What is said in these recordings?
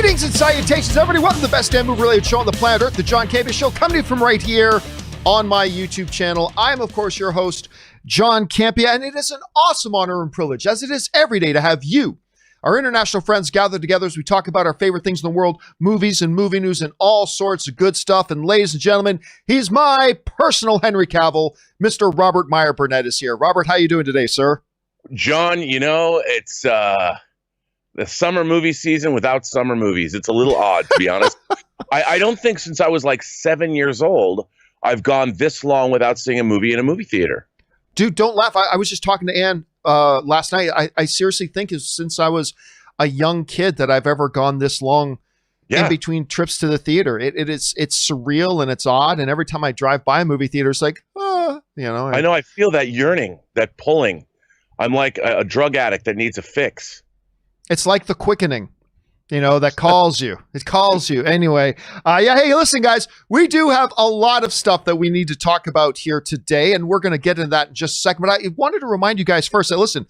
Greetings and salutations, everybody. Welcome to the best damn movie-related show on the planet Earth, the John Campea Show, coming to you from right here on my YouTube channel. I am, of course, your host, John Campea, and it is an awesome honor and privilege, as it is every day, to have you, our international friends, gather together as we talk about our favorite things in the world, movies and movie news and all sorts of good stuff. And ladies and gentlemen, he's my personal Henry Cavill. Mr. Robert Meyer Burnett is here. Robert, how you doing today, sir? John, you know, it's the summer movie season without summer movies. It's a little odd, to be honest. I don't think since I was like 7 years old, I've gone this long without seeing a movie in a movie theater. Dude, don't laugh. I was just talking to Ann last night. I seriously think it's since I was a young kid that I've ever gone this long in between trips to the theater. It's surreal and it's odd. And every time I drive by a movie theater, it's like, you know. I know. I feel that yearning, that pulling. I'm like a drug addict that needs a fix. It's like the quickening, you know, that calls you. It calls you. Anyway, hey, listen, guys, we do have a lot of stuff that we need to talk about here today, and we're going to get into that in just a second. But I wanted to remind you guys first that, listen,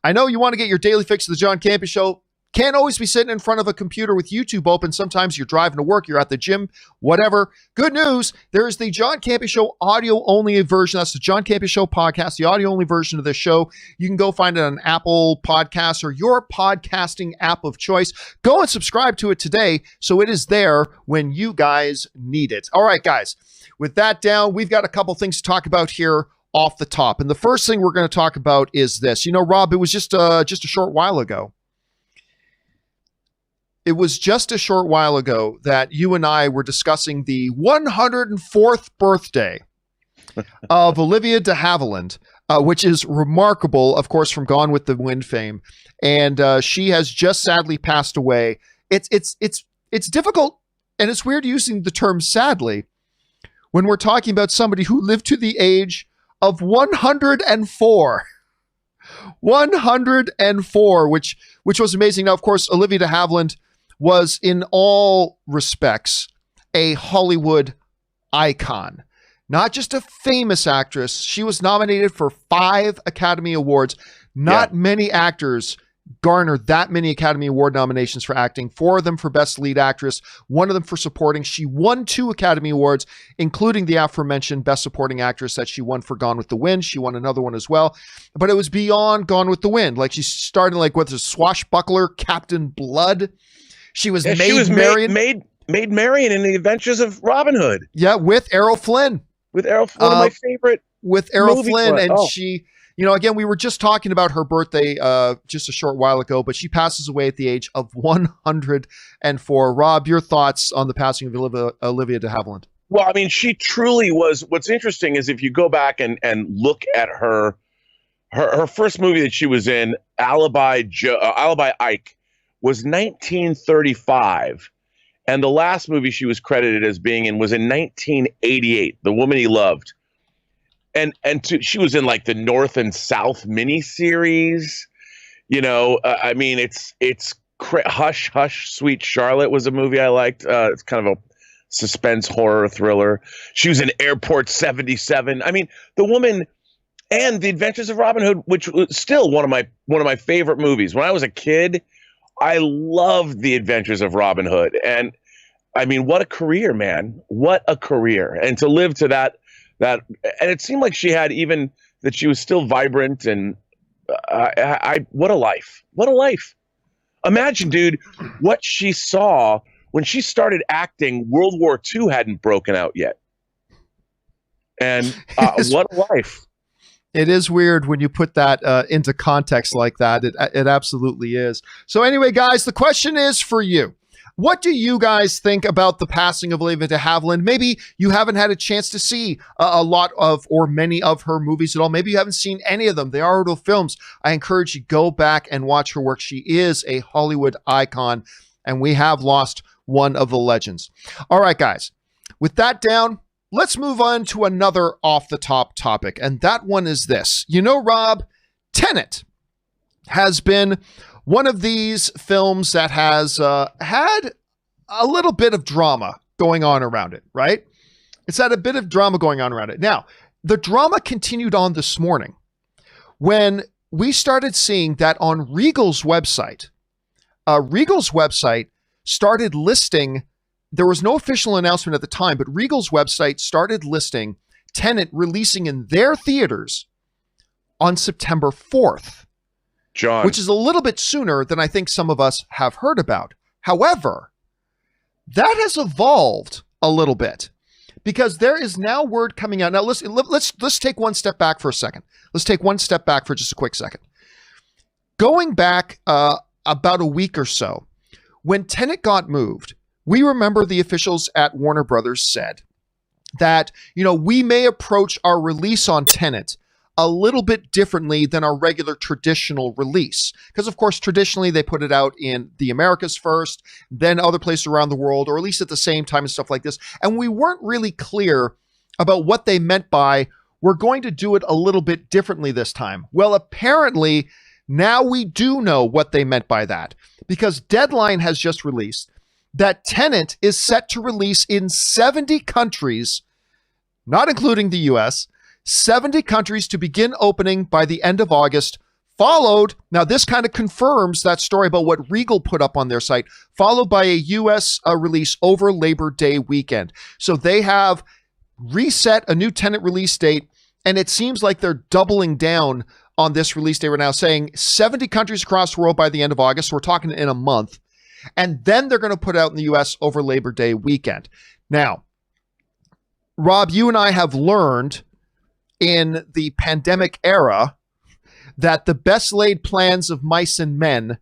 I know you want to get your daily fix of the John Campea Show. Can't always be sitting in front of a computer with YouTube open. Sometimes you're driving to work, you're at the gym, whatever. Good news, there is the John Campea Show audio-only version. That's the John Campea Show podcast, the audio-only version of this show. You can go find it on Apple Podcasts or your podcasting app of choice. Go and subscribe to it today so it is there when you guys need it. All right, guys, with that down, we've got a couple things to talk about here off the top. And the first thing we're going to talk about is this. You know, Rob, it was just a short while ago. It was just a short while ago that you and I were discussing the 104th birthday of Olivia de Havilland, which is remarkable, of course, from Gone with the Wind fame. And she has just sadly passed away. It's difficult, and it's weird using the term sadly when we're talking about somebody who lived to the age of 104. 104, which was amazing. Now, of course, Olivia de Havilland was in all respects a Hollywood icon, not just a famous actress. She was nominated for 5 Academy Awards. Not many actors garnered that many Academy Award nominations for acting, 4 of them for Best Lead Actress, 1 of them for Supporting. She won 2 Academy Awards, including the aforementioned Best Supporting Actress that she won for Gone with the Wind. She won another one as well, but it was beyond Gone with the Wind. Like, she started like with a swashbuckler, Captain Blood. She was Maid Marian in The Adventures of Robin Hood. Yeah, with Errol Flynn. With Errol, one of my favorite. With Errol Flynn, and she, you know, again, we were just talking about her birthday just a short while ago, but she passes away at the age of 104. Rob, your thoughts on the passing of Olivia de Havilland? Well, I mean, she truly was. What's interesting is if you go back and look at her first movie that she was in, Alibi Ike, was 1935, and the last movie she was credited as being in was in 1988, The Woman He Loved. And she was in like the North and South miniseries. You know, I mean, it's Hush, Hush, Sweet Charlotte was a movie I liked. It's kind of a suspense horror thriller. She was in Airport 77. I mean, the woman, and The Adventures of Robin Hood, which was still one of my favorite movies. When I was a kid, I loved The Adventures of Robin Hood. And I mean, what a career, man. What a career. And to live to that, and it seemed like she had, even that she was still vibrant, and what a life. What a life. Imagine, dude, what she saw when she started acting. World War II hadn't broken out yet. And what a life. It is weird when you put that into context like that. It absolutely is. So anyway, guys, the question is for you. What do you guys think about the passing of Olivia de Havilland? Maybe you haven't had a chance to see a lot of or many of her movies at all. Maybe you haven't seen any of them. They are little films. I encourage you, go back and watch her work. She is a Hollywood icon, and we have lost one of the legends. All right, guys, with that down, let's move on to another off-the-top topic, and that one is this. You know, Rob, Tenet has been one of these films that has had a little bit of drama going on around it, right? It's had a bit of drama going on around it. Now, the drama continued on this morning when we started seeing that on Regal's website started listing, there was no official announcement at the time, but Regal's website started listing Tenet releasing in their theaters on September 4th. John. Which is a little bit sooner than I think some of us have heard about. However, that has evolved a little bit because there is now word coming out. Now, let's take one step back for a second. Let's take one step back for just a quick second. Going back about a week or so, when Tenet got moved, we remember the officials at Warner Brothers said that, we may approach our release on Tenet a little bit differently than our regular traditional release. Because, of course, traditionally they put it out in the Americas first, then other places around the world, or at least at the same time and stuff like this. And we weren't really clear about what they meant by, we're going to do it a little bit differently this time. Well, apparently, now we do know what they meant by that. Because Deadline has just released that Tenet is set to release in 70 countries, not including the US, 70 countries to begin opening by the end of August, followed, now this kind of confirms that story about what Regal put up on their site, followed by a US release over Labor Day weekend. So they have reset a new Tenet release date, and it seems like they're doubling down on this release date right now, saying 70 countries across the world by the end of August. So we're talking in a month. And then they're going to put it out in the US over Labor Day weekend. Now, Rob, you and I have learned in the pandemic era that the best laid plans of mice and men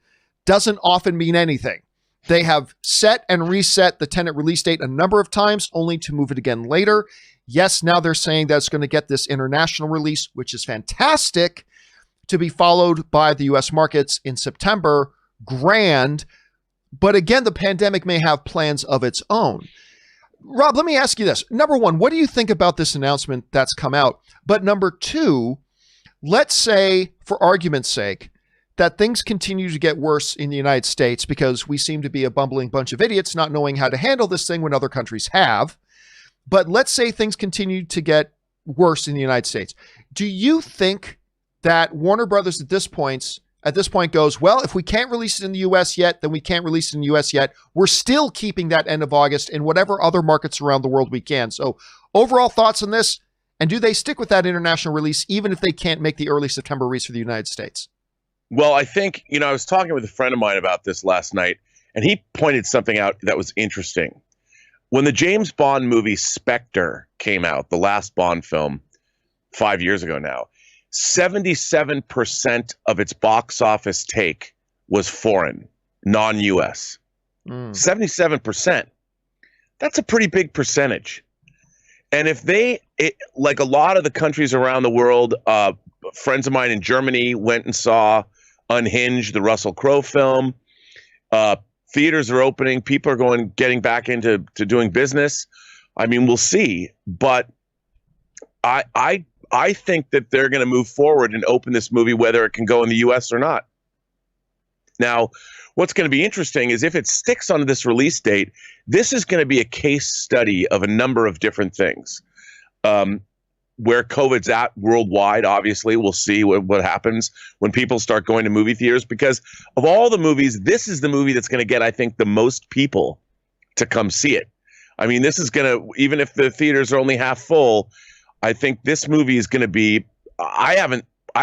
doesn't often mean anything. They have set and reset the Tenet release date a number of times, only to move it again later. Yes, now they're saying that it's going to get this international release, which is fantastic, to be followed by the US markets in September. Grand. But again, the pandemic may have plans of its own. Rob, let me ask you this. Number one, what do you think about this announcement that's come out? But number two, let's say, for argument's sake, that things continue to get worse in the United States because we seem to be a bumbling bunch of idiots not knowing how to handle this thing when other countries have. But let's say things continue to get worse in the United States. Do you think that Warner Brothers at this point goes, well, if we can't release it in the US yet, then we can't release it in the US yet. We're still keeping that end of August in whatever other markets around the world we can. So overall thoughts on this, and do they stick with that international release even if they can't make the early September release for the United States? Well, I think, I was talking with a friend of mine about this last night, and he pointed something out that was interesting. When the James Bond movie Spectre came out, the last Bond film 5 years ago now, 77% of its box office take was foreign, non-US. 77%. That's a pretty big percentage. And if like a lot of the countries around the world, friends of mine in Germany went and saw Unhinged, the Russell Crowe film. Theaters are opening. People are getting back into doing business. I mean, we'll see. But I think that they're going to move forward and open this movie, whether it can go in the US or not. Now, what's going to be interesting is if it sticks on this release date, this is going to be a case study of a number of different things. Where COVID's at worldwide, obviously, we'll see what happens when people start going to movie theaters. Because of all the movies, this is the movie that's going to get, I think, the most people to come see it. I mean, this is going to, even if the theaters are only half full, I think this movie is going to be, I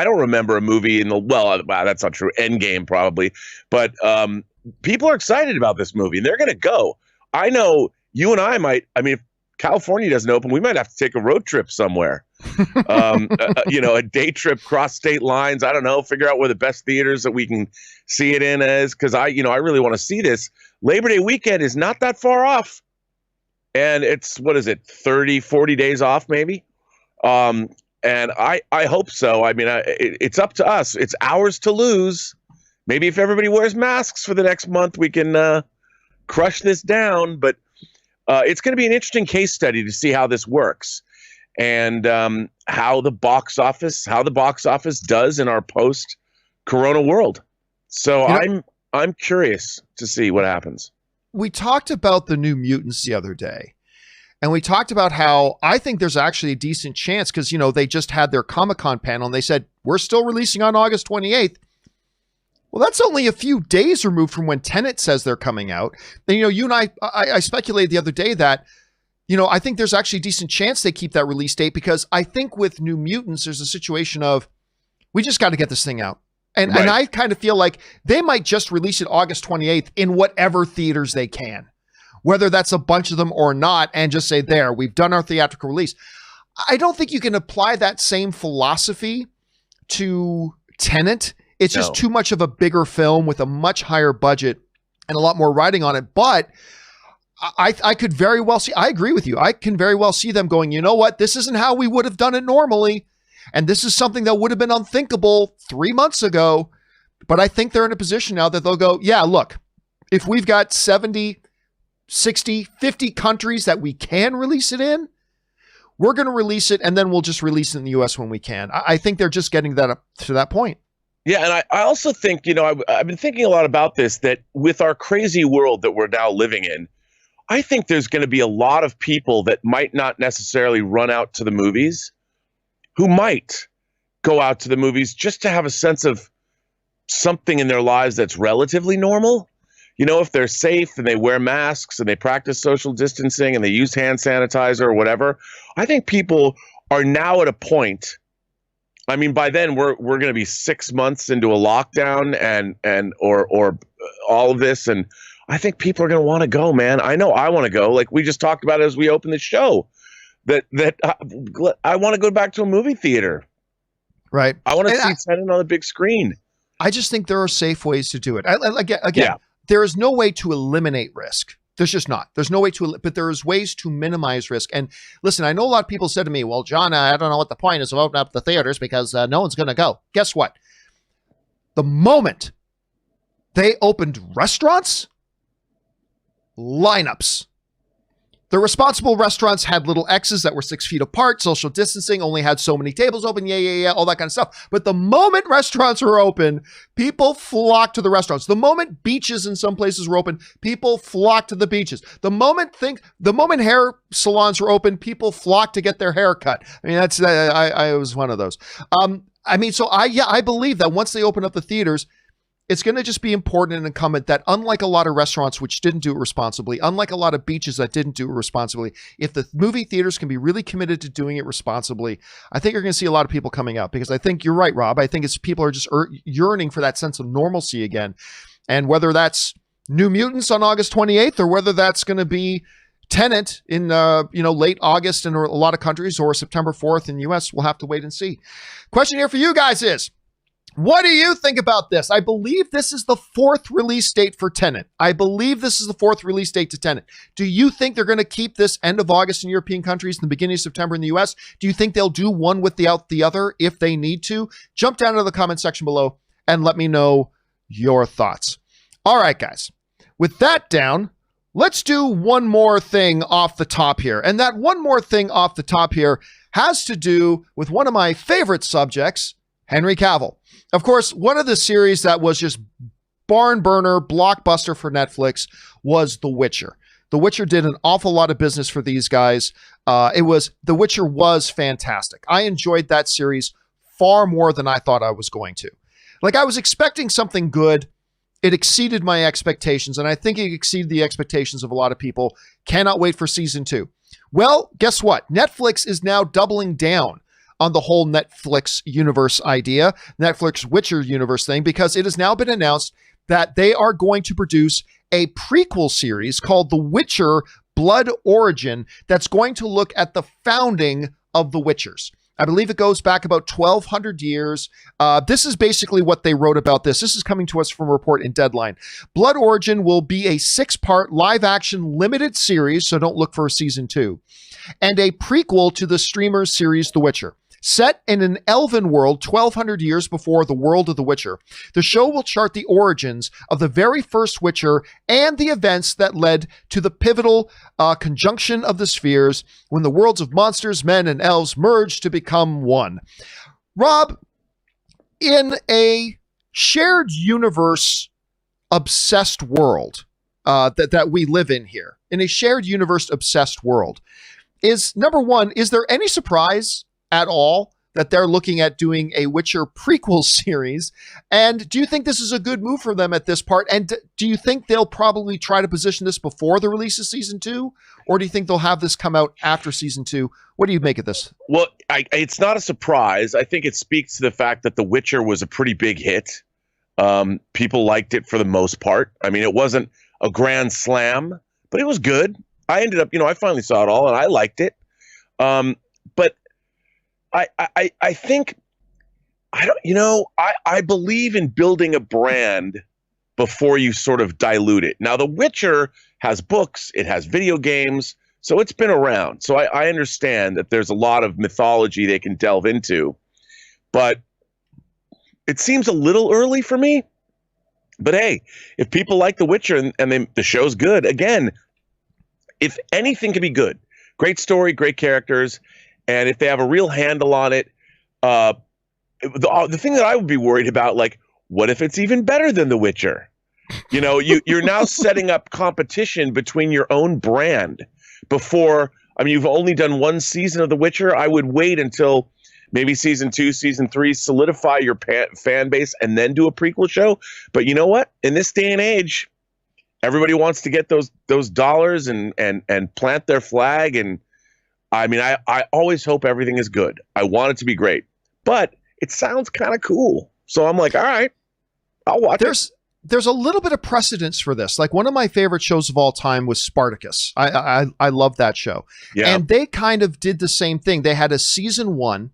don't remember a movie wow, that's not true. Endgame probably, but people are excited about this movie and they're going to go. I know you and I might, if California doesn't open, we might have to take a road trip somewhere, a day trip cross state lines. I don't know, figure out where the best theaters that we can see it in is. Cause I really want to see this. Labor Day weekend is not that far off. And it's, 30, 40 days off maybe. And I hope so. It's up to us. It's ours to lose. Maybe if everybody wears masks for the next month, we can crush this down. But it's going to be an interesting case study to see how this works and how the box office does in our post-Corona world. So I'm curious to see what happens. We talked about the New Mutants the other day. And we talked about how I think there's actually a decent chance because, they just had their Comic-Con panel and they said, we're still releasing on August 28th. Well, that's only a few days removed from when Tenet says they're coming out. And, you and I speculated the other day that, I think there's actually a decent chance they keep that release date, because I think with New Mutants, there's a situation of, we just got to get this thing out. And I kind of feel like they might just release it August 28th in whatever theaters they can, whether that's a bunch of them or not, and just say, there, we've done our theatrical release. I don't think you can apply that same philosophy to Tenet. It's just too much of a bigger film with a much higher budget and a lot more riding on it. But I could very well see, I agree with you. I can very well see them going, you know what? This isn't how we would have done it normally. And this is something that would have been unthinkable 3 months ago. But I think they're in a position now that they'll go, yeah, look, if we've got 70, 60, 50 countries that we can release it in, we're going to release it, and then we'll just release it in the US when we can. I think they're just getting that up to that point. Yeah, and I also think, I've been thinking a lot about this, that with our crazy world that we're now living in, I think there's going to be a lot of people that might not necessarily run out to the movies, who might go out to the movies just to have a sense of something in their lives that's relatively normal. If they're safe and they wear masks and they practice social distancing and they use hand sanitizer or whatever, I think people are now at a point. I mean, by then we're going to be 6 months into a lockdown and all of this, and I think people are going to want to go, man. I know I want to go. Like we just talked about as we opened the show, that I want to go back to a movie theater. Right. I want to see Tenet on the big screen. I just think there are safe ways to do it. Again, there is no way to eliminate risk. There's just not. There's no way to, but there's ways to minimize risk. And listen, I know a lot of people said to me, well, John, I don't know what the point is of opening up the theaters because no one's going to go. Guess what? The moment they opened restaurants, lineups. The responsible restaurants had little X's that were 6 feet apart, social distancing, only had so many tables open, all that kind of stuff. But the moment restaurants were open, people flocked to the restaurants. The moment beaches in some places were open, people flocked to the beaches. The moment hair salons were open, people flocked to get their hair cut. I mean, that's I was one of those. I believe that once they open up the theaters, it's going to just be important and incumbent that, unlike a lot of restaurants which didn't do it responsibly, unlike a lot of beaches that didn't do it responsibly, if the movie theaters can be really committed to doing it responsibly, I think you're going to see a lot of people coming out, because I think you're right, Rob. I think it's people are just yearning for that sense of normalcy again. And whether that's New Mutants on August 28th or whether that's going to be Tenet in late August in a lot of countries, or September 4th in the US, we'll have to wait and see. Question here for you guys is, what do you think about this? I believe this is the 4th release date for Tenet. I believe this is the 4th release date to Tenet. Do you think they're going to keep this end of August in European countries and the beginning of September in the US? Do you think they'll do one without the other if they need to? Jump down to the comment section below and let me know your thoughts. All right, guys. With that down, let's do one more thing off the top here. And that one more thing off the top here has to do with one of my favorite subjects, Henry Cavill. Of course, one of the series that was just barn burner, blockbuster for Netflix was The Witcher. The Witcher did an awful lot of business for these guys. The Witcher was fantastic. I enjoyed that series far more than I thought I was going to. Like, I was expecting something good. It exceeded my expectations, and I think it exceeded the expectations of a lot of people. Cannot wait for season 2. Well, guess what? Netflix is now doubling down on the whole Netflix universe idea, Netflix Witcher universe thing, because it has now been announced that they are going to produce a prequel series called The Witcher Blood Origin that's going to look at the founding of the Witchers. I believe it goes back about 1,200 years. This is basically what they wrote about this. This is coming to us from a report in Deadline. Blood Origin will be a 6-part live-action limited series, so don't look for season 2, and a prequel to the streamer's series The Witcher. Set in an elven world 1,200 years before the world of The Witcher, the show will chart the origins of the very first Witcher and the events that led to the pivotal conjunction of the spheres when the worlds of monsters, men, and elves merged to become one. Rob, in a shared universe obsessed world that we live in here, in a shared universe obsessed world, is number one, is there any surprise at all that they're looking at doing a Witcher prequel series. And do you think this is a good move for them at this part? And do you think they'll probably try to position this before the release of season 2? Or do you think they'll have this come out after season 2? What do you make of this? Well, it's not a surprise. I think it speaks to the fact that The Witcher was a pretty big hit. People liked it for the most part. I mean, it wasn't a grand slam, but it was good. I ended up, I finally saw it all and I liked it. But I think, I believe in building a brand before you sort of dilute it. Now, The Witcher has books, it has video games, so it's been around. So I understand that there's a lot of mythology they can delve into, but it seems a little early for me. But hey, if people like The Witcher and the show's good, again, if anything can be good, great story, great characters, and if they have a real handle on it, the thing that I would be worried about, like, what if it's even better than The Witcher? You're now setting up competition between your own brand before. I mean, you've only done one season of The Witcher. I would wait until maybe season 2, season 3, solidify your fan base, and then do a prequel show. But you know what? In this day and age, everybody wants to get those dollars and plant their flag. And I mean, I always hope everything is good. I want it to be great, but it sounds kind of cool. So I'm like, all right, I'll watch it. There's a little bit of precedence for this. Like, one of my favorite shows of all time was Spartacus. I love that show. Yeah. And they kind of did the same thing. They had a season 1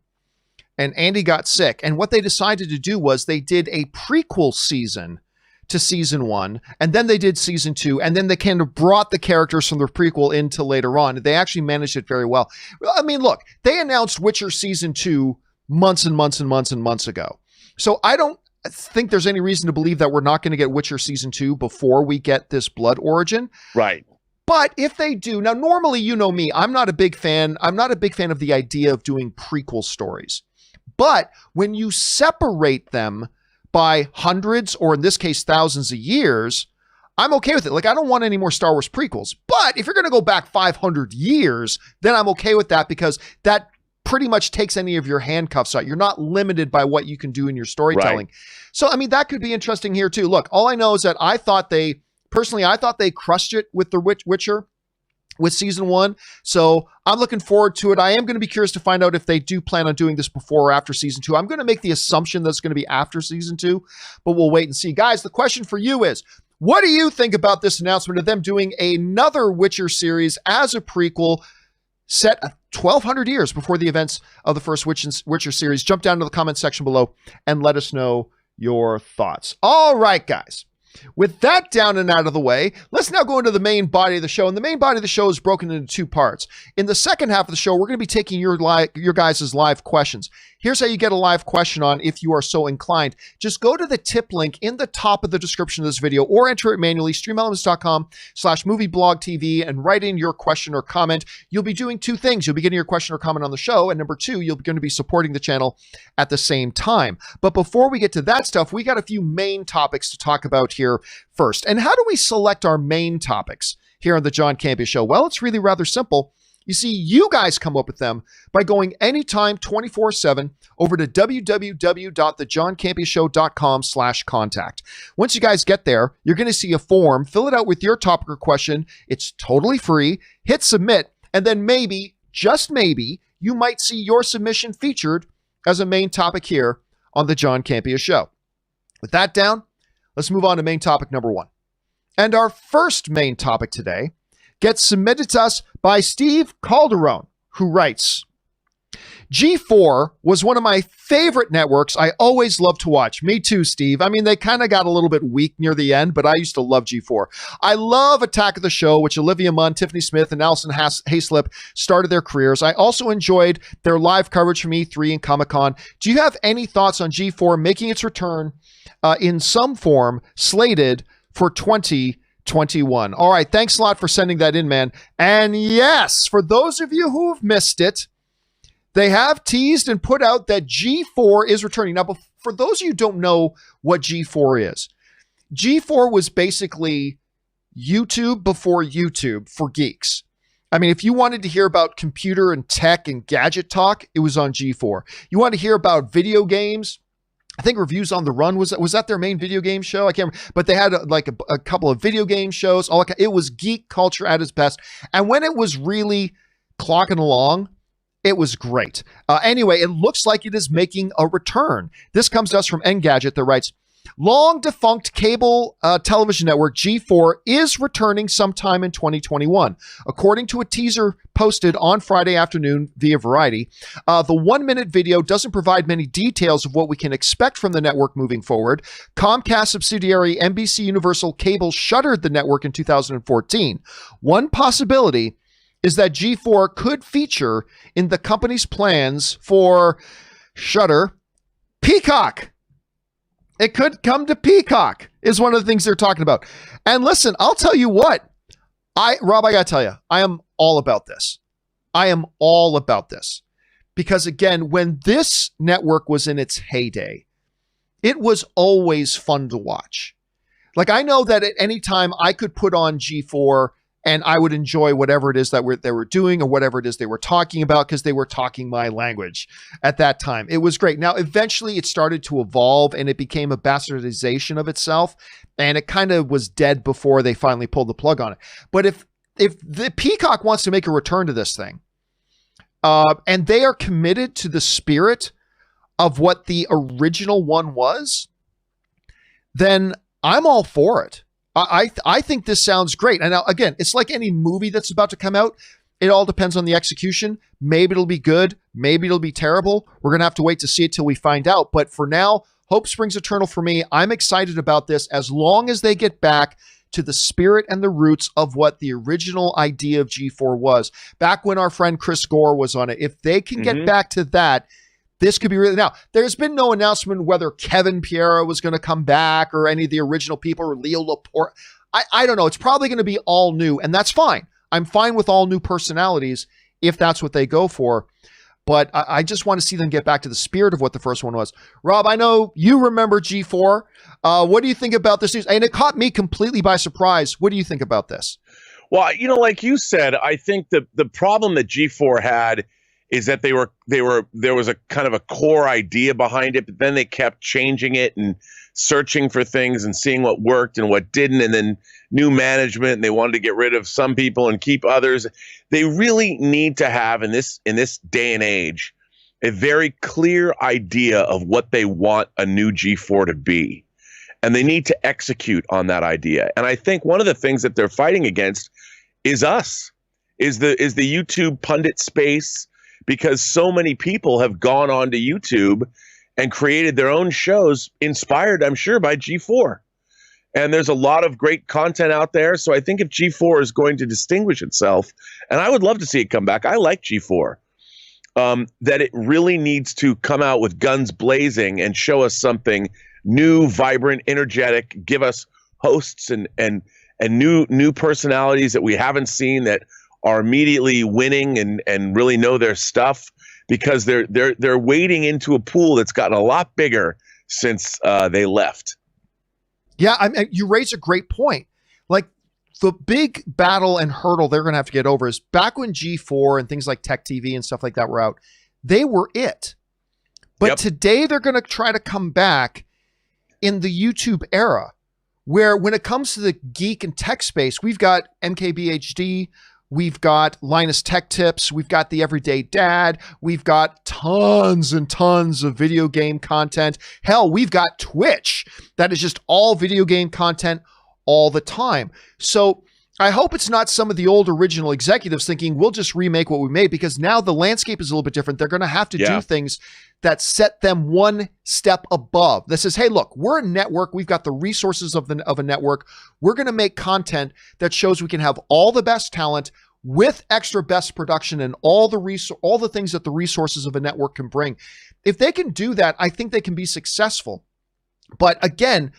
and Andy got sick. And what they decided to do was they did a prequel season to season 1, and then they did season 2, and then they kind of brought the characters from the prequel into later on. They actually managed it very well. I mean, look, they announced Witcher season 2 months and months and months and months ago. So I don't think there's any reason to believe that we're not going to get Witcher season 2 before we get this Blood Origin. Right. But if they do, now normally, you know me, I'm not a big fan of the idea of doing prequel stories. But when you separate them by hundreds, or in this case, thousands of years, I'm okay with it. Like, I don't want any more Star Wars prequels. But if you're going to go back 500 years, then I'm okay with that, because that pretty much takes any of your handcuffs out. You're not limited by what you can do in your storytelling. Right. So, I mean, that could be interesting here too. Look, all I know is that I thought they crushed it with The Witcher with season 1. So I'm looking forward to it. I am going to be curious to find out if they do plan on doing this before or after season 2. I'm going to make the assumption that it's going to be after season 2, but we'll wait and see. Guys, the question for you is, what do you think about this announcement of them doing another Witcher series as a prequel set 1,200 years before the events of the first Witcher series? Jump down to the comment section below and let us know your thoughts. All right, guys. With that down and out of the way, let's now go into the main body of the show. And the main body of the show is broken into 2 parts. In the second half of the show, we're going to be taking your guys' live questions. Here's how you get a live question on if you are so inclined. Just go to the tip link in the top of the description of this video, or enter it manually, streamelements.com/movieblogtv, and write in your question or comment. You'll be doing 2 things. You'll be getting your question or comment on the show, and number 2, you're going to be supporting the channel at the same time. But before we get to that stuff, we got a few main topics to talk about here first. And how do we select our main topics here on the John Campea Show? Well, it's really rather simple. You see, you guys come up with them by going anytime 24/7 over to www.thejohncampeashow.com/contact. Once you guys get there, you're going to see a form. Fill it out with your topic or question. It's totally free. Hit submit, and then maybe, just maybe, you might see your submission featured as a main topic here on the John Campea Show. With that down, let's move on to main topic number 1. And our first main topic today gets submitted to us by Steve Calderon, who writes, G4 was one of my favorite networks I always loved to watch. Me too, Steve. I mean, they kind of got a little bit weak near the end, but I used to love G4. I love Attack of the Show, which Olivia Munn, Tiffany Smith, and Alison Hayslip started their careers. I also enjoyed their live coverage from E3 and Comic-Con. Do you have any thoughts on G4 making its return in some form slated for 2021? All right, thanks a lot for sending that in, man. And yes, for those of you who have missed it, they have teased and put out that G4 is returning. Now, for those of you who don't know what G4 is, G4 was basically YouTube before YouTube for geeks. I mean, if you wanted to hear about computer and tech and gadget talk, it was on G4. You want to hear about video games? I think Reviews on the Run was that their main video game show? I can't remember, but they had a couple of video game shows. It was geek culture at its best. And when it was really clocking along, it was great. Anyway, it looks like it is making a return. This comes to us from Engadget that writes, long defunct cable television network G4 is returning sometime in 2021. According to a teaser posted on Friday afternoon via Variety, the 1-minute video doesn't provide many details of what we can expect from the network moving forward. Comcast subsidiary NBC Universal Cable shuttered the network in 2014. One possibility is that G4 could feature in the company's plans for Shudder Peacock. It could come to Peacock, is one of the things they're talking about. And listen, I'll tell you what, Rob, I gotta tell you, I am all about this. I am all about this. Because again, when this network was in its heyday, it was always fun to watch. Like, I know that at any time I could put on G4 and I would enjoy whatever it is that they were doing or whatever it is they were talking about, because they were talking my language at that time. It was great. Now, eventually it started to evolve and it became a bastardization of itself, and it kind of was dead before they finally pulled the plug on it. But if the Peacock wants to make a return to this thing, and they are committed to the spirit of what the original one was, then I'm all for it. I think this sounds great. And now, again, it's like any movie that's about to come out. It all depends on the execution. Maybe it'll be good. Maybe it'll be terrible. We're going to have to wait to see it till we find out. But for now, hope springs eternal for me. I'm excited about this as long as they get back to the spirit and the roots of what the original idea of G4 was. Back when our friend Chris Gore was on it. If they can get back to that, this could be really. Now, there's been no announcement whether Kevin Piera was going to come back or any of the original people or Leo Laporte. I don't know. It's probably going to be all new, and that's fine. I'm fine with all new personalities if that's what they go for. But I just want to see them get back to the spirit of what the first one was. Rob, I know you remember G4. What do you think about this news? And it caught me completely by surprise. What do you think about this? Well, like you said, I think the problem that G4 had is that there was a kind of a core idea behind it, but then they kept changing it and searching for things and seeing what worked and what didn't, and then new management, and they wanted to get rid of some people and keep others. They really need to have in this day and age a very clear idea of what they want a new G4 to be, and they need to execute on that idea. And I think one of the things that they're fighting against is us, is the YouTube pundit space, because so many people have gone onto YouTube and created their own shows inspired, I'm sure, by G4. And there's a lot of great content out there. So I think if G4 is going to distinguish itself, and I would love to see it come back, I like G4, that it really needs to come out with guns blazing and show us something new, vibrant, energetic, give us hosts and new personalities that we haven't seen that are immediately winning and really know their stuff, because they're wading into a pool that's gotten a lot bigger since they left. Yeah, you raise a great point. Like, the big battle and hurdle they're going to have to get over is back when G4 and things like Tech TV and stuff like that were out, they were it. But today they're going to try to come back in the YouTube era, where when it comes to the geek and tech space, we've got MKBHD, we've got Linus Tech Tips, we've got The Everyday Dad, we've got tons and tons of video game content. Hell, we've got Twitch that is just all video game content all the time. So I hope it's not some of the old original executives thinking we'll just remake what we made, because now the landscape is a little bit different. They're going to have to do things that set them one step above. That says, hey, look, we're a network. We've got the resources of a network. We're going to make content that shows we can have all the best talent with extra best production and all the things that the resources of a network can bring. If they can do that, I think they can be successful. But again,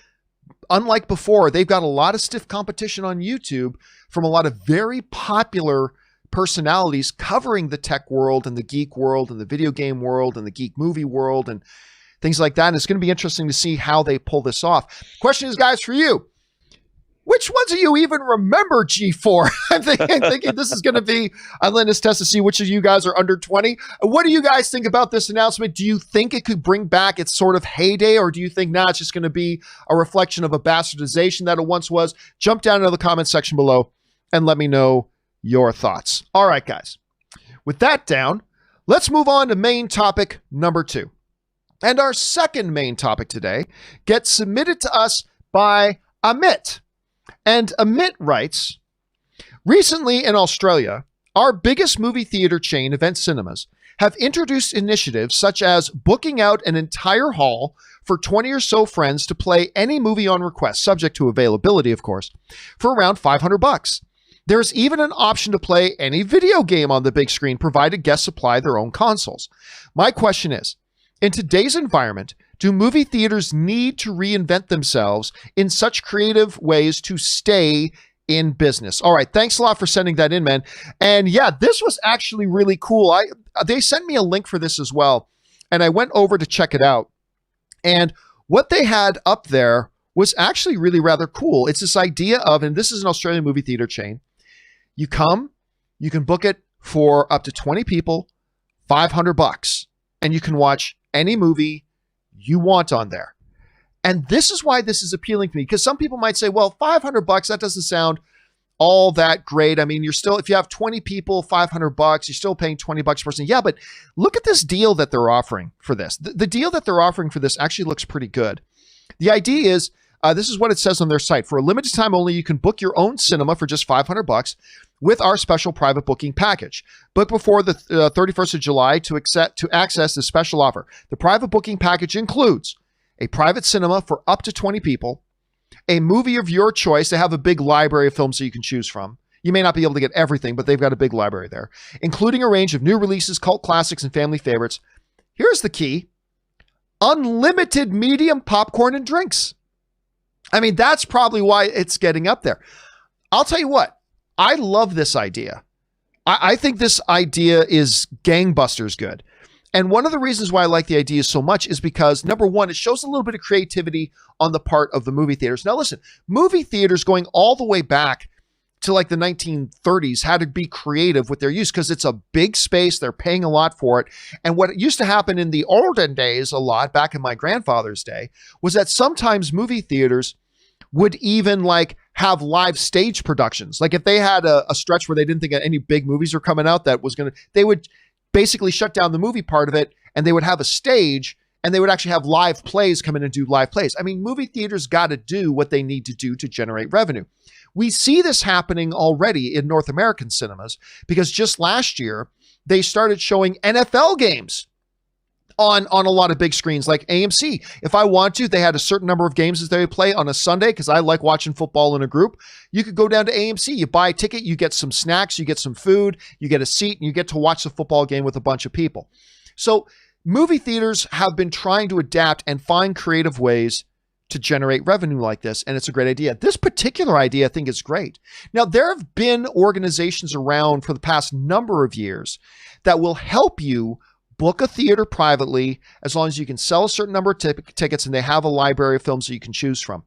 unlike before, they've got a lot of stiff competition on YouTube from a lot of very popular personalities covering the tech world and the geek world and the video game world and the geek movie world and things like that. And it's going to be interesting to see how they pull this off. Question is, guys, for you, which ones of you even remember G4? I'm thinking this is going to be a litmus test to see which of you guys are under 20. What do you guys think about this announcement? Do you think it could bring back its sort of heyday, or do you think, it's just going to be a reflection of a bastardization that it once was? Jump down into the comment section below and let me know your thoughts. All right, guys. With that down, let's move on to main topic number 2. And our second main topic today gets submitted to us by Amit. And Amit writes, recently in Australia, our biggest movie theater chain, Event Cinemas, have introduced initiatives such as booking out an entire hall for 20 or so friends to play any movie on request, subject to availability, of course, for around $500. There's even an option to play any video game on the big screen, provided guests supply their own consoles. My question is, in today's environment, do movie theaters need to reinvent themselves in such creative ways to stay in business? All right, thanks a lot for sending that in, man. And yeah, this was actually really cool. They sent me a link for this as well, and I went over to check it out. And what they had up there was actually really rather cool. It's this idea of, and this is an Australian movie theater chain, you come, you can book it for up to 20 people, $500, and you can watch any movie you want on there. And this is why this is appealing to me, because some people might say, well, $500, that doesn't sound all that great. I mean, you're still, if you have 20 people, $500, you're still paying $20 per person. Yeah, but look at this deal that they're offering for this. The deal that they're offering for this actually looks pretty good. The idea is, this is what it says on their site. For a limited time only, you can book your own cinema for just $500 with our special private booking package. Book before the 31st of July to access this special offer. The private booking package includes a private cinema for up to 20 people, a movie of your choice. They have a big library of films that you can choose from. You may not be able to get everything, but they've got a big library there, including a range of new releases, cult classics, and family favorites. Here's the key: unlimited medium popcorn and drinks. I mean, that's probably why it's getting up there. I'll tell you what, I love this idea. I think this idea is gangbusters good. And one of the reasons why I like the idea so much is because, number one, it shows a little bit of creativity on the part of the movie theaters. Now, listen, movie theaters going all the way back to like the 1930s had to be creative with their use because it's a big space. They're paying a lot for it. And what used to happen in the olden days a lot, back in my grandfather's day, was that sometimes movie theaters would even like have live stage productions. Like if they had a stretch where they didn't think any big movies were coming out that was they would basically shut down the movie part of it, and they would have a stage, and they would actually have live plays come in and do live plays. I mean, movie theaters got to do what they need to do to generate revenue. We see this happening already in North American cinemas because just last year, they started showing NFL games on a lot of big screens like AMC. If I want to, they had a certain number of games that they would play on a Sunday because I like watching football in a group. You could go down to AMC, you buy a ticket, you get some snacks, you get some food, you get a seat, and you get to watch the football game with a bunch of people. So movie theaters have been trying to adapt and find creative ways to generate revenue like this, and it's a great idea. This particular idea I think is great. Now, there have been organizations around for the past number of years that will help you book a theater privately as long as you can sell a certain number of tickets and they have a library of films that you can choose from.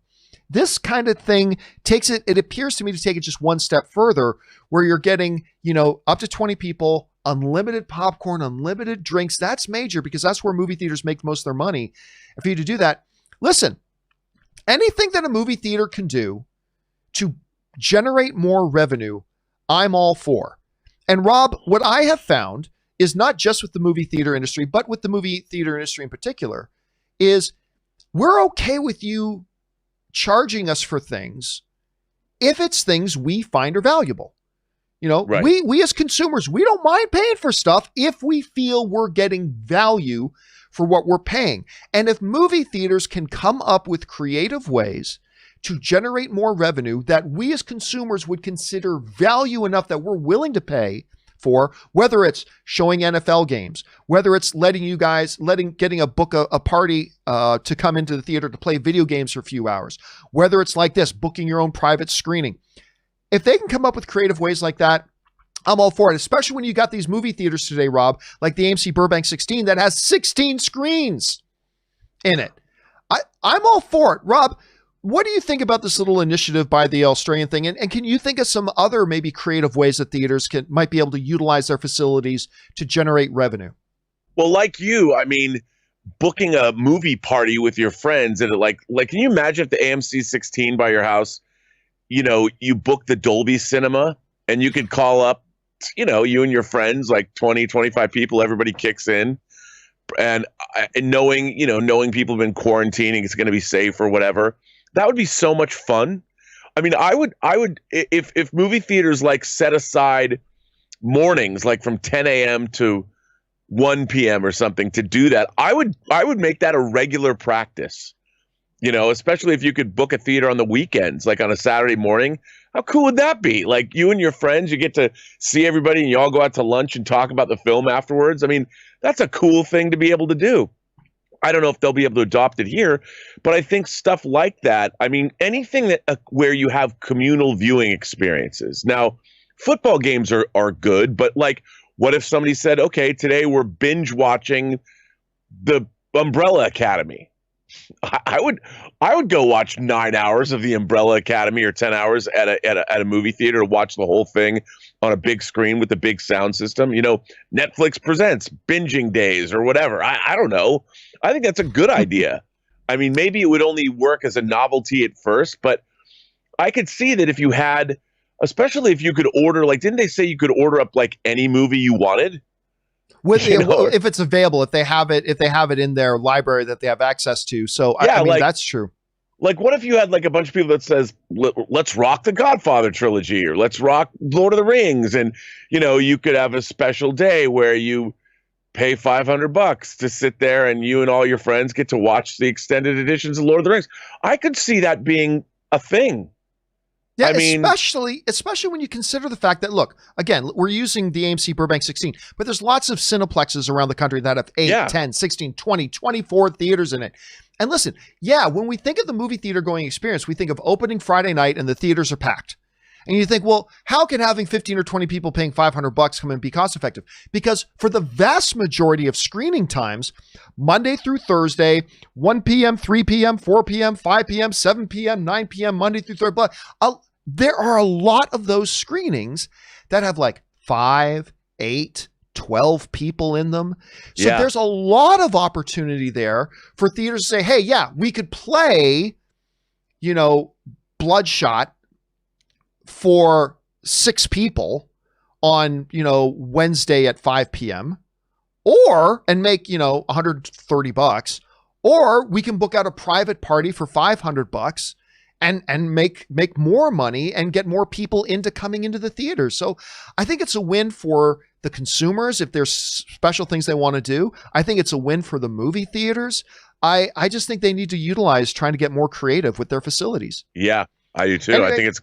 This kind of thing takes it appears to me to take it just one step further, where you're getting, up to 20 people, unlimited popcorn, unlimited drinks. That's major because that's where movie theaters make most of their money. And for you to do that, listen, anything that a movie theater can do to generate more revenue, I'm all for. And Rob, what I have found is not just with the movie theater industry, but with the movie theater industry in particular, is we're okay with you charging us for things if it's things we find are valuable. Right. We as consumers, we don't mind paying for stuff if we feel we're getting value for what we're paying. And if movie theaters can come up with creative ways to generate more revenue that we as consumers would consider value enough that we're willing to pay for, whether it's showing NFL games, whether it's getting a party to come into the theater to play video games for a few hours, whether it's like this, booking your own private screening. If they can come up with creative ways like that, I'm all for it, especially when you got these movie theaters today, Rob, like the AMC Burbank 16 that has 16 screens in it. I'm all for it. Rob, What do you think about this little initiative by the Australian thing? And can you think of some other maybe creative ways that theaters might be able to utilize their facilities to generate revenue? Well, like you, I mean, booking a movie party with your friends and like can you imagine if the AMC 16 by your house, you book the Dolby Cinema and you could call up, you and your friends, like 20, 25 people, everybody kicks in. And knowing people have been quarantining, it's going to be safe or whatever. That would be so much fun. I mean, I would if movie theaters like set aside mornings, like from 10 a.m. to 1 p.m. or something to do that, I would make that a regular practice. Especially if you could book a theater on the weekends, like on a Saturday morning. How cool would that be? Like you and your friends, you get to see everybody and you all go out to lunch and talk about the film afterwards. I mean, that's a cool thing to be able to do. I don't know if they'll be able to adopt it here, but I think stuff like that, I mean, anything that where you have communal viewing experiences. Now, football games are good, but like, what if somebody said, okay, today we're binge watching the Umbrella Academy? I would go watch 9 hours of the Umbrella Academy or 10 hours at a movie theater to watch the whole thing on a big screen with a big sound system. Netflix presents binging days or whatever. I don't know. I think that's a good idea. I mean, maybe it would only work as a novelty at first, but I could see that if you had, especially if you could order, like, didn't they say you could order up like any movie you wanted? If it's available, if they have it in their library that they have access to. So I mean, that's true. Like, what if you had like a bunch of people that says, let's rock the Godfather trilogy or let's rock Lord of the Rings. And, you could have a special day where you pay $500 to sit there and you and all your friends get to watch the extended editions of Lord of the Rings. I could see that being a thing. Yeah, I mean, especially when you consider the fact that, look, again, we're using the AMC Burbank 16, but there's lots of cineplexes around the country that have 8, 10, 16, 20, 24 theaters in it. And listen, when we think of the movie theater going experience, we think of opening Friday night and the theaters are packed. And you think, well, how can having 15 or 20 people paying $500 come and be cost effective? Because for the vast majority of screening times, Monday through Thursday, 1 p.m., 3 p.m., 4 p.m., 5 p.m., 7 p.m., 9 p.m., Monday through Thursday, there are a lot of those screenings that have like 5, 8, 12 people in them. So there's a lot of opportunity there for theaters to say, hey, we could play, Bloodshot for 6 people on, Wednesday at 5 p.m. and make, $130, or we can book out a private party for $500 and make more money and get more people into coming into the theater. So I think it's a win for the consumers if there's special things they want to do. I think it's a win for the movie theaters. I just think they need to utilize trying to get more creative with their facilities. Yeah, I do too. Anyway, I think it's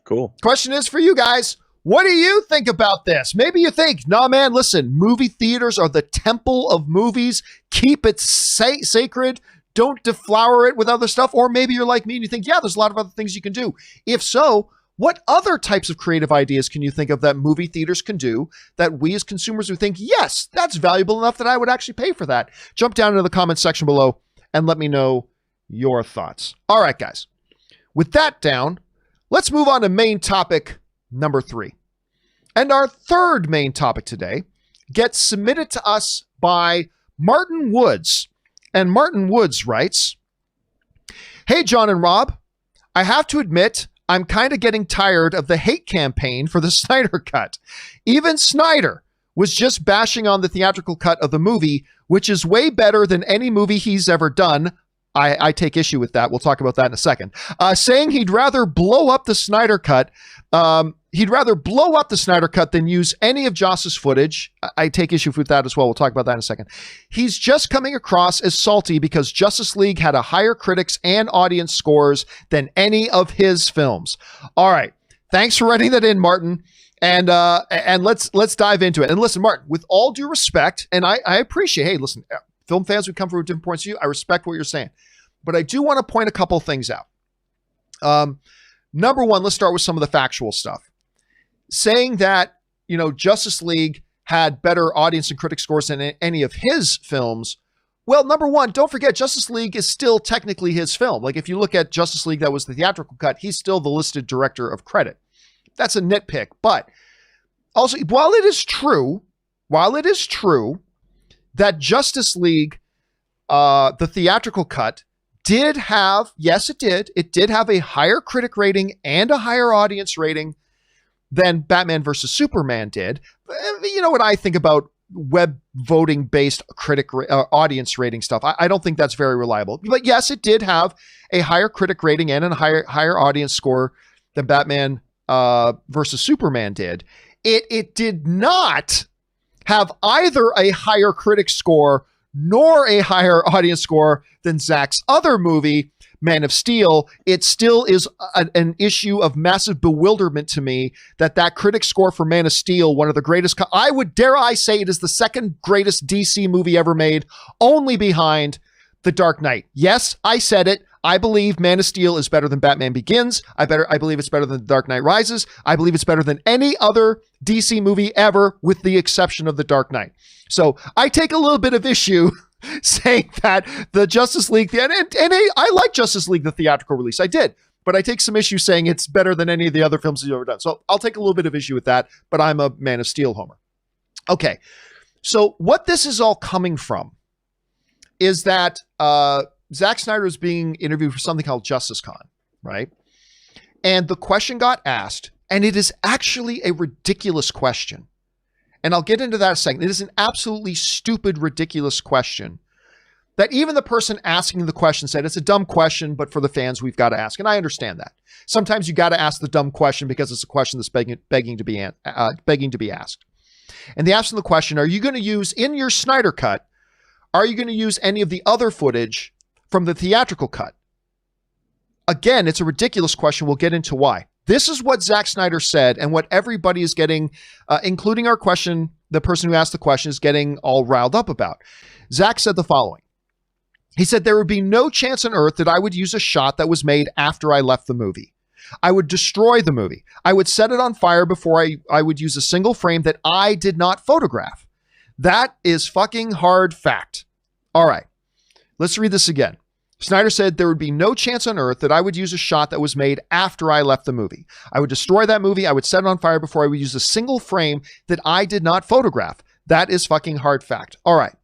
cool. Question is for you guys. What do you think about this? Maybe you think, nah, man, listen, movie theaters are the temple of movies. Keep it sacred. Don't deflower it with other stuff. Or maybe you're like me and you think, there's a lot of other things you can do. If so, what other types of creative ideas can you think of that movie theaters can do that we as consumers would think, yes, that's valuable enough that I would actually pay for that? Jump down into the comments section below and let me know your thoughts. All right, guys. With that down, let's move on to main topic number 3. And our third main topic today gets submitted to us by Martin Woods. And Martin Woods writes, hey, John and Rob, I have to admit, I'm kind of getting tired of the hate campaign for the Snyder Cut. Even Snyder was just bashing on the theatrical cut of the movie, which is way better than any movie he's ever done. I take issue with that. We'll talk about that in a second. Saying he'd rather blow up the Snyder Cut. He'd rather blow up the Snyder Cut than use any of Joss's footage. I take issue with that as well. We'll talk about that in a second. He's just coming across as salty because Justice League had a higher critics and audience scores than any of his films. All right. Thanks for writing that in, Martin. And let's dive into it. And listen, Martin, with all due respect, and I appreciate, hey, listen, film fans, we come from different points of view. I respect what you're saying. But I do want to point a couple things out. Number one, let's start with some of the factual stuff. Saying that, Justice League had better audience and critic scores than any of his films Well, number one, don't forget Justice League is still technically his film. Like if you look at Justice League, that was the theatrical cut, he's still the listed director of credit. That's a nitpick. But also, while it is true that Justice League, the theatrical cut did have, yes, it did have a higher critic rating and a higher audience rating than Batman versus Superman did. You know what I think about web voting based audience rating stuff. I don't think that's very reliable, but yes, it did have a higher critic rating and a higher audience score than Batman versus Superman did. It did not have either a higher critic score nor a higher audience score than Zack's other movie, Man of Steel. It still is an issue of massive bewilderment to me that critic score for Man of Steel, one of the greatest, I would dare I say it is the second greatest DC movie ever made, only behind The Dark Knight. Yes, I said it. I believe Man of Steel is better than Batman Begins. I believe it's better than The Dark Knight Rises. I believe it's better than any other DC movie ever, with the exception of The Dark Knight. So I take a little bit of issue saying that the Justice League, I like Justice League, the theatrical release. I did, but I take some issue saying it's better than any of the other films he's ever done. So I'll take a little bit of issue with that, but I'm a Man of Steel homer. Okay, so what this is all coming from is that Zack Snyder is being interviewed for something called JusticeCon, right? And the question got asked, and it is actually a ridiculous question. And I'll get into that in a second. It is an absolutely stupid, ridiculous question that even the person asking the question said, it's a dumb question, but for the fans, we've got to ask. And I understand that. Sometimes you got to ask the dumb question because it's a question that's begging to be asked. And they asked him the question, are you going to use, in your Snyder Cut, are you going to use any of the other footage from the theatrical cut? Again, it's a ridiculous question. We'll get into why. This is what Zack Snyder said, and what everybody is getting, including our question, the person who asked the question is getting all riled up about. Zack said the following. He said, there would be no chance on earth that I would use a shot that was made after I left the movie. I would destroy the movie. I would set it on fire before I would use a single frame that I did not photograph. That is fucking hard fact. All right, let's read this again. Snyder said there would be no chance on earth that I would use a shot that was made after I left the movie. I would destroy that movie. I would set it on fire before I would use a single frame that I did not photograph. That is fucking hard fact. All right.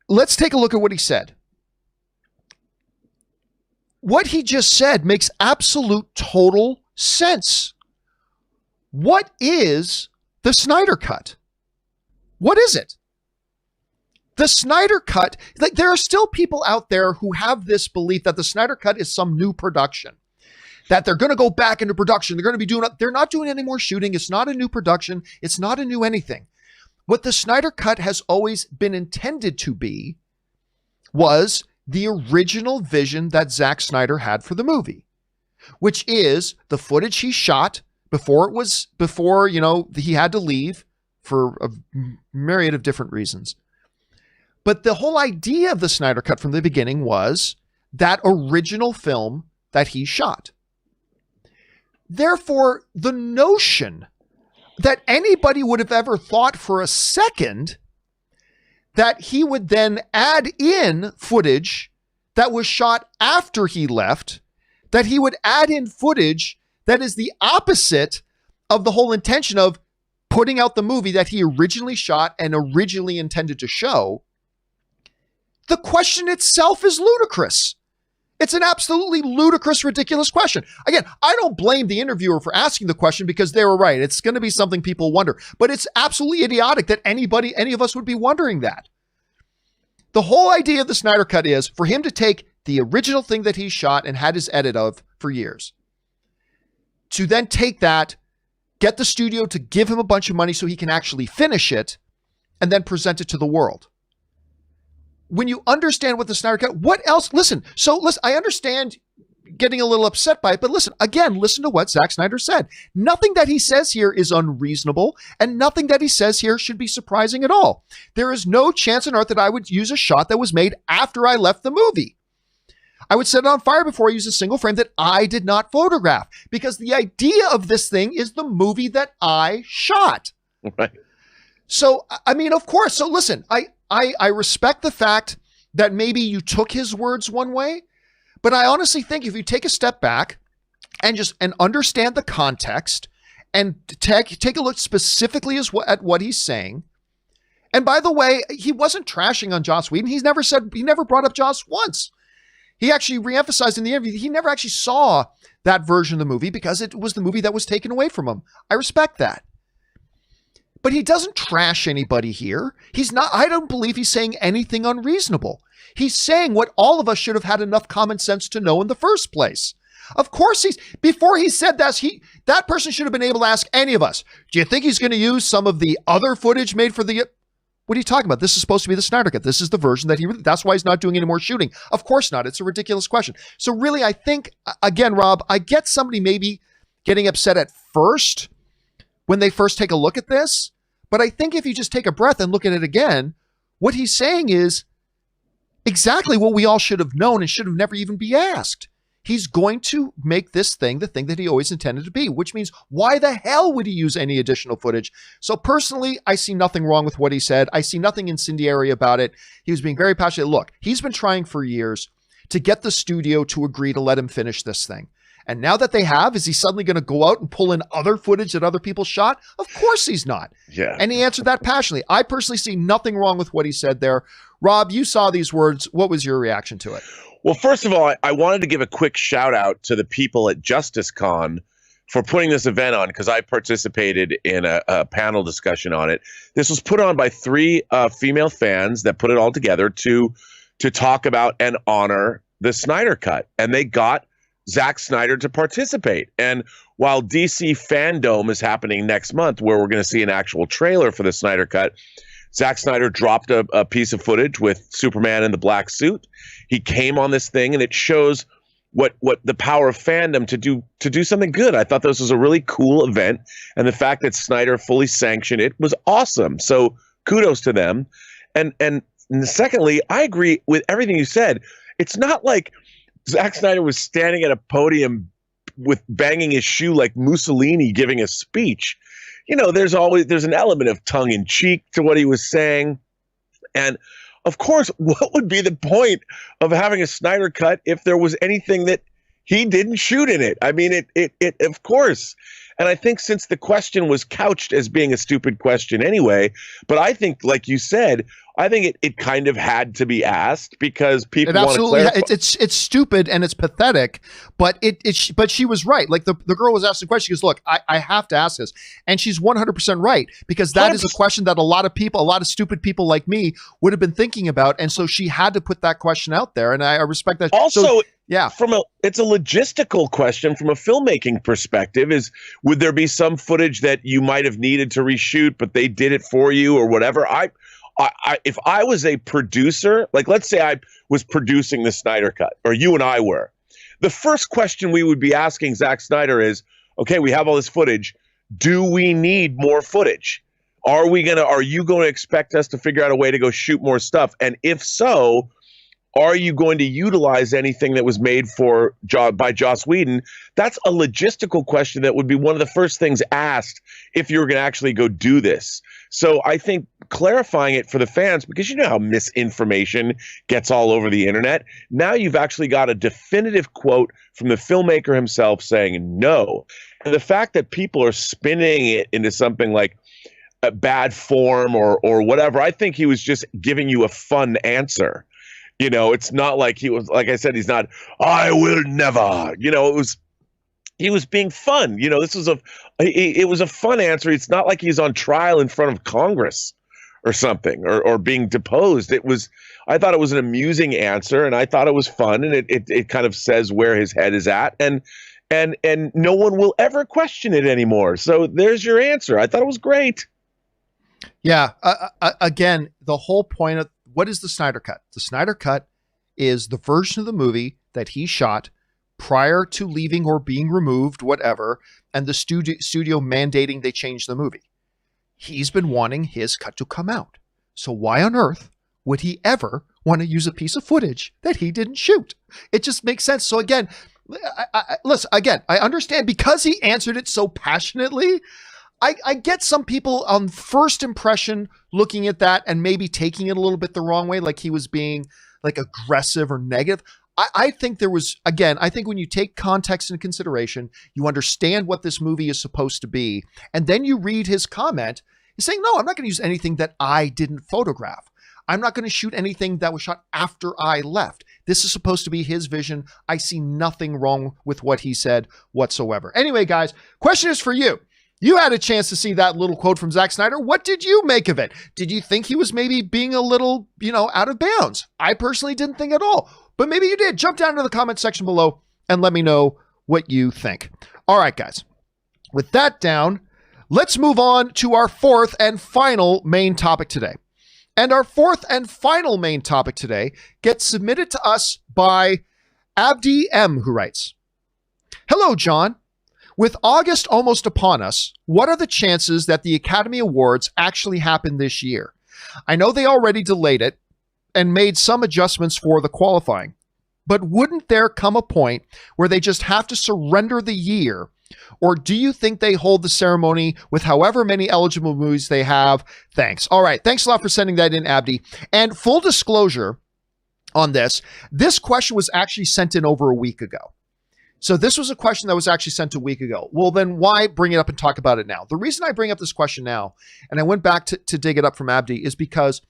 Let's take a look at what he said. What he just said makes absolute total sense. What is the Snyder Cut? What is it? The Snyder Cut, like there are still people out there who have this belief that the Snyder Cut is some new production, that they're going to go back into production. They're not doing any more shooting. It's not a new production. It's not a new anything. What the Snyder Cut has always been intended to be was the original vision that Zack Snyder had for the movie, which is the footage he shot before he had to leave for a myriad of different reasons. But the whole idea of the Snyder Cut from the beginning was that original film that he shot. Therefore, the notion that anybody would have ever thought for a second that he would then add in footage that was shot after he left, that he would add in footage that is the opposite of the whole intention of putting out the movie that he originally shot and originally intended to show, the question itself is ludicrous. It's an absolutely ludicrous, ridiculous question. Again, I don't blame the interviewer for asking the question because they were right. It's going to be something people wonder, but it's absolutely idiotic that any of us would be wondering that. The whole idea of the Snyder Cut is for him to take the original thing that he shot and had his edit of for years, to then take that, get the studio to give him a bunch of money so he can actually finish it, and then present it to the world. When you understand what the Snyder Cut, what else? Listen, I understand getting a little upset by it, but listen to what Zack Snyder said. Nothing that he says here is unreasonable, and nothing that he says here should be surprising at all. There is no chance on earth that I would use a shot that was made after I left the movie. I would set it on fire before I use a single frame that I did not photograph, because the idea of this thing is the movie that I shot. Right. So, I mean, of course. So listen, I respect the fact that maybe you took his words one way, but I honestly think if you take a step back and understand the context and take a look specifically at what he's saying. And by the way, he wasn't trashing on Joss Whedon. He never brought up Joss once. He actually reemphasized in the interview, he never actually saw that version of the movie because it was the movie that was taken away from him. I respect that. But he doesn't trash anybody here. I don't believe he's saying anything unreasonable. He's saying what all of us should have had enough common sense to know in the first place. Of course before he said that person should have been able to ask any of us, do you think he's going to use some of the other footage made for the... What are you talking about? This is supposed to be the Snyder Cut. This is the version that's why he's not doing any more shooting. Of course not. It's a ridiculous question. So really, I think, again, Rob, I get somebody maybe getting upset at first when they first take a look at this. But I think if you just take a breath and look at it again, what he's saying is exactly what we all should have known and should have never even be asked. He's going to make this thing the thing that he always intended to be, which means why the hell would he use any additional footage? So personally, I see nothing wrong with what he said. I see nothing incendiary about it. He was being very passionate. Look, he's been trying for years to get the studio to agree to let him finish this thing. And now that they have, is he suddenly going to go out and pull in other footage that other people shot? Of course he's not. Yeah. And he answered that passionately. I personally see nothing wrong with what he said there. Rob, you saw these words. What was your reaction to it? Well, first of all, I wanted to give a quick shout out to the people at JusticeCon for putting this event on because I participated in a panel discussion on it. This was put on by 3 female fans that put it all together to talk about and honor the Snyder Cut. And they got Zack Snyder to participate. And while DC Fandom is happening next month, where we're going to see an actual trailer for the Snyder Cut, Zack Snyder dropped a piece of footage with Superman in the black suit. He came on this thing, and it shows what the power of fandom to do something good. I thought this was a really cool event, and the fact that Snyder fully sanctioned it was awesome. So kudos to them. And secondly, I agree with everything you said. It's not like Zack Snyder was standing at a podium with banging his shoe like Mussolini giving a speech. You know, there's an element of tongue in cheek to what he was saying. And of course, what would be the point of having a Snyder Cut if there was anything that he didn't shoot in it? I mean, it of course. And I think since the question was couched as being a stupid question anyway, but I think, like you said, I think it kind of had to be asked because people want to clarify. It's stupid and it's pathetic, but but she was right. Like the girl was asking the question. She goes, look, I have to ask this. And she's 100% right because that 100%. Is a question that a lot of stupid people like me would have been thinking about. And so she had to put that question out there. And I respect that. Also, so, yeah, it's a logistical question from a filmmaking perspective. Would there be some footage that you might have needed to reshoot, but they did it for you or whatever? If I was a producer, like let's say I was producing the Snyder Cut, or you and I were, the first question we would be asking Zack Snyder is, okay, we have all this footage. Do we need more footage? Are you going to expect us to figure out a way to go shoot more stuff? And if so, are you going to utilize anything that was made by Joss Whedon? That's a logistical question that would be one of the first things asked if you were going to actually go do this. So I think clarifying it for the fans, because you know how misinformation gets all over the internet. Now you've actually got a definitive quote from the filmmaker himself saying no. And the fact that people are spinning it into something like a bad form or whatever, I think he was just giving you a fun answer. You know, it's not like he was, like I said, he's not, I will never, you know, he was being fun. You know, it was a fun answer. It's not like he's on trial in front of Congress or something or being deposed. I thought it was an amusing answer and I thought it was fun and it kind of says where his head is at and no one will ever question it anymore. So there's your answer. I thought it was great. Yeah. Again, the whole point of, what is the Snyder Cut? The Snyder Cut is the version of the movie that he shot prior to leaving or being removed, whatever, and the studio mandating they change the movie. He's been wanting his cut to come out. So why on earth would he ever want to use a piece of footage that he didn't shoot? It just makes sense. So again, listen, I understand because he answered it so passionately. I get some people on first impression looking at that and maybe taking it a little bit the wrong way, like he was being like aggressive or negative. I think there was, again, I think when you take context into consideration, you understand what this movie is supposed to be, and then you read his comment, he's saying, no, I'm not going to use anything that I didn't photograph. I'm not going to shoot anything that was shot after I left. This is supposed to be his vision. I see nothing wrong with what he said whatsoever. Anyway, guys, question is for you. You had a chance to see that little quote from Zack Snyder. What did you make of it? Did you think he was maybe being a little, out of bounds? I personally didn't think at all, but maybe you did. Jump down to the comment section below and let me know what you think. All right, guys. With that down, let's move on to our fourth and final main topic today. And our fourth and final main topic today gets submitted to us by Abdi M, who writes, "Hello, John. With August almost upon us, what are the chances that the Academy Awards actually happen this year? I know they already delayed it and made some adjustments for the qualifying, but wouldn't there come a point where they just have to surrender the year? Or do you think they hold the ceremony with however many eligible movies they have? Thanks." All right. Thanks a lot for sending that in, Abdi. And full disclosure on this question was actually sent in over a week ago. So this was a question that was actually sent a week ago. Well, then why bring it up and talk about it now? The reason I bring up this question now, and I went back to dig it up from Abdi, is because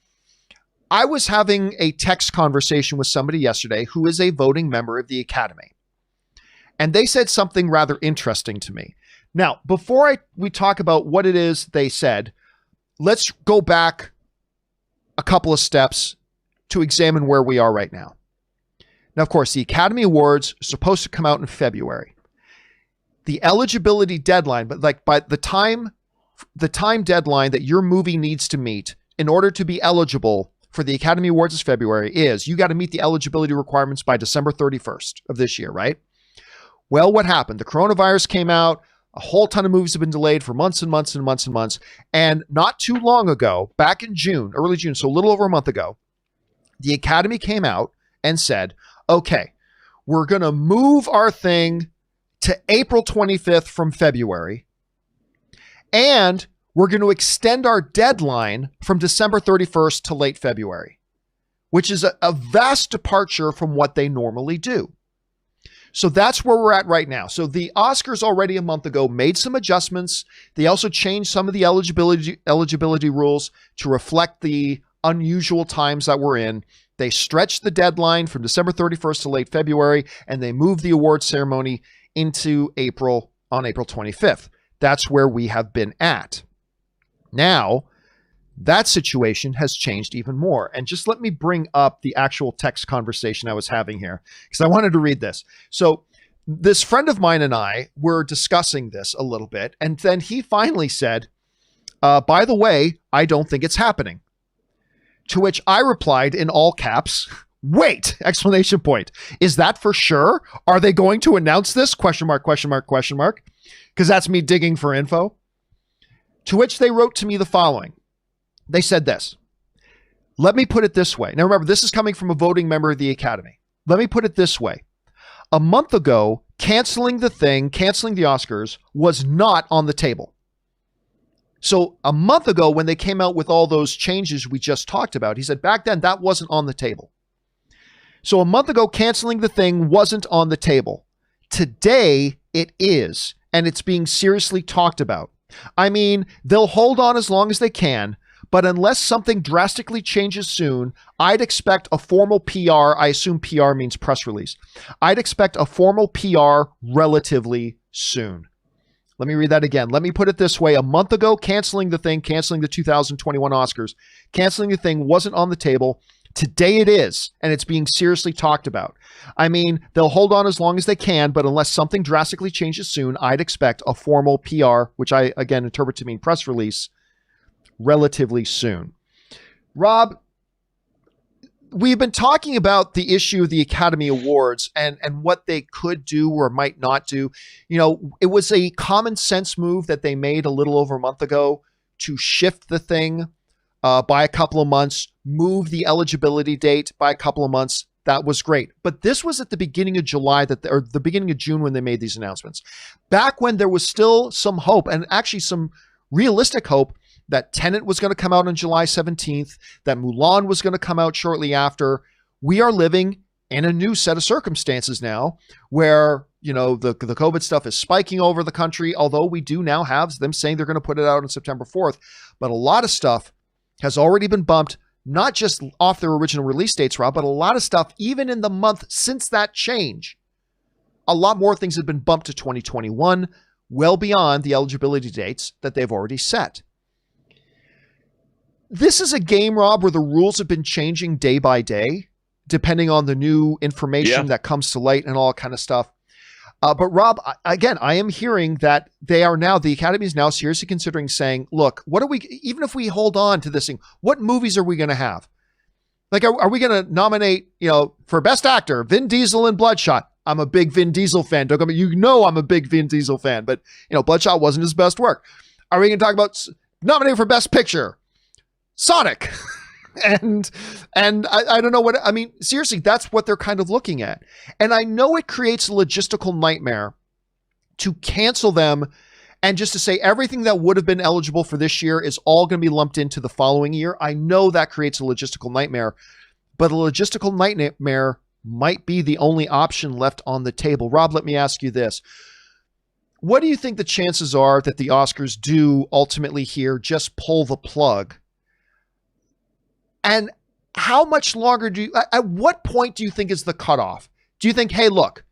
I was having a text conversation with somebody yesterday who is a voting member of the Academy. And they said something rather interesting to me. Now, before we talk about what it is they said, let's go back a couple of steps to examine where we are right now. Now, of course, the Academy Awards are supposed to come out in February. The eligibility deadline, but like by the time deadline that your movie needs to meet in order to be eligible for the Academy Awards is February, is you got to meet the eligibility requirements by December 31st of this year, right? Well, what happened? The coronavirus came out. A whole ton of movies have been delayed for months and months and months and months. And not too long ago, back in June, early June, so a little over a month ago, the Academy came out and said, okay, we're going to move our thing to April 25th from February, and we're going to extend our deadline from December 31st to late February, which is a vast departure from what they normally do. So that's where we're at right now. So the Oscars already a month ago made some adjustments. They also changed some of the eligibility rules to reflect the unusual times that we're in. They stretched the deadline from December 31st to late February, and they moved the awards ceremony into April on April 25th. That's where we have been at. Now, that situation has changed even more. And just let me bring up the actual text conversation I was having here, because I wanted to read this. So this friend of mine and I were discussing this a little bit, and then he finally said, by the way, I don't think it's happening. To which I replied in all caps, wait, exclamation point. Is that for sure? Are they going to announce this? Question mark, question mark, question mark. Because that's me digging for info. To which they wrote to me the following. They said this. Let me put it this way. Now remember, this is coming from a voting member of the Academy. Let me put it this way. A month ago, canceling the Oscars was not on the table. So a month ago, when they came out with all those changes we just talked about, he said back then that wasn't on the table. So a month ago, canceling the thing wasn't on the table. Today, it is, and it's being seriously talked about. I mean, they'll hold on as long as they can, but unless something drastically changes soon, I'd expect a formal PR. I assume PR means press release. I'd expect a formal PR relatively soon. Let me read that again. Let me put it this way. A month ago, canceling the 2021 Oscars, canceling the thing wasn't on the table. Today it is, and it's being seriously talked about. I mean, they'll hold on as long as they can, but unless something drastically changes soon, I'd expect a formal PR, which I, again, interpret to mean press release, relatively soon. Rob, we've been talking about the issue of the Academy Awards and what they could do or might not do. You know, it was a common sense move that they made a little over a month ago to shift the thing by a couple of months, move the eligibility date by a couple of months. That was great. But this was at the beginning of July or the beginning of June when they made these announcements. Back when there was still some hope and actually some realistic hope that Tenet was going to come out on July 17th, that Mulan was going to come out shortly after. We are living in a new set of circumstances now where, you know, the COVID stuff is spiking over the country, although we do now have them saying they're going to put it out on September 4th. But a lot of stuff has already been bumped, not just off their original release dates, Rob, but a lot of stuff, even in the month since that change, a lot more things have been bumped to 2021, well beyond the eligibility dates that they've already set. This is a game, Rob, where the rules have been changing day by day, depending on the new information that comes to light and all that kind of stuff. But Rob, again, I am hearing that the Academy is now seriously considering saying, look, even if we hold on to this thing, what movies are we going to have? Like, are we going to nominate, you know, for Best Actor, Vin Diesel in Bloodshot? I'm a big Vin Diesel fan. Don't get me, you know, I'm a big Vin Diesel fan, but, you know, Bloodshot wasn't his best work. Are we going to talk about nominating for Best Picture? Sonic. And I don't know what, I mean, seriously, that's what they're kind of looking at. And I know it creates a logistical nightmare to cancel them and just to say everything that would have been eligible for this year is all going to be lumped into the following year. I know that creates a logistical nightmare, but a logistical nightmare might be the only option left on the table. Rob, let me ask you this. What do you think the chances are that the Oscars do ultimately here just pull the plug? And how much longer at what point do you think is the cutoff? Do you think, hey, look,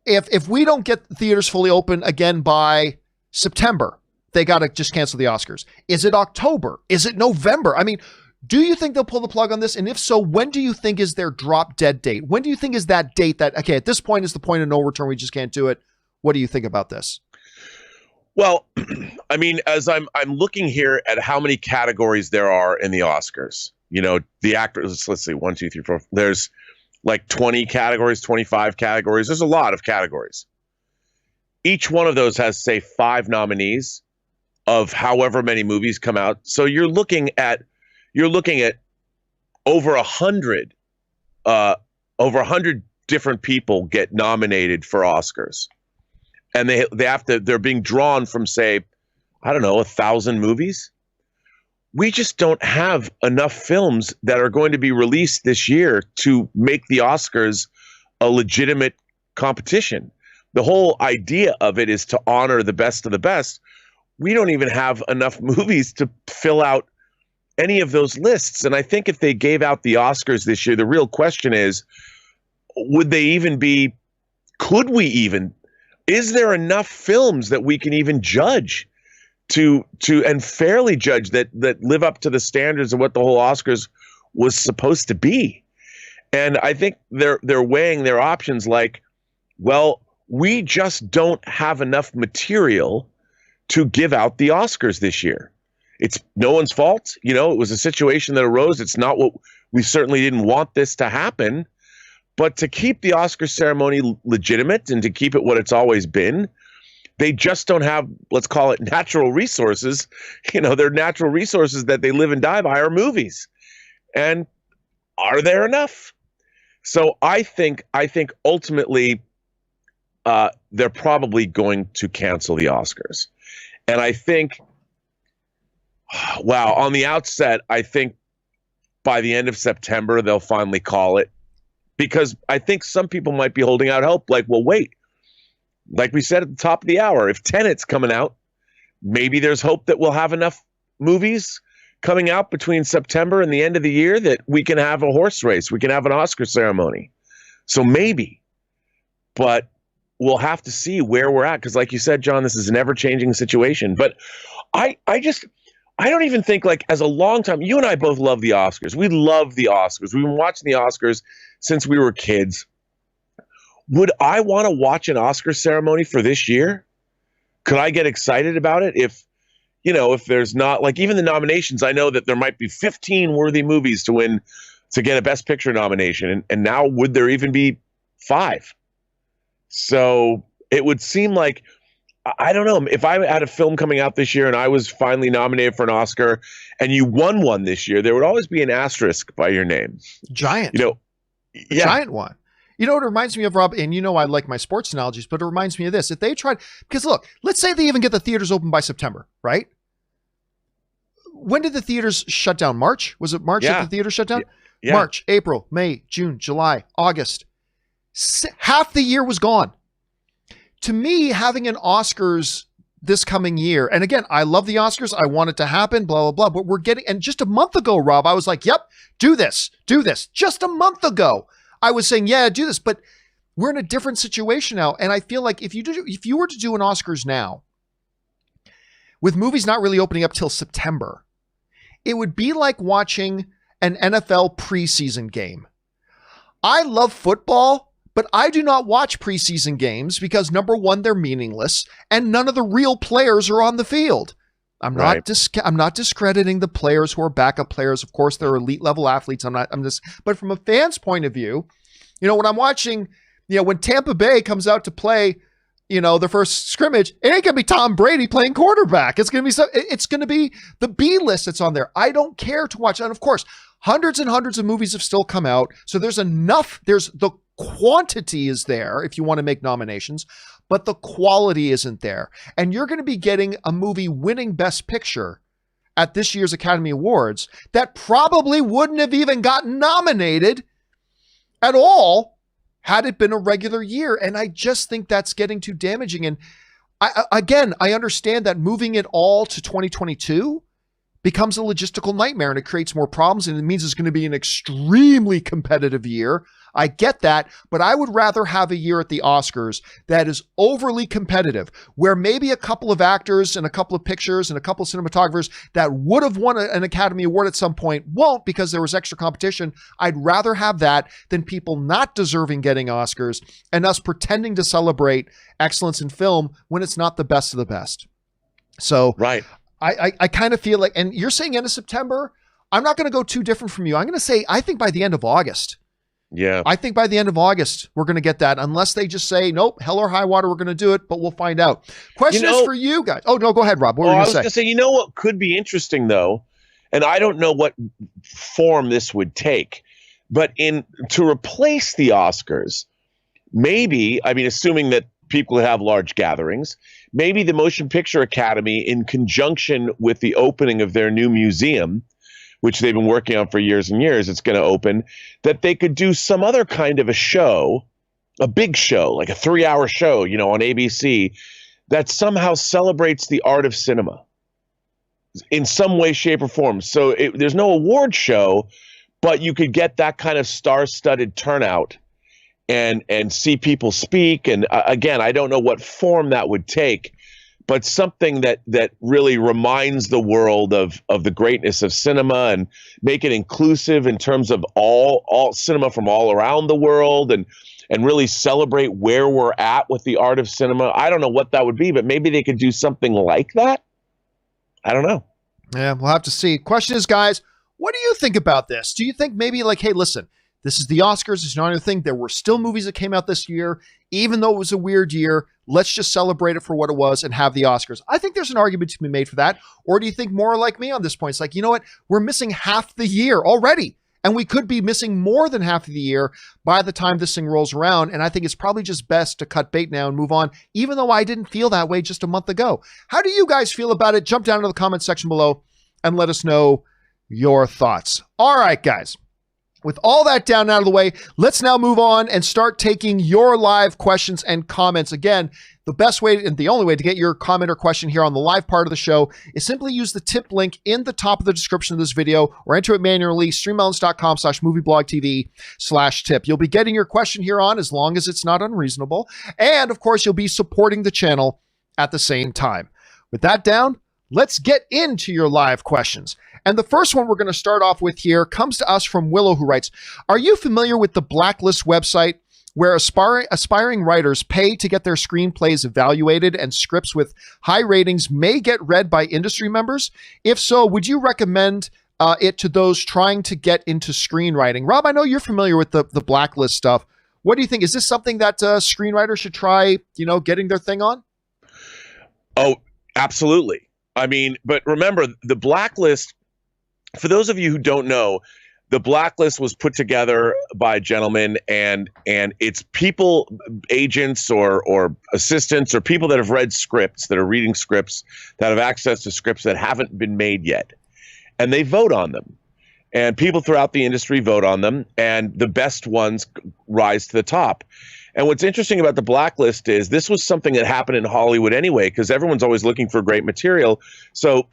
if we don't get the theaters fully open again by September, they got to just cancel the Oscars? Is it October? Is it November? I mean, do you think they'll pull the plug on this? And if so, when do you think is their drop dead date? When do you think is that date that, okay, at this point is the point of no return, we just can't do it? What do you think about this? Well, I mean, as I'm looking here at how many categories there are in the Oscars, you know, the actors, let's see, 1, 2, 3, 4, there's like 20 categories, 25 categories. There's a lot of categories. Each one of those has, say, 5 nominees of however many movies come out. So you're looking at over 100 different people get nominated for Oscars. And they're being drawn from, say, I don't know, 1,000 movies. We just don't have enough films that are going to be released this year to make the Oscars a legitimate competition. The whole idea of it is to honor the best of the best. We don't even have enough movies to fill out any of those lists. And I think if they gave out the Oscars this year, the real question is, could we even, is there enough films that we can even judge to and fairly judge that live up to the standards of what the whole Oscars was supposed to be? And I think they're weighing their options like, well, we just don't have enough material to give out the Oscars this year. It's no one's fault. You know, it was a situation that arose. It's not what we certainly didn't want this to happen. But to keep the Oscar ceremony legitimate and to keep it what it's always been, they just don't have, let's call it, natural resources. You know, their natural resources that they live and die by are movies. And are there enough? So I think ultimately they're probably going to cancel the Oscars. And I think, wow, on the outset, I think by the end of September, they'll finally call it. Because I think some people might be holding out hope, like, well, wait, like we said at the top of the hour, if Tenet's coming out, maybe there's hope that we'll have enough movies coming out between September and the end of the year that we can have a horse race, we can have an Oscar ceremony. So maybe, but we'll have to see where we're at. Because like you said, John, this is an ever-changing situation. But I don't even think, like, as a long time, you and I both love the Oscars. We love the Oscars. We've been watching the Oscars since we were kids. Would I want to watch an Oscar ceremony for this year? Could I get excited about it? If there's not, like, even the nominations, I know that there might be 15 worthy movies to get a Best Picture nomination. And now would there even be 5? So it would seem like, I don't know, if I had a film coming out this year and I was finally nominated for an Oscar and you won one this year, there would always be an asterisk by your name. Giant. You know, yeah. Giant one. You know what it reminds me of, Rob? And you know I like my sports analogies, but it reminds me of this. If they tried, because look, let's say they even get the theaters open by September, right? When did the theaters shut down? March? Was it March that the theaters shut down? Yeah. March, April, May, June, July, August. Half the year was gone. To me, having an Oscars this coming year, and again, I love the Oscars. I want it to happen, blah, blah, blah. But we're getting, and just a month ago, Rob, I was like, yep, do this. Just a month ago, I was saying, yeah, do this. But we're in a different situation now. And I feel like if you were to do an Oscars now, with movies not really opening up till September, it would be like watching an NFL preseason game. I love football, but I do not watch preseason games because, number one, they're meaningless and none of the real players are on the field. I'm not discrediting the players who are backup players. Of course, they're elite level athletes. But from a fan's point of view, when I'm watching, when Tampa Bay comes out to play, their first scrimmage, it ain't gonna be Tom Brady playing quarterback. It's gonna be the B list that's on there. I don't care to watch. And of course, hundreds and hundreds of movies have still come out. So there's enough, the quantity is there if you want to make nominations, but the quality isn't there. And you're going to be getting a movie winning Best Picture at this year's Academy Awards that probably wouldn't have even gotten nominated at all had it been a regular year. And I just think that's getting too damaging. And I understand that moving it all to 2022 becomes a logistical nightmare and it creates more problems and it means it's going to be an extremely competitive year. I get that, but I would rather have a year at the Oscars that is overly competitive, where maybe a couple of actors and a couple of pictures and a couple of cinematographers that would have won an Academy Award at some point won't because there was extra competition. I'd rather have that than people not deserving getting Oscars and us pretending to celebrate excellence in film when it's not the best of the best. So right. I kind of feel like, and you're saying end of September, I'm not going to go too different from you. I'm going to say, I think by the end of August. Yeah. I think by the end of August, we're going to get that unless they just say, nope, hell or high water, we're going to do it, but we'll find out. Question is for you guys. Oh, no, go ahead, Rob. What were you going to say? I was going to say, what could be interesting though, and I don't know what form this would take, but to replace the Oscars, maybe, assuming that people have large gatherings, maybe the Motion Picture Academy, in conjunction with the opening of their new museum, which they've been working on for years and years, it's going to open, that they could do some other kind of a show, a big show, like a 3-hour show, on ABC, that somehow celebrates the art of cinema in some way, shape, or form. So there's no award show, but you could get that kind of star-studded turnout and see people speak. And again, I don't know what form that would take, but something that really reminds the world of the greatness of cinema and make it inclusive in terms of all cinema from all around the world and really celebrate where we're at with the art of cinema. I don't know what that would be, but maybe they could do something like that. I don't know. Yeah, we'll have to see. Question is, guys, what do you think about this? Do you think maybe like, hey, listen, this is the Oscars. It's not anything. There were still movies that came out this year, even though it was a weird year. Let's just celebrate it for what it was and have the Oscars. I think there's an argument to be made for that. Or do you think more like me on this point? It's like, you know what? We're missing half the year already. And we could be missing more than half of the year by the time this thing rolls around. And I think it's probably just best to cut bait now and move on, even though I didn't feel that way just a month ago. How do you guys feel about it? Jump down to the comment section below and let us know your thoughts. All right, guys. With all that down out of the way, let's now move on and start taking your live questions and comments. Again, the best way and the only way to get your comment or question here on the live part of the show is simply use the tip link in the top of the description of this video or enter it manually, streamelements.com/movieblogtv/tip. You'll be getting your question here on as long as it's not unreasonable. And of course, you'll be supporting the channel at the same time. With that down, let's get into your live questions. And the first one we're going to start off with here comes to us from Willow, who writes, are you familiar with the Blacklist website where aspiring writers pay to get their screenplays evaluated and scripts with high ratings may get read by industry members? If so, would you recommend it to those trying to get into screenwriting? Rob, I know you're familiar with the Blacklist stuff. What do you think? Is this something that screenwriters should try, getting their thing on? Oh, absolutely. But remember, the Blacklist, for those of you who don't know, the blacklist was put together by gentlemen, and it's people, agents or assistants or people that have read scripts, that are reading scripts, that have access to scripts that haven't been made yet, and they vote on them. And people throughout the industry vote on them, and the best ones rise to the top. And what's interesting about the blacklist is this was something that happened in Hollywood anyway, because everyone's always looking for great material. So,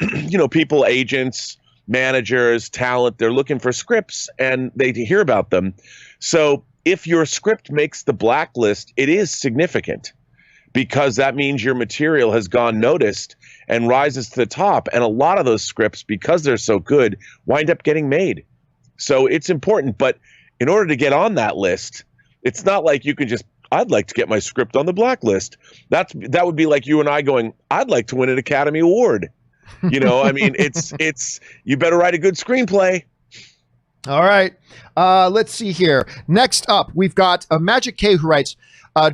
people, agents, managers, talent, they're looking for scripts and they hear about them. So if your script makes the blacklist, it is significant, because that means your material has gone noticed and rises to the top. And a lot of those scripts, because they're so good, wind up getting made. So it's important. But in order to get on that list, it's not like you can just, I'd like to get my script on the blacklist. That would be like you and I going, I'd like to win an Academy Award. It's you better write a good screenplay. All right. Let's see here. Next up, we've got Magic K, who writes,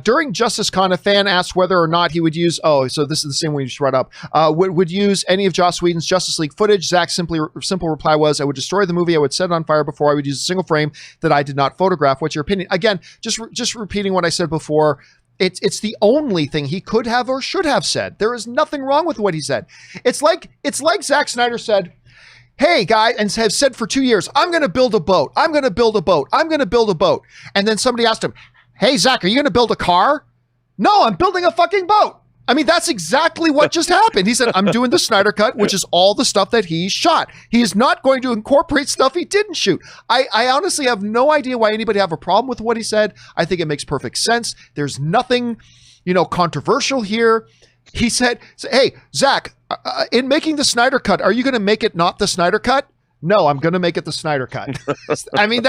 during Justice Con, a fan asked whether or not he would use, so this is the same one you just read up, would use any of Joss Whedon's Justice League footage. Zack's simple reply was, I would destroy the movie. I would set it on fire before I would use a single frame that I did not photograph. What's your opinion? Again, just repeating what I said before. It's the only thing he could have or should have said. There is nothing wrong with what he said. It's like Zack Snyder said, hey, guy, and have said for 2 years, I'm going to build a boat. I'm going to build a boat. I'm going to build a boat. And then somebody asked him, hey, Zack, are you going to build a car? No, I'm building a fucking boat. I mean, that's exactly what just happened. He said, I'm doing the Snyder Cut, which is all the stuff that he shot. He is not going to incorporate stuff he didn't shoot. I honestly have no idea why anybody have a problem with what he said. I think it makes perfect sense. There's nothing, controversial here. He said, hey, Zack, in making the Snyder Cut, are you going to make it not the Snyder Cut? No, I'm going to make it the Snyder Cut. I mean,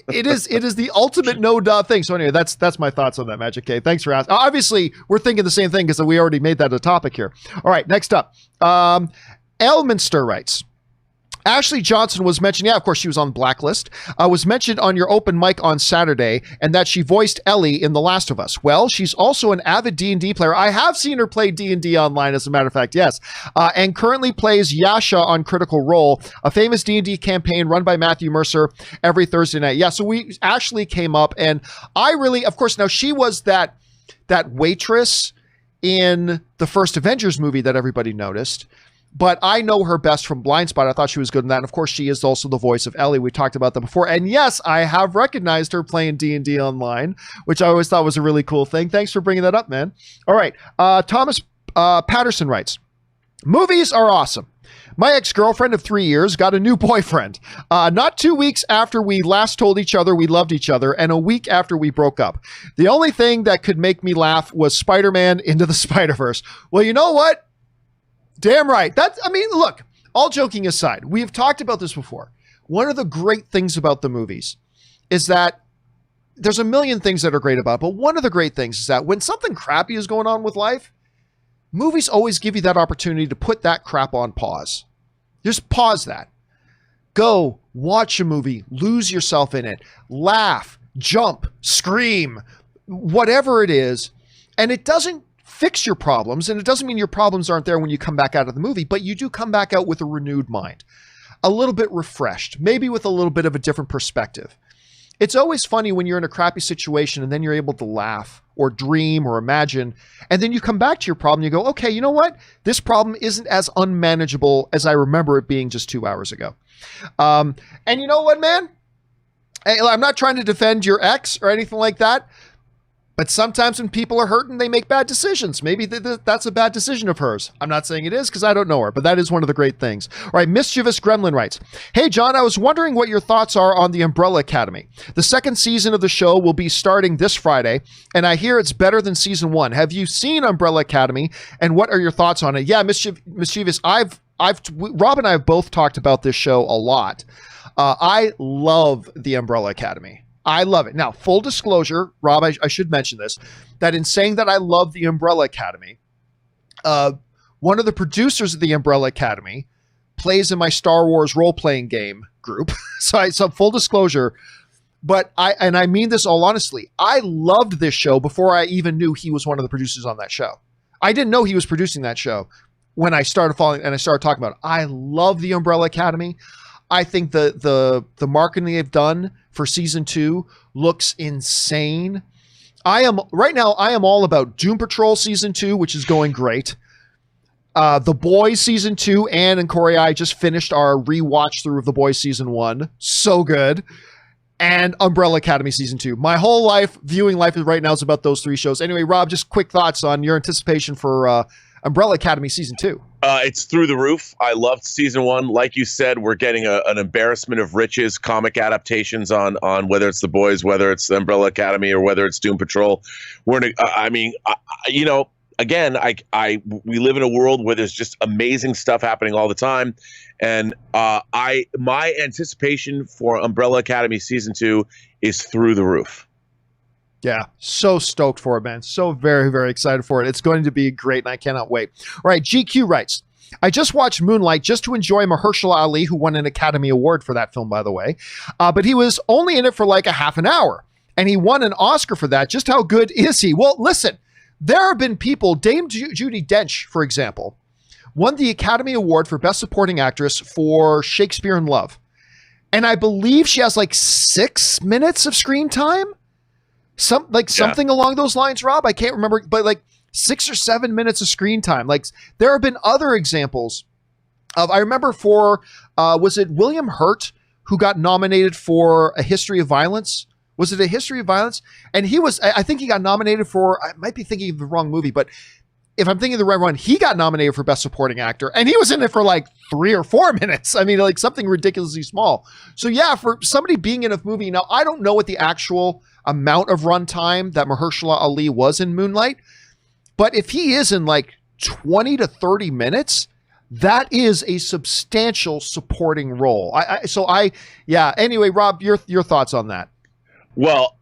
it is the ultimate no duh thing. So anyway, that's my thoughts on that, Magic K. Thanks for asking. Obviously, we're thinking the same thing because we already made that a topic here. All right, next up, Elminster writes, Ashley Johnson was mentioned, of course she was on Blacklist, was mentioned on your open mic on Saturday, and that she voiced Ellie in The Last of Us. Well, she's also an avid D&D player. I have seen her play D&D online, as a matter of fact, yes. And currently plays Yasha on Critical Role, a famous D&D campaign run by Matthew Mercer every Thursday night. Yeah, so Ashley came up, and I really, of course, now she was that waitress in the first Avengers movie that everybody noticed. But I know her best from Blind Spot. I thought she was good in that. And of course, she is also the voice of Ellie. We talked about that before. And yes, I have recognized her playing D&D online, which I always thought was a really cool thing. Thanks for bringing that up, man. All right. Thomas Patterson writes, movies are awesome. My ex-girlfriend of 3 years got a new boyfriend. Not 2 weeks after we last told each other we loved each other, and a week after we broke up. The only thing that could make me laugh was Spider-Man Into the Spider-Verse. Well, you know what? Damn right. Look, all joking aside, we have talked about this before. One of the great things about the movies is that there's a million things that are great about it, but one of the great things is that when something crappy is going on with life, movies always give you that opportunity to put that crap on pause. Just pause that. Go watch a movie, lose yourself in it, laugh, jump, scream, whatever it is. And it doesn't fix your problems, and it doesn't mean your problems aren't there when you come back out of the movie, but you do come back out with a renewed mind, a little bit refreshed, maybe with a little bit of a different perspective. It's always funny when you're in a crappy situation and then you're able to laugh or dream or imagine, and then you come back to your problem, you go, okay, you know what? This problem isn't as unmanageable as I remember it being just 2 hours ago. And you know what, man? I'm not trying to defend your ex or anything like that, but sometimes when people are hurting, they make bad decisions. Maybe that's a bad decision of hers. I'm not saying it is because I don't know her, but that is one of the great things. All right, Mischievous Gremlin writes, hey, John, I was wondering what your thoughts are on the Umbrella Academy. The second season of the show will be starting this Friday, and I hear it's better than season 1. Have you seen Umbrella Academy, and what are your thoughts on it? Yeah, Mischievous, Rob and I have both talked about this show a lot. I love the Umbrella Academy. I love it. Now, full disclosure, Rob, I should mention this, that in saying that I love the Umbrella Academy, one of the producers of the Umbrella Academy plays in my Star Wars role-playing game group. So full disclosure, but I mean this all honestly, I loved this show before I even knew he was one of the producers on that show. I didn't know he was producing that show when I started following and I started talking about it. I love the Umbrella Academy. I think the marketing they've done for season 2 looks insane. I am all about Doom Patrol season 2, which is going great. The Boys season 2, Ann and Corey, I just finished our rewatch through of The Boys season 1. So good. And Umbrella Academy season 2. My whole life, viewing life right now, is about those 3 shows. Anyway, Rob, just quick thoughts on your anticipation for Umbrella Academy season 2. It's through the roof. I loved season 1. Like you said, we're getting an embarrassment of riches comic adaptations on whether it's The Boys, whether it's the Umbrella Academy, or whether it's Doom Patrol. We live in a world where there's just amazing stuff happening all the time, and my anticipation for Umbrella Academy season 2 is through the roof. Yeah, so stoked for it, man. So very, very excited for it. It's going to be great, and I cannot wait. All right, GQ writes, I just watched Moonlight just to enjoy Mahershala Ali, who won an Academy Award for that film, by the way. But he was only in it for like a half an hour, and he won an Oscar for that. Just how good is he? Well, listen, there have been people, Dame Judi Dench, for example, won the Academy Award for Best Supporting Actress for Shakespeare in Love. And I believe she has like 6 minutes of screen time. Something along those lines, Rob. I can't remember, but like 6 or 7 minutes of screen time. Like there have been other examples of, I remember was it William Hurt who got nominated for A History of Violence? Was it A History of Violence? And I think he got nominated for, I might be thinking of the wrong movie, but if I'm thinking of the right one, he got nominated for Best Supporting Actor, and he was in it for like 3 or 4 minutes. I mean, like something ridiculously small. So yeah, for somebody being in a movie, now I don't know what the actual amount of runtime that Mahershala Ali was in Moonlight, but if he is in like 20 to 30 minutes, that is a substantial supporting role. Anyway, Rob, your thoughts on that? Well,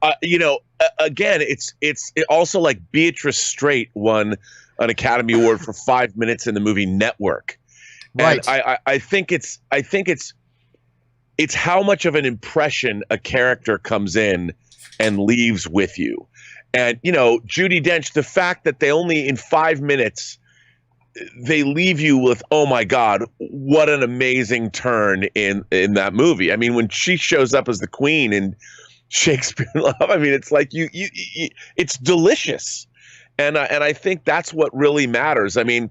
again, it's also like Beatrice Straight won an Academy Award for 5 minutes in the movie Network. Right. And I think it's how much of an impression a character comes in and leaves with you. And, Judi Dench, the fact that they only in 5 minutes, they leave you with, oh my God, what an amazing turn in that movie. I mean, when she shows up as the queen in Shakespeare in Love, I mean, it's like it's delicious. And I think that's what really matters. I mean,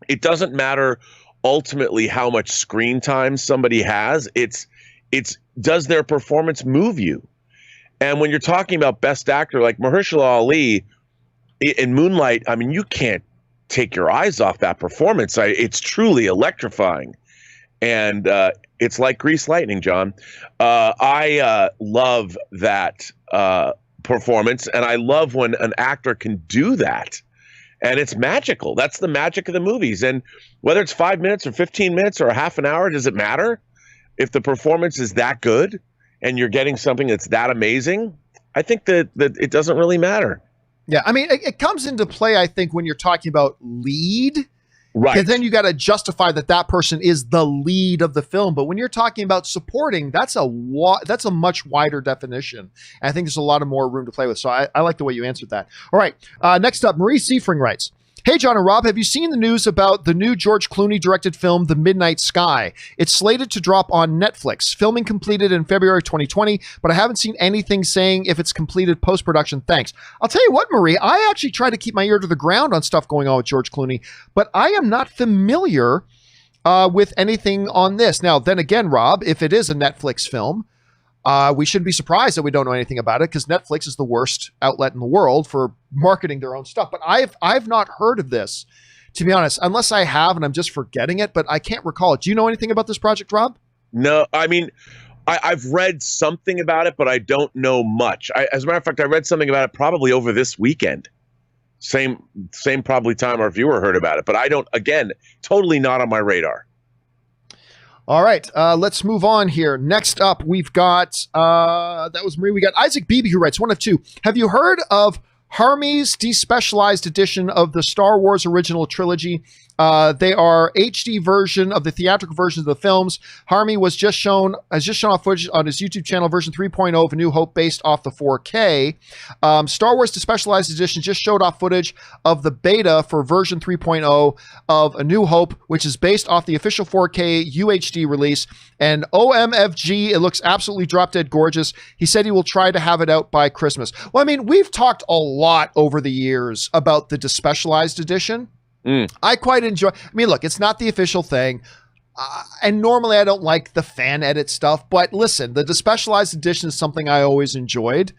it doesn't matter ultimately how much screen time somebody has. It's does their performance move you? And when you're talking about Best Actor, like Mahershala Ali in Moonlight, I mean, you can't take your eyes off that performance. It's truly electrifying. And it's like grease lightning, John. I love that performance, and I love when an actor can do that. And it's magical. That's the magic of the movies. And whether it's 5 minutes or 15 minutes or a half an hour, does it matter? If the performance is that good and you're getting something that's that amazing, I think that it doesn't really matter. Yeah, I mean, it comes into play, I think, when you're talking about lead. Right. Because then you got to justify that person is the lead of the film. But when you're talking about supporting, that's a much wider definition. And I think there's a lot of more room to play with. So I like the way you answered that. All right. Next up, Marie Seifring writes, hey, John and Rob, have you seen the news about the new George Clooney directed film, The Midnight Sky? It's slated to drop on Netflix. Filming completed in February 2020, but I haven't seen anything saying if it's completed post-production. Thanks. I'll tell you what, Marie, I actually try to keep my ear to the ground on stuff going on with George Clooney, but I am not familiar with anything on this. Now, then again, Rob, if it is a Netflix film, we shouldn't be surprised that we don't know anything about it, because Netflix is the worst outlet in the world for marketing their own stuff. But I've not heard of this, to be honest, unless I have and I'm just forgetting it, but I can't recall it. Do you know anything about this project, Rob? No, I mean, I've read something about it, but I don't know much. As a matter of fact, I read something about it probably over this weekend. Same probably time our viewer heard about it, but I don't, again, totally not on my radar. All right, let's move on here. Next up, we've got, that was Marie. We got Isaac Beebe who writes, one of two. Have you heard of Harmy's despecialized edition of the Star Wars original trilogy. They are HD version of the theatrical versions of the films. Harmy has just shown off footage on his YouTube channel, version 3.0 of A New Hope, based off the 4K. Star Wars despecialized edition just showed off footage of the beta for version 3.0 of A New Hope, which is based off the official 4K UHD release. And OMFG, it looks absolutely drop dead gorgeous. He said he will try to have it out by Christmas. Well, I mean, we've talked a lot over the years about the despecialized edition. I quite enjoy. I mean, look, it's not the official thing. And normally I don't like the fan edit stuff. But listen, the despecialized edition is something I always enjoyed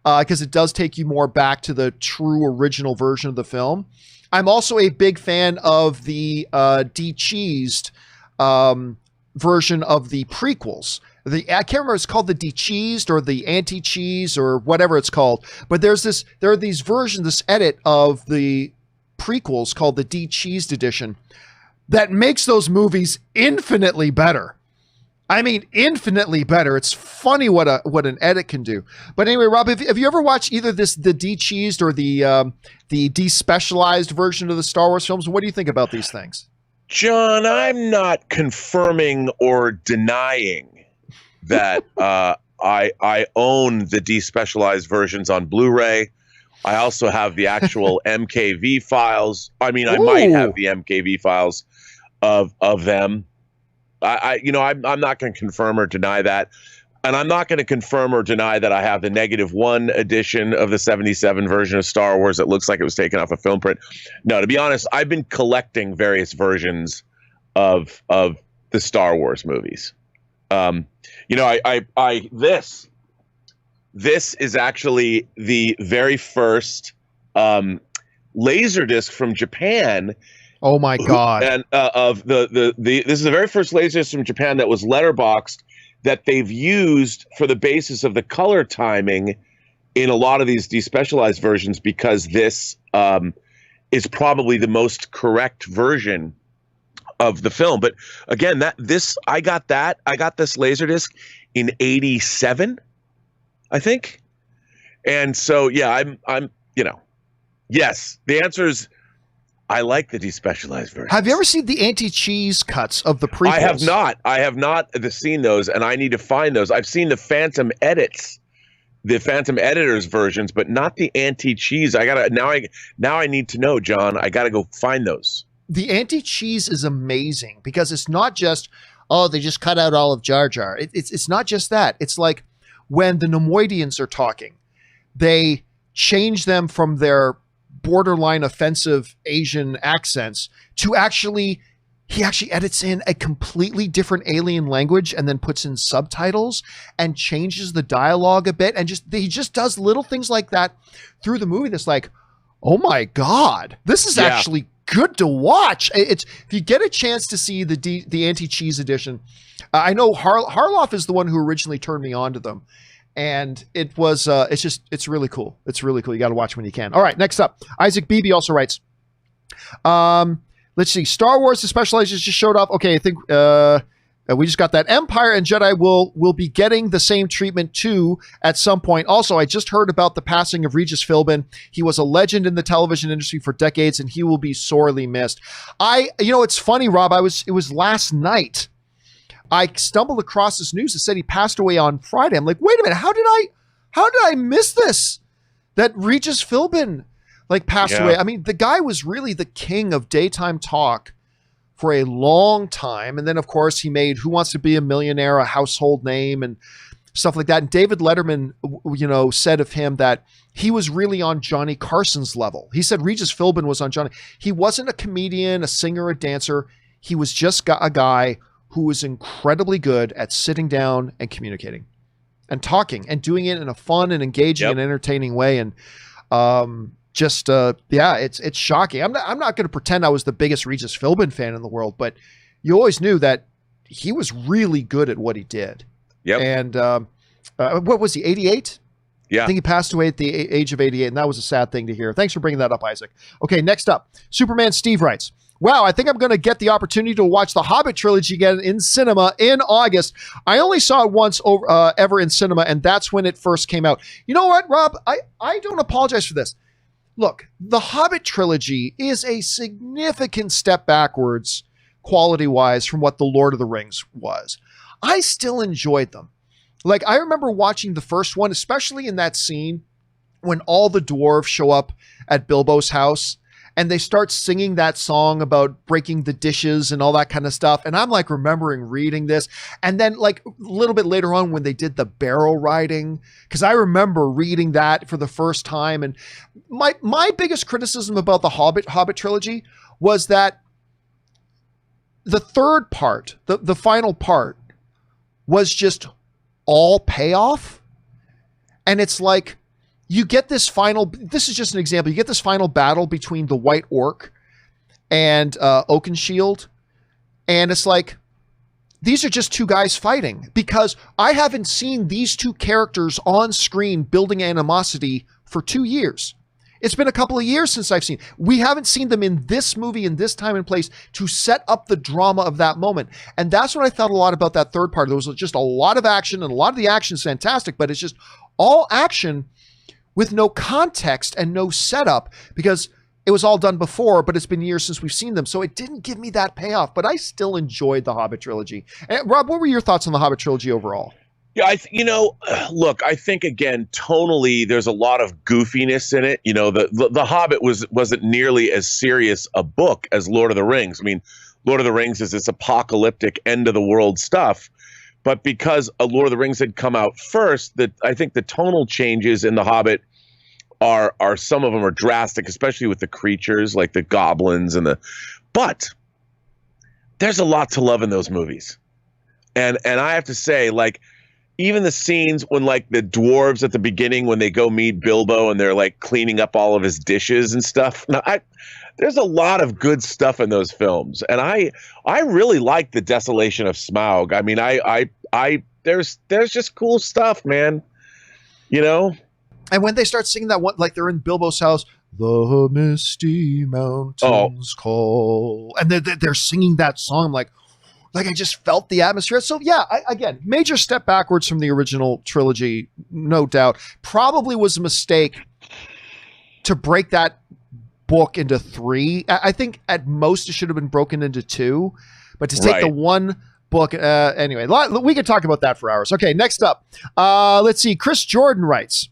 because it does take you more back to the true original version of the film. I'm also a big fan of the de-cheesed version of the prequels. I can't remember if it's called the de-cheesed or the anti-cheese or whatever it's called. But there are these versions, this edit of the prequels called the de-cheesed edition that makes those movies infinitely better. I mean, infinitely better. It's funny what an edit can do. But anyway, Rob, have you ever watched either the de-cheesed or the despecialized version of the Star Wars films? What do you think about these things? John, I'm not confirming or denying that I own the despecialized versions on Blu-ray. I also have the actual MKV files. I mean, I might have the MKV files of them. I'm not going to confirm or deny that. And I'm not going to confirm or deny that I have the -1 edition of the 77 version of Star Wars that looks like it was taken off a film print. No, to be honest, I've been collecting various versions of the Star Wars movies. This is actually the very first Laserdisc from Japan. Oh my God! And this is the very first Laserdisc from Japan that was letterboxed that they've used for the basis of the color timing in a lot of these despecialized versions, because this is probably the most correct version of the film. But again, I got this Laserdisc in '87. I think. And so, yeah, I'm yes, the answer is I like the despecialized version. Have you ever seen the anti-cheese cuts of the prequels? I have not seen those, and I need to find those. I've seen the Phantom edits, the Phantom editors versions, but not the anti-cheese. Now I need to know, John. I got to go find those. The anti-cheese is amazing because it's not just, they just cut out all of Jar Jar. It's not just that. It's like, when the Nemoidians are talking, they change them from their borderline offensive Asian accents to he actually edits in a completely different alien language and then puts in subtitles and changes the dialogue a bit. And he just does little things like that through the movie. That's like, oh my God, this is actually good to watch. If you get a chance to see the anti-cheese edition, I know Harloff is the one who originally turned me on to them, and it was it's really cool. It's really cool. You got to watch when you can. All right, next up, Isaac Beebe also writes, let's see, Star Wars the specializers just showed up. Okay, I think we just got that. Empire and Jedi will be getting the same treatment too at some point. Also, I just heard about the passing of Regis Philbin. He was a legend in the television industry for decades, and he will be sorely missed. It's funny, Rob. It was last night. I stumbled across this news that said he passed away on Friday. I'm like, wait a minute, how did I miss this? That Regis Philbin passed away. I mean, the guy was really the king of daytime talk for a long time. And then, of course, he made Who Wants to Be a Millionaire a household name and stuff like that. And David Letterman, said of him that he was really on Johnny Carson's level. He said Regis Philbin was on Johnny. He wasn't a comedian, a singer, a dancer. He was just a guy who was incredibly good at sitting down and communicating and talking and doing it in a fun and engaging and entertaining way. And it's shocking. I'm not going to pretend I was the biggest Regis Philbin fan in the world, but you always knew that he was really good at what he did. Yep. And what was he, 88? Yeah. I think he passed away at the age of 88, and that was a sad thing to hear. Thanks for bringing that up, Isaac. Okay, next up, Superman Steve writes, wow, I think I'm going to get the opportunity to watch the Hobbit trilogy again in cinema in August. I only saw it once ever in cinema, and that's when it first came out. You know what, Rob? I don't apologize for this. look, the Hobbit trilogy is a significant step backwards quality-wise from what the Lord of the Rings was. I still enjoyed them. Like, I remember watching the first one, especially in that scene when all the dwarves show up at Bilbo's house and they start singing that song about breaking the dishes and all that kind of stuff. And I'm like remembering reading this. And then like a little bit later on when they did the barrel riding, because I remember reading that for the first time. And my biggest criticism about the Hobbit trilogy was that the third part, the final part, was just all payoff. And it's like, you get this this is just an example. You get this final battle between the White Orc and Oakenshield. And it's like, these are just two guys fighting, because I haven't seen these two characters on screen building animosity for 2 years. It's been a couple of years since I've seen. We haven't seen them in this movie in this time and place to set up the drama of that moment. And that's what I thought a lot about that third part. There was just a lot of action, and a lot of the action is fantastic, but it's just all action with no context and no setup, because it was all done before, but it's been years since we've seen them. So it didn't give me that payoff, but I still enjoyed the Hobbit trilogy. And Rob, what were your thoughts on the Hobbit trilogy overall? Yeah, look, I think again, tonally, there's a lot of goofiness in it. You know, the Hobbit wasn't nearly as serious a book as Lord of the Rings. I mean, Lord of the Rings is this apocalyptic end of the world stuff. But because a Lord of the Rings had come out first, that I think the tonal changes in the Hobbit are some of them are drastic, especially with the creatures like the goblins but there's a lot to love in those movies. And I have to say, like, even the scenes when like the dwarves at the beginning, when they go meet Bilbo and they're like cleaning up all of his dishes and stuff. Now, there's a lot of good stuff in those films, and I really like the Desolation of Smaug. I mean, there's just cool stuff, man. You know. And when they start singing that one, like they're in Bilbo's house, the misty mountains call, and they're singing that song, like I just felt the atmosphere. So yeah, again, major step backwards from the original trilogy, no doubt. Probably was a mistake to break that book into 3. I think at most it should have been broken into 2, but to take the one book, anyway, we could talk about that for hours. Okay, next up, let's see. Chris Jordan writes,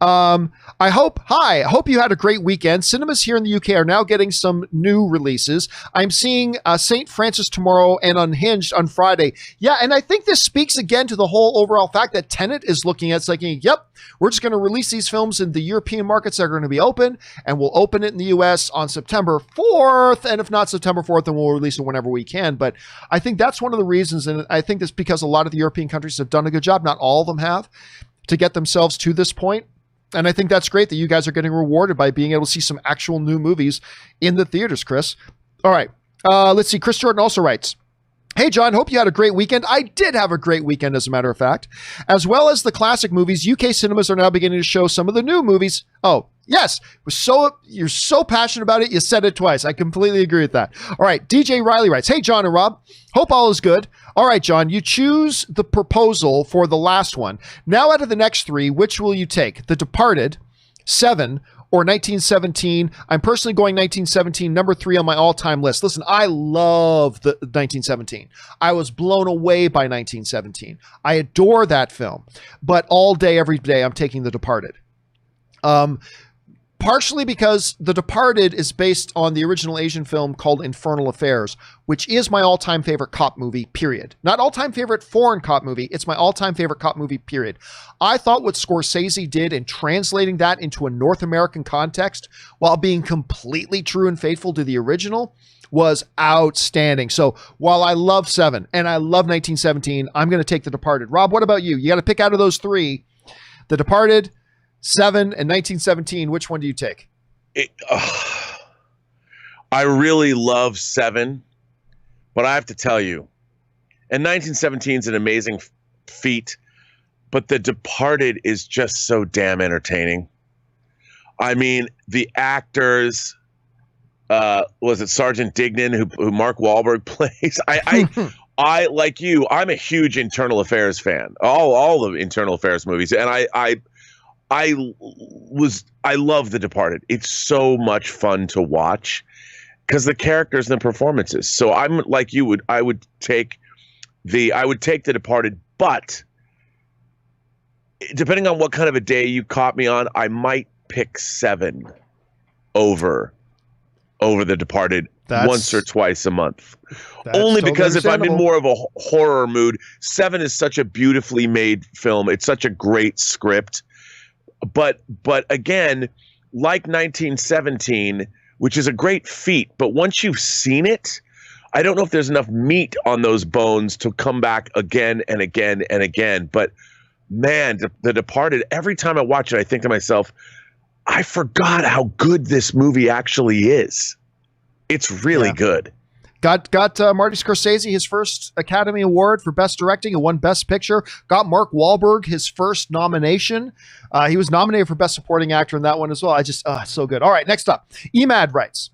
I hope you had a great weekend. Cinemas here in the UK are now getting some new releases. I'm seeing St. Francis tomorrow and Unhinged on Friday. Yeah, and I think this speaks again to the whole overall fact that Tenet is looking at saying, yep, we're just going to release these films in the European markets that are going to be open, and we'll open it in the US on September 4th. And if not September 4th, then we'll release it whenever we can. But I think that's one of the reasons, and I think that's because a lot of the European countries have done a good job, not all of them have, to get themselves to this point. And I think that's great that you guys are getting rewarded by being able to see some actual new movies in the theaters, Chris. All right. Let's see. Chris Jordan also writes, hey, John, hope you had a great weekend. I did have a great weekend, as a matter of fact. As well as the classic movies, UK cinemas are now beginning to show some of the new movies. Oh, yes. You're so passionate about it. You said it twice. I completely agree with that. All right. DJ Riley writes, hey, John and Rob, hope all is good. All right, John, you choose the proposal for the last one. Now, out of the next 3, which will you take? The Departed, 7, or 1917? I'm personally going 1917, number 3 on my all-time list. Listen, I love the 1917. I was blown away by 1917. I adore that film. But all day, every day, I'm taking The Departed. Partially because The Departed is based on the original Asian film called Infernal Affairs, which is my all-time favorite cop movie, period. Not all-time favorite foreign cop movie. It's my all-time favorite cop movie, period. I thought what Scorsese did in translating that into a North American context while being completely true and faithful to the original was outstanding. So while I love 7 and I love 1917, I'm going to take The Departed. Rob, what about you? You got to pick out of those 3, The Departed, 7, and 1917. Which one do you take? I really love 7, but I have to tell you, and 1917 is an amazing feat, but The Departed is just so damn entertaining. I mean, the actors, was it Sergeant Dignan who Mark Wahlberg plays? I like you, I'm a huge Internal Affairs fan. All the Internal Affairs movies, and I love The Departed. It's so much fun to watch because the characters and the performances. So I'm like you would. I would take The Departed, but depending on what kind of a day you caught me on, I might pick Seven over The Departed once or twice a month. Only totally because if I'm in understandable. more of a horror mood, Seven is such a beautifully made film. It's such a great script. But again, like 1917, which is a great feat, but once you've seen it, I don't know if there's enough meat on those bones to come back again and again and again. But man, The Departed, every time I watch it, I think to myself, I forgot how good this movie actually is. It's really good. Got Marty Scorsese his first Academy Award for Best Directing and won Best Picture. Got Mark Wahlberg his first nomination. He was nominated for Best Supporting Actor in that one as well. It's so good. All right, next up. Emad writes,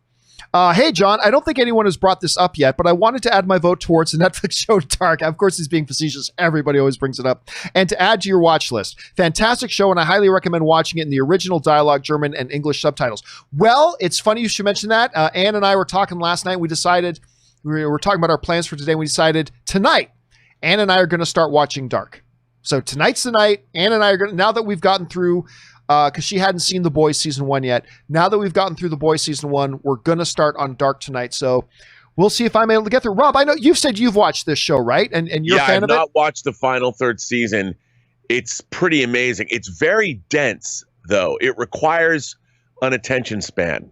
hey, John, I don't think anyone has brought this up yet, but I wanted to add my vote towards the Netflix show Dark. Of course, he's being facetious. Everybody always brings it up. And to add to your watch list. Fantastic show, and I highly recommend watching it in the original dialogue, German and English subtitles. Well, it's funny you should mention that. Ann and I were talking last night. We decided, we were talking about our plans for today. We decided tonight, Ann and I are going to start watching Dark. So tonight's the night. Ann and I are going to, now that we've gotten through, because she hadn't seen The Boys season 1 yet. Now that we've gotten through The Boys season 1, we're going to start on Dark tonight. So we'll see if I'm able to get through. Rob, I know you've said you've watched this show, right? And you're a fan of it? I've not watched the final third season. It's pretty amazing. It's very dense, though. It requires an attention span.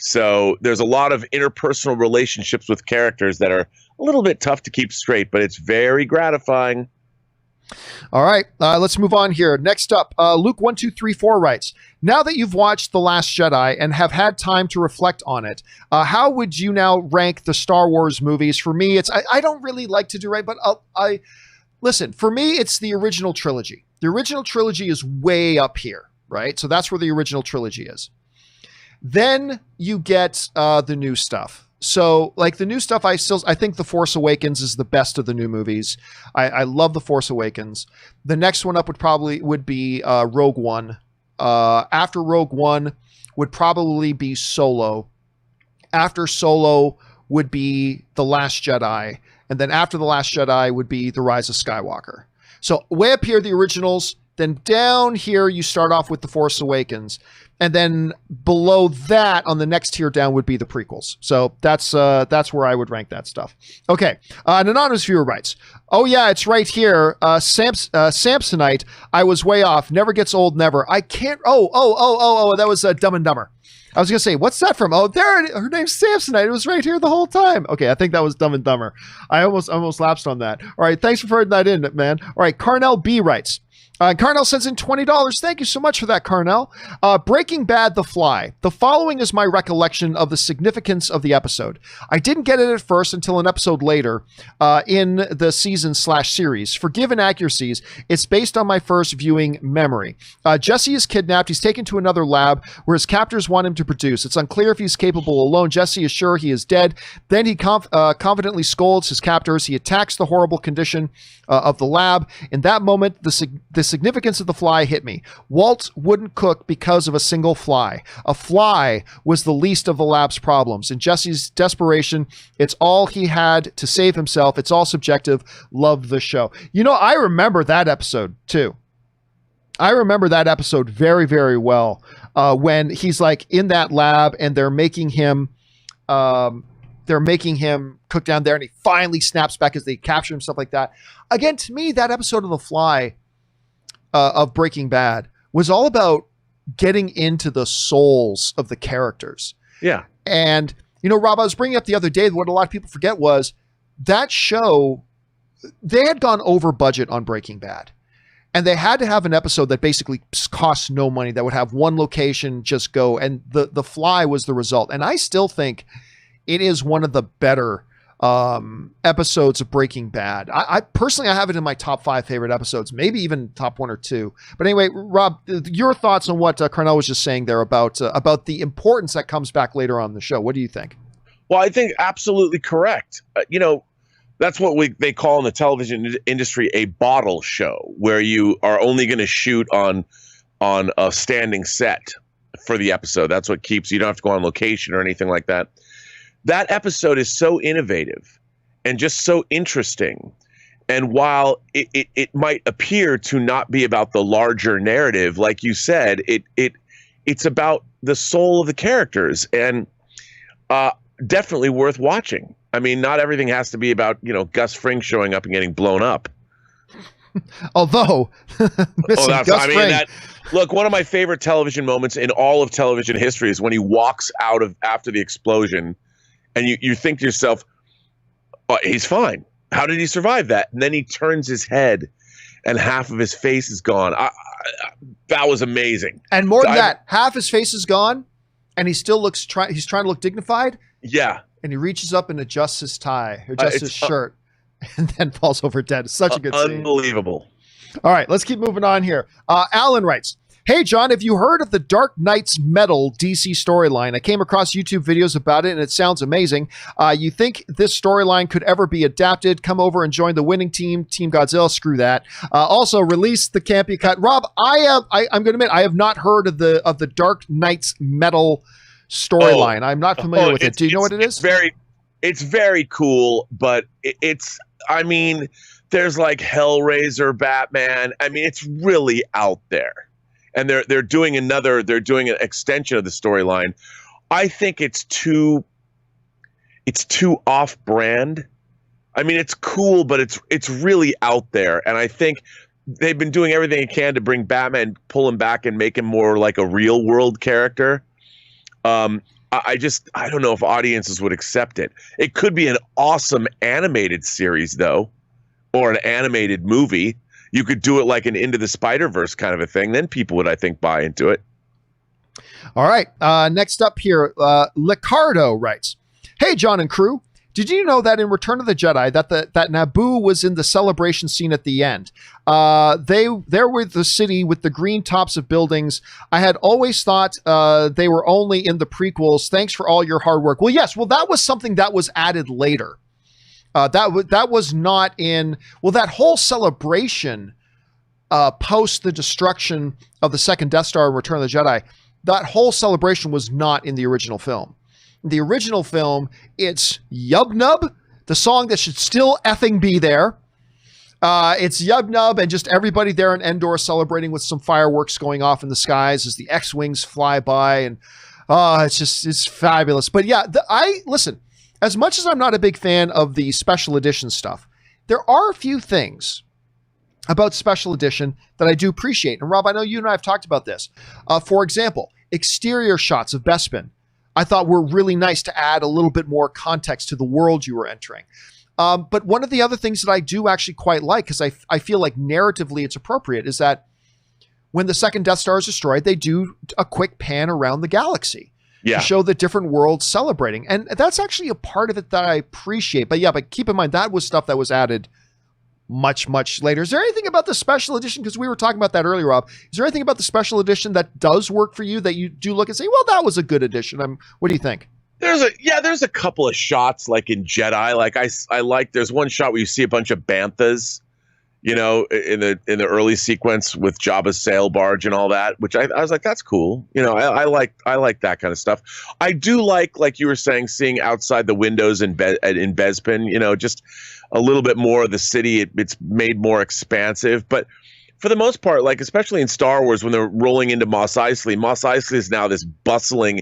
So there's a lot of interpersonal relationships with characters that are a little bit tough to keep straight, but it's very gratifying. All right, let's move on here. Next up, Luke1234 writes, now that you've watched The Last Jedi and have had time to reflect on it, how would you now rank the Star Wars movies? For me, I don't really like to do right, but listen, for me, it's the original trilogy. The original trilogy is way up here, right? So that's where the original trilogy is. Then you get the new stuff. So, like the new stuff, I think The Force Awakens is the best of the new movies. I love The Force Awakens. The next one up would be Rogue One. After Rogue One would probably be Solo. After Solo would be The Last Jedi. And then after The Last Jedi would be The Rise of Skywalker. So way up here, the originals. Then down here, you start off with The Force Awakens. And then below that, on the next tier down, would be the prequels. So that's where I would rank that stuff. Okay, an anonymous viewer writes, oh yeah, it's right here. Samsonite, I was way off. Never gets old, never. I can't, that was Dumb and Dumber. I was going to say, what's that from? Oh, her name's Samsonite. It was right here the whole time. Okay, I think that was Dumb and Dumber. I almost lapsed on that. All right, thanks for putting that in, man. All right, Carnell B writes, Carnell sends in $20. Thank you so much for that, Carnell. Breaking Bad, The Fly. The following is my recollection of the significance of the episode. I didn't get it at first until an episode later in the season/series. Forgive inaccuracies. It's based on my first viewing memory. Jesse is kidnapped. He's taken to another lab where his captors want him to produce. It's unclear if he's capable alone. Jesse is sure he is dead. Then he confidently scolds his captors. He attacks the horrible condition of the lab. In that moment, the significance of the fly hit me. Walt wouldn't cook because of a single fly. A fly was the least of the lab's problems. In Jesse's desperation, it's all he had to save himself. It's all subjective. Love the show. You know, I remember that episode too. I remember that episode very, very well. When he's like in that lab and they're making him cook down there, and he finally snaps back as they capture him, stuff like that. Again, to me, that episode of The Fly of Breaking Bad was all about getting into the souls of the characters. Yeah. And, you know, Rob, I was bringing up the other day, what a lot of people forget was that show, they had gone over budget on Breaking Bad. And they had to have an episode that basically cost no money, that would have one location just go. And the Fly was the result. And I still think it is one of the better episodes of Breaking Bad. I personally, I have it in my top 5 favorite episodes, maybe even top 1 or 2. But anyway, Rob, your thoughts on what Carnell was just saying there about the importance that comes back later on in the show. What do you think? Well, I think absolutely correct. You know, that's what they call in the television industry a bottle show, where you are only going to shoot on on a standing set for the episode. That's what keeps you don't have to go on location or anything like that. That episode is so innovative and just so interesting. And while it might appear to not be about the larger narrative, like you said, it's about the soul of the characters, and definitely worth watching. I mean, not everything has to be about, Gus Fring showing up and getting blown up. Although, look, one of my favorite television moments in all of television history is when he walks out of after the explosion, and you think to yourself, oh, he's fine. How did he survive that? And then he turns his head, and half of his face is gone. That was amazing. And more than that, half his face is gone, and he still looks. He's trying to look dignified. Yeah. And he reaches up and adjusts his tie, adjusts his shirt, and then falls over dead. It's such a good scene. Unbelievable. All right, let's keep moving on here. Alan writes, "Hey, John, have you heard of the Dark Knight's Metal DC storyline? I came across YouTube videos about it, and it sounds amazing. You think this storyline could ever be adapted? Come over and join the winning team, Team Godzilla. Screw that. Also, release the Campea Cut." Rob, I'm going to admit, I have not heard of the Dark Knight's Metal storyline. I'm not familiar with it. Do you know what it is? It's very cool, but I mean, there's like Hellraiser, Batman. I mean, it's really out there. And they're doing an extension of the storyline. I think it's too off-brand. I mean, it's cool, but it's really out there. And I think they've been doing everything they can to bring Batman, pull him back, and make him more like a real world character. I don't know if audiences would accept it. It could be an awesome animated series, though, or an animated movie. You could do it like an Into the Spider-Verse kind of a thing. Then people would, I think, buy into it. All right. Next up here, Licardo writes, "Hey, John and crew. Did you know that in Return of the Jedi that Naboo was in the celebration scene at the end? They're with the city with the green tops of buildings. I had always thought they were only in the prequels. Thanks for all your hard work." Well, yes. Well, that was something that was added later. That was not in. Well, that whole celebration post the destruction of the second Death Star in Return of the Jedi, that whole celebration was not in the original film. The original film, it's Yub Nub, the song that should still effing be there. It's Yub Nub and just everybody there in Endor celebrating with some fireworks going off in the skies as the X-Wings fly by. And it's fabulous. But yeah, listen, as much as I'm not a big fan of the special edition stuff, there are a few things about special edition that I do appreciate. And Rob, I know you and I have talked about this. For example, exterior shots of Bespin, I thought were really nice to add a little bit more context to the world you were entering. But one of the other things that I do actually quite like, because I feel like narratively it's appropriate, is that when the second Death Star is destroyed, they do a quick pan around the galaxy to show the different worlds celebrating. And that's actually a part of it that I appreciate. But keep in mind, that was stuff that was added much, much later. Is there anything about the special edition? Because we were talking about that earlier, Rob. Is there anything about the special edition that does work for you that you do look and say, well, that was a good edition? What do you think? There's a couple of shots like in Jedi. Like I like, there's one shot where you see a bunch of banthas, in the early sequence with Jabba's sail barge and all that, which I was like, that's cool. I like that kind of stuff. I do like you were saying, seeing outside the windows in Bespin, just a little bit more of the city. It's made more expansive, but for the most part, like especially in Star Wars, when they're rolling into Mos Eisley is now this bustling.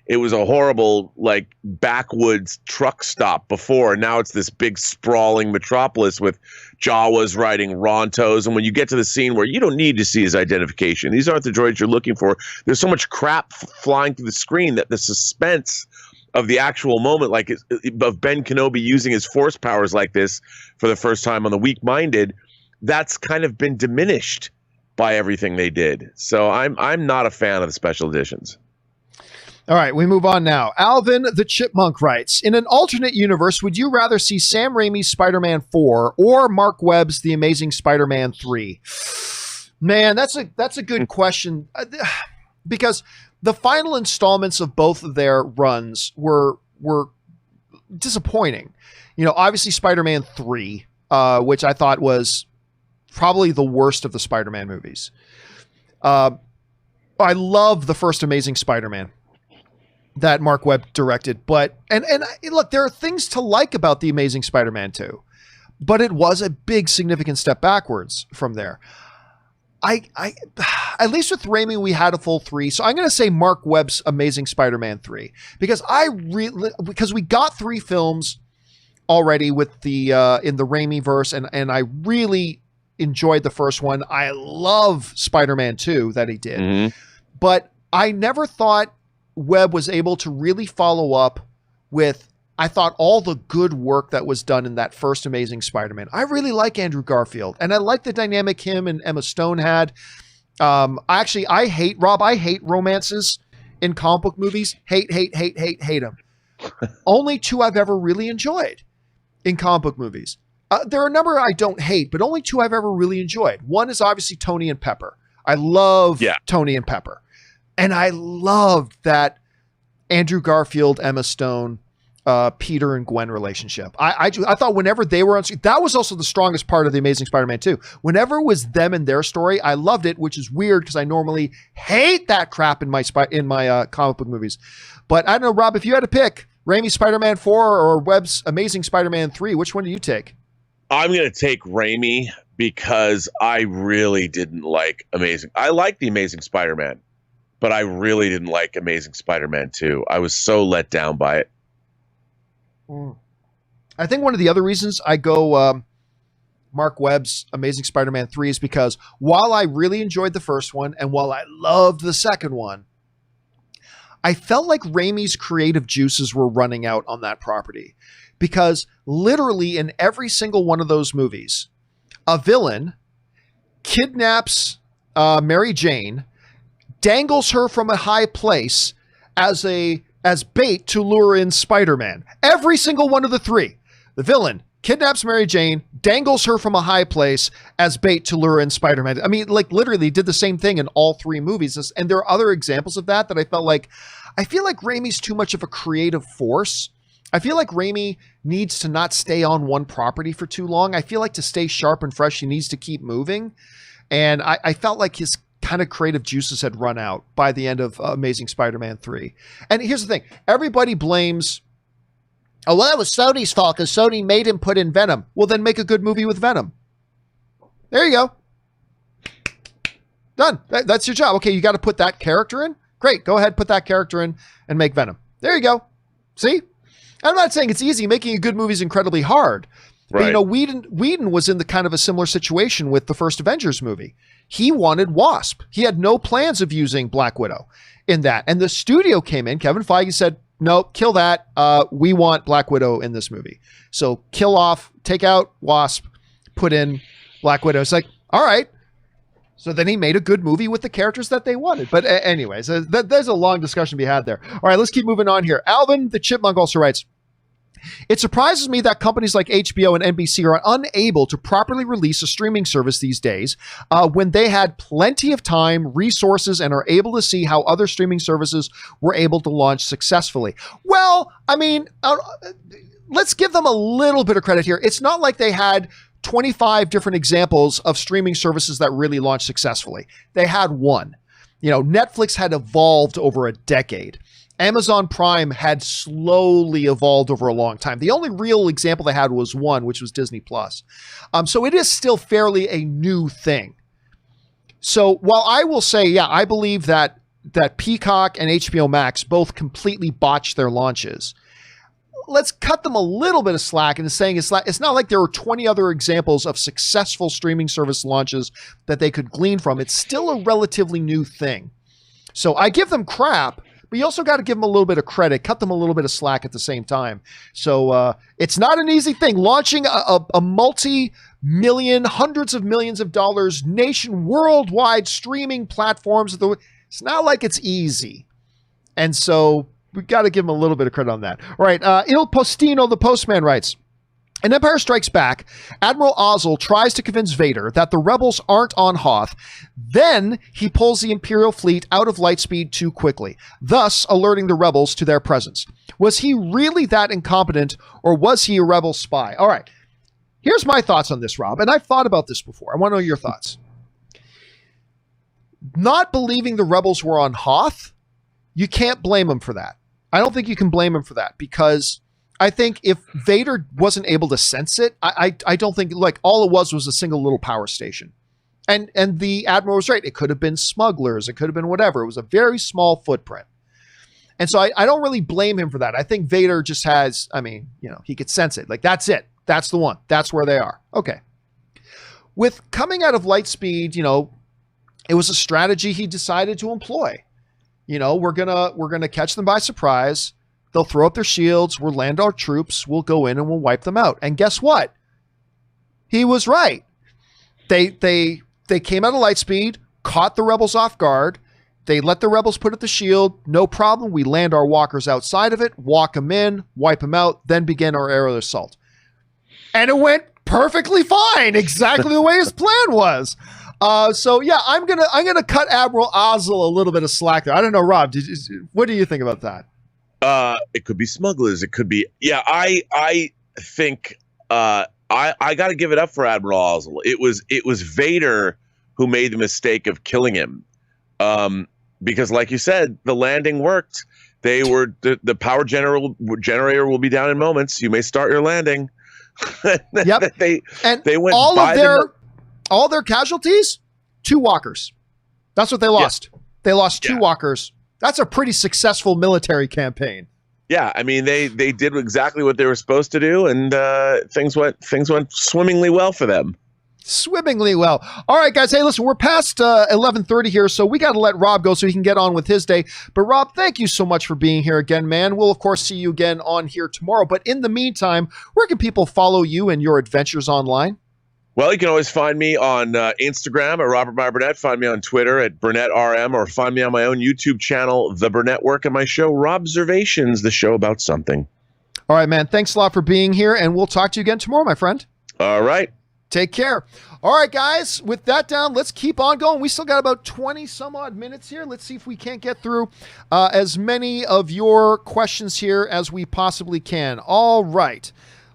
It was a horrible, like, backwoods truck stop before. And now it's this big, sprawling metropolis with Jawas riding Rontos. And when you get to the scene where you don't need to see his identification, these aren't the droids you're looking for. There's so much crap flying through the screen that the suspense of the actual moment, like of Ben Kenobi using his force powers like this for the first time on The Weak-Minded, that's kind of been diminished by everything they did. So I'm not a fan of the special editions. All right, we move on now. Alvin the Chipmunk writes, in an alternate universe, would you rather see Sam Raimi's Spider-Man 4 or Mark Webb's The Amazing Spider-Man 3? Man, that's a good question. Because the final installments of both of their runs were disappointing. Obviously Spider-Man 3, which I thought was probably the worst of the Spider-Man movies. I love the first Amazing Spider-Man that Mark Webb directed, but look, there are things to like about the Amazing Spider-Man 2, but it was a big significant step backwards from there. I at least with Raimi we had a full 3, so I'm going to say Mark Webb's Amazing Spider-Man 3 because we got 3 films already with the in the Raimi verse, and I really enjoyed the first one. I love Spider-Man 2 that he did, but I never thought Webb was able to really follow up with, I thought, all the good work that was done in that first Amazing Spider-Man. I really like Andrew Garfield, and I like the dynamic him and Emma Stone had. I hate romances in comic book movies. Hate them. Only 2 I've ever really enjoyed in comic book movies. There are a number I don't hate, but only 2 I've ever really enjoyed. One is obviously Tony and Pepper. I love Tony and Pepper. And I loved that Andrew Garfield, Emma Stone, Peter and Gwen relationship. I thought whenever they were on screen, that was also the strongest part of the Amazing Spider-Man 2. Whenever it was them and their story, I loved it, which is weird because I normally hate that crap in my comic book movies. But I don't know, Rob, if you had to pick Raimi's Spider-Man 4 or Webb's Amazing Spider-Man 3, which one do you take? I'm going to take Raimi because I really didn't like I like the Amazing Spider-Man, but I really didn't like Amazing Spider-Man 2. I was so let down by it. I think one of the other reasons I go Mark Webb's Amazing Spider-Man 3 is because while I really enjoyed the first one and while I loved the second one, I felt like Raimi's creative juices were running out on that property because literally in every single one of those movies, a villain kidnaps Mary Jane, dangles her from a high place as bait to lure in Spider-Man. Every single one of the 3. The villain kidnaps Mary Jane, dangles her from a high place as bait to lure in Spider-Man. I mean, like literally did the same thing in all 3 movies. And there are other examples of that I felt like, I feel like Raimi's too much of a creative force. I feel like Raimi needs to not stay on one property for too long. I feel like to stay sharp and fresh, he needs to keep moving. And I felt like his kind of creative juices had run out by the end of Amazing Spider-Man 3. And here's the thing. Everybody blames, oh, well, that was Sony's fault because Sony made him put in Venom. Well, then make a good movie with Venom. There you go. Done. That's your job. Okay, you got to put that character in? Great. Go ahead, put that character in and make Venom. There you go. See? I'm not saying it's easy. Making a good movie is incredibly hard. Right. But, Whedon was in the kind of a similar situation with the first Avengers movie. He wanted Wasp. He had no plans of using Black Widow in that. And the studio came in. Kevin Feige said, no, kill that. We want Black Widow in this movie. So take out Wasp, put in Black Widow. It's like, all right. So then he made a good movie with the characters that they wanted. But anyways, there's a long discussion to be had there. All right, let's keep moving on here. Alvin the Chipmunk also writes, it surprises me that companies like HBO and NBC are unable to properly release a streaming service these days when they had plenty of time, resources, and are able to see how other streaming services were able to launch successfully. Well, I mean, let's give them a little bit of credit here. It's not like they had 25 different examples of streaming services that really launched successfully. They had one. Netflix had evolved over a decade. Amazon Prime had slowly evolved over a long time. The only real example they had was one, which was Disney Plus. So it is still fairly a new thing. So while I will say, yeah, I believe that Peacock and HBO Max both completely botched their launches, let's cut them a little bit of slack in saying it's not like there were 20 other examples of successful streaming service launches that they could glean from. It's still a relatively new thing. So I give them crap, but you also got to give them a little bit of credit, cut them a little bit of slack at the same time. So it's not an easy thing. Launching a multi-million, hundreds of millions of dollars worldwide streaming platforms, it's not like it's easy. And so we've got to give him a little bit of credit on that. All right. Il Postino, the Postman, writes, in Empire Strikes Back, Admiral Ozzel tries to convince Vader that the rebels aren't on Hoth. Then he pulls the Imperial fleet out of Lightspeed too quickly, thus alerting the rebels to their presence. Was he really that incompetent, or was he a rebel spy? All right. Here's my thoughts on this, Rob, and I've thought about this before. I want to know your thoughts. not believing the rebels were on Hoth, you can't blame him for that. I don't think you can blame him for that, because I think if Vader wasn't able to sense it, I don't think, like, all it was a single little power station. And the Admiral was right. It could have been smugglers. It could have been whatever. It was a very small footprint. And so I don't really blame him for that. I think Vader just has, he could sense it. Like, that's it. That's the one. That's where they are. Okay. With coming out of Lightspeed, it was a strategy he decided to employ. We're gonna catch them by surprise. They'll throw up their shields. We'll land our troops. We'll go in and we'll wipe them out. And guess what? He was right. They came out of Lightspeed, caught the rebels off guard. They let the rebels put up the shield. No problem. We land our walkers outside of it, walk them in, wipe them out, then begin our aerial assault. And it went perfectly fine, exactly the way his plan was. So yeah, I'm gonna cut Admiral Ozzel a little bit of slack there. I don't know, Rob. What do you think about that? It could be smugglers. It could be. Yeah, I think I got to give it up for Admiral Ozzel. It was Vader who made the mistake of killing him, because, like you said, the landing worked. They were the power generator will be down in moments. You may start your landing. Yep. they went all their casualties, 2 walkers. That's what they lost. Yeah. They lost 2 walkers. That's a pretty successful military campaign. Yeah, they did exactly what they were supposed to do, and things went swimmingly well for them. Swimmingly well. All right, guys. Hey, listen, we're past 11:30 here, so we got to let Rob go so he can get on with his day. But Rob, thank you so much for being here again, man. We'll, of course, see you again on here tomorrow. But in the meantime, where can people follow you and your adventures online? Well, you can always find me on Instagram at Robert Meyer Burnett, find me on Twitter at BurnettRM, or find me on my own YouTube channel, The Burnett Work, and my show, Robservations, the show about something. All right, man. Thanks a lot for being here, and we'll talk to you again tomorrow, my friend. All right. Take care. All right, guys, with that down, let's keep on going. We still got about 20 some odd minutes here. Let's see if we can't get through as many of your questions here as we possibly can. All right.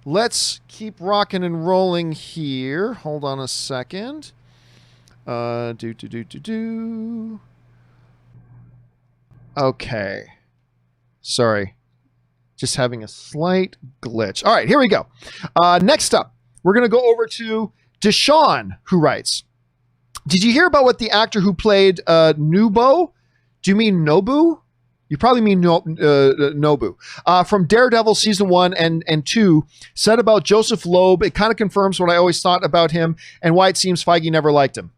Let's keep rocking and rolling here. Hold on a second. Okay. Sorry. Just having a slight glitch. All right, here we go. Next up, we're going to go over to Deshaun, who writes, did you hear about what the actor who played Nubo? Do you mean Nobu? You probably mean Nobu. From Daredevil season 1 and 2 said about Joseph Loeb. It kind of confirms what I always thought about him and why it seems Feige never liked him.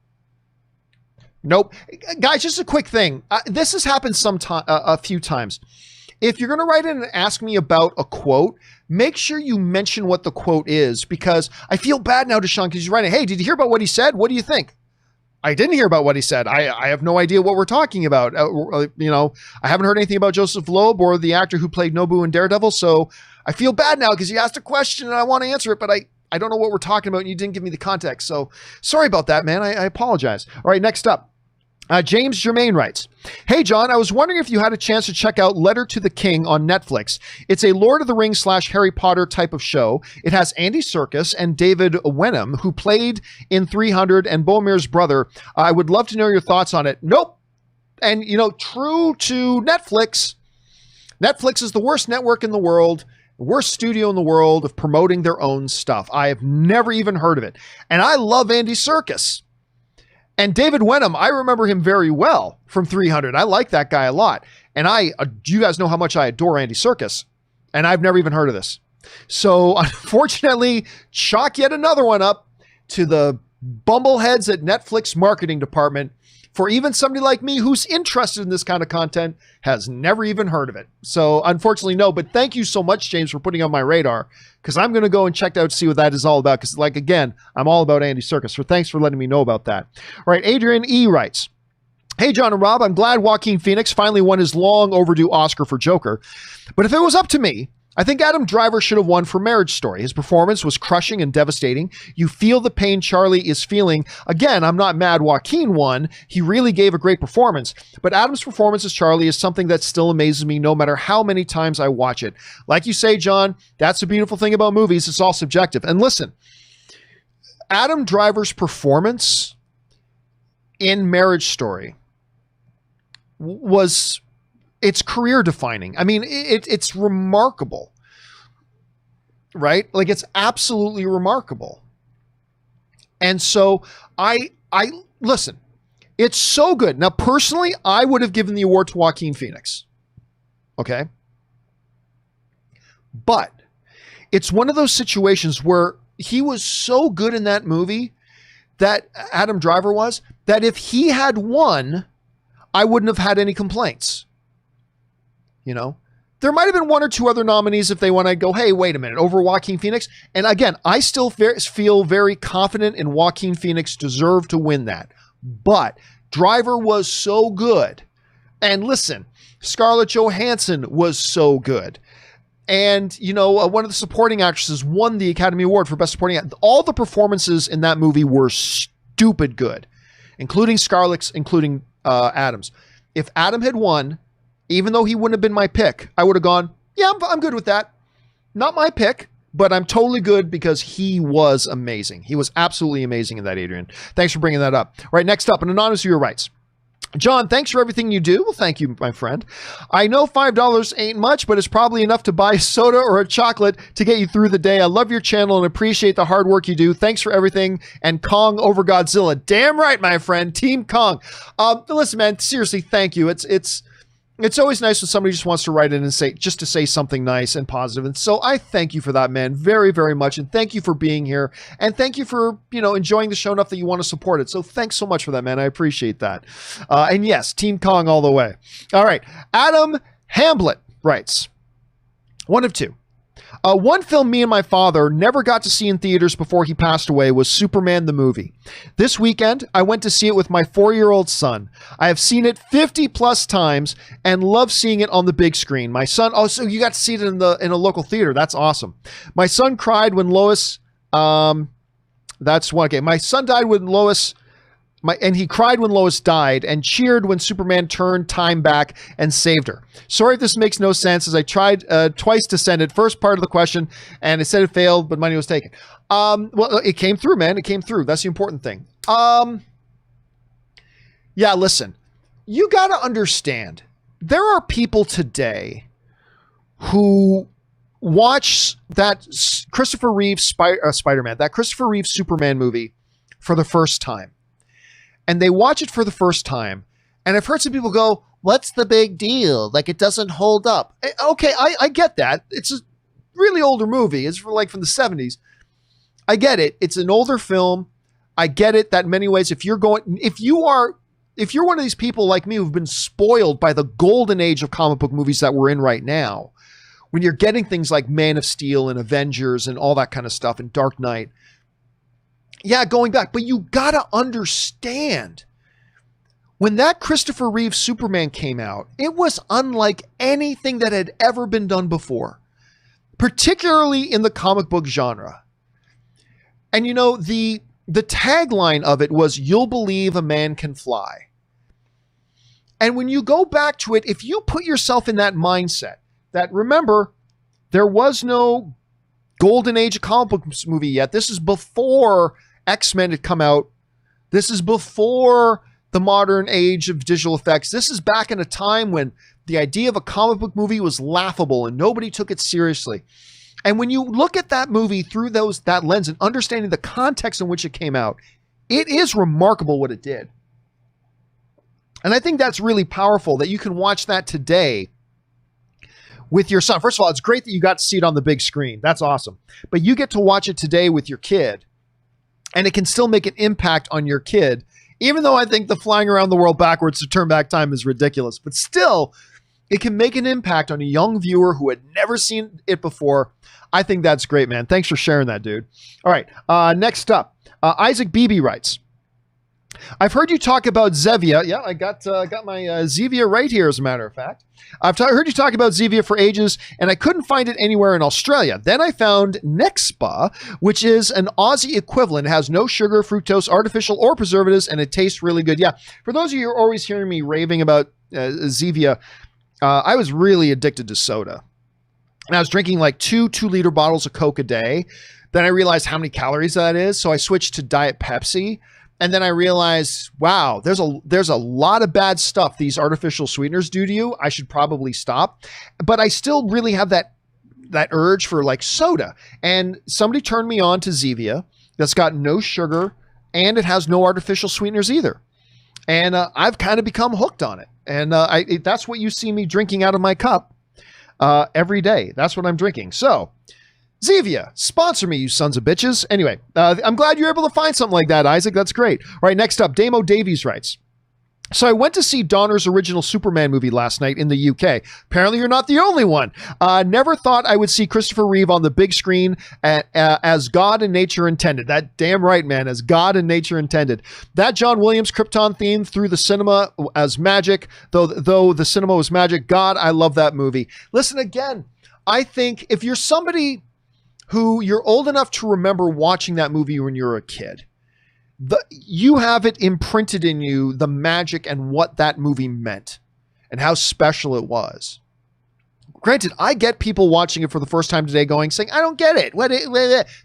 Nope. Guys, just a quick thing. This has happened a few times. If you're going to write in and ask me about a quote, make sure you mention what the quote is, because I feel bad now, Deshaun, because you're writing, hey, did you hear about what he said? What do you think? I didn't hear about what he said. I have no idea what we're talking about. I haven't heard anything about Joseph Loeb or the actor who played Nobu in Daredevil, so I feel bad now because you asked a question and I want to answer it, but I don't know what we're talking about and you didn't give me the context, so sorry about that, man. I apologize. All right, next up. James Germain writes, hey, John, I was wondering if you had a chance to check out Letter to the King on Netflix. It's a Lord of the Rings / Harry Potter type of show. It has Andy Serkis and David Wenham, who played in 300 and Boromir's brother. I would love to know your thoughts on it. Nope. And, true to Netflix, Netflix is the worst network in the world, the worst studio in the world of promoting their own stuff. I have never even heard of it. And I love Andy Serkis. And David Wenham, I remember him very well from 300. I like that guy a lot. And you guys know how much I adore Andy Serkis. And I've never even heard of this. So unfortunately, chalk yet another one up to the bumbleheads at Netflix marketing department. For even somebody like me who's interested in this kind of content has never even heard of it. So unfortunately, no. But thank you so much, James, for putting on my radar, because I'm going to go and check out to see what that is all about. Because, again, I'm all about Andy Serkis. So thanks for letting me know about that. All right, Adrian E. writes, hey, John and Rob, I'm glad Joaquin Phoenix finally won his long overdue Oscar for Joker. But if it was up to me, I think Adam Driver should have won for Marriage Story. His performance was crushing and devastating. You feel the pain Charlie is feeling. Again, I'm not mad Joaquin won. He really gave a great performance. But Adam's performance as Charlie is something that still amazes me no matter how many times I watch it. Like you say, John, that's the beautiful thing about movies. It's all subjective. And listen, Adam Driver's performance in Marriage Story was, it's career defining. I mean, it's remarkable, right? Like, it's absolutely remarkable. And so I listen, it's so good. Now, personally, I would have given the award to Joaquin Phoenix. Okay. But it's one of those situations where he was so good in that movie, that Adam Driver was, that if he had won, I wouldn't have had any complaints. You know, there might have been one or two other nominees if they won. I'd go, hey, wait a minute, over Joaquin Phoenix. And again, I still feel very confident in Joaquin Phoenix deserved to win that. But Driver was so good. And listen, Scarlett Johansson was so good. And, you know, one of the supporting actresses won the Academy Award for Best Supporting Actress. All the performances in that movie were stupid good, including Scarlett's, including Adam's. If Adam had won, even though he wouldn't have been my pick, I would have gone, yeah, I'm good with that. Not my pick, but I'm totally good because he was amazing. He was absolutely amazing in that, Adrian. Thanks for bringing that up. All right, next up, an anonymous viewer writes, John, thanks for everything you do. Well, thank you, my friend. I know $5 ain't much, but it's probably enough to buy a soda or a chocolate to get you through the day. I love your channel and appreciate the hard work you do. Thanks for everything. And Kong over Godzilla. Damn right, my friend. Team Kong. Listen, man, seriously, thank you. It's always nice when somebody just wants to write in and say something nice and positive. And so I thank you for that, man, very, very much. And thank you for being here. And thank you for, enjoying the show enough that you want to support it. So thanks so much for that, man. I appreciate that. And yes, Team Kong all the way. All right. Adam Hamblett writes, one of two. One film me and my father never got to see in theaters before he passed away was Superman the movie. This weekend, I went to see it with my 4-year-old son. I have seen it 50 plus times and love seeing it on the big screen. My son, so you got to see it in a local theater. That's awesome. My son cried when Lois, that's one. Okay. My son died when Lois, and he cried when Lois died and cheered when Superman turned time back and saved her. Sorry if this makes no sense, as I tried twice to send it. First part of the question, and it said it failed, but money was taken. Well, it came through, man. It came through. That's the important thing. Yeah, listen. You got to understand, there are people today who watch that Christopher Reeve Spider-Man, that Christopher Reeve Superman movie for the first time. And they watch it for the first time. And I've heard some people go, what's the big deal? Like, it doesn't hold up. Okay, I get that. It's a really older movie. It's from the 70s. I get it. It's an older film. I get it that in many ways, if you're one of these people like me who've been spoiled by the golden age of comic book movies that we're in right now, when you're getting things like Man of Steel and Avengers and all that kind of stuff and Dark Knight, yeah, going back, but you gotta understand, when that Christopher Reeve Superman came out, it was unlike anything that had ever been done before, particularly in the comic book genre. And the tagline of it was, "You'll believe a man can fly." And when you go back to it, if you put yourself in that mindset, that, remember, there was no golden age of comic book movie yet. This is before X-Men had come out. This is before the modern age of digital effects. This is back in a time when the idea of a comic book movie was laughable and nobody took it seriously. And when you look at that movie through that lens and understanding the context in which it came out, it is remarkable what it did. And I think that's really powerful that you can watch that today with your son. First of all, it's great that you got to see it on the big screen. That's awesome. But you get to watch it today with your kid, and it can still make an impact on your kid, even though I think the flying around the world backwards to turn back time is ridiculous. But still, it can make an impact on a young viewer who had never seen it before. I think that's great, man. Thanks for sharing that, dude. All right, next up, Isaac Beebe writes, I've heard you talk about Zevia. Yeah, I got my Zevia right here, as a matter of fact. I've heard you talk about Zevia for ages, and I couldn't find it anywhere in Australia. Then I found Nexpa, which is an Aussie equivalent. It has no sugar, fructose, artificial, or preservatives, and it tastes really good. Yeah, for those of you who are always hearing me raving about Zevia, I was really addicted to soda. And I was drinking like 2-liter bottles of Coke a day. Then I realized how many calories that is, so I switched to Diet Pepsi. And then I realized, wow, there's a lot of bad stuff these artificial sweeteners do to you. I should probably stop. But I still really have that urge for like soda. And somebody turned me on to Zevia that's got no sugar and it has no artificial sweeteners either. And I've kind of become hooked on it. And that's what you see me drinking out of my cup every day. That's what I'm drinking. So Zevia, sponsor me, you sons of bitches. Anyway, I'm glad you're able to find something like that, Isaac. That's great. All right, next up, Damo Davies writes, so I went to see Donner's original Superman movie last night in the UK. Apparently you're not the only one. Never thought I would see Christopher Reeve on the big screen as God and nature intended. That damn right, man, as God and nature intended. That John Williams Krypton theme through the cinema as magic, though the cinema was magic. God, I love that movie. Listen, again, I think if you're somebody who you're old enough to remember watching that movie when you were a kid, you have it imprinted in you, the magic and what that movie meant and how special it was. Granted, I get people watching it for the first time today saying, I don't get it.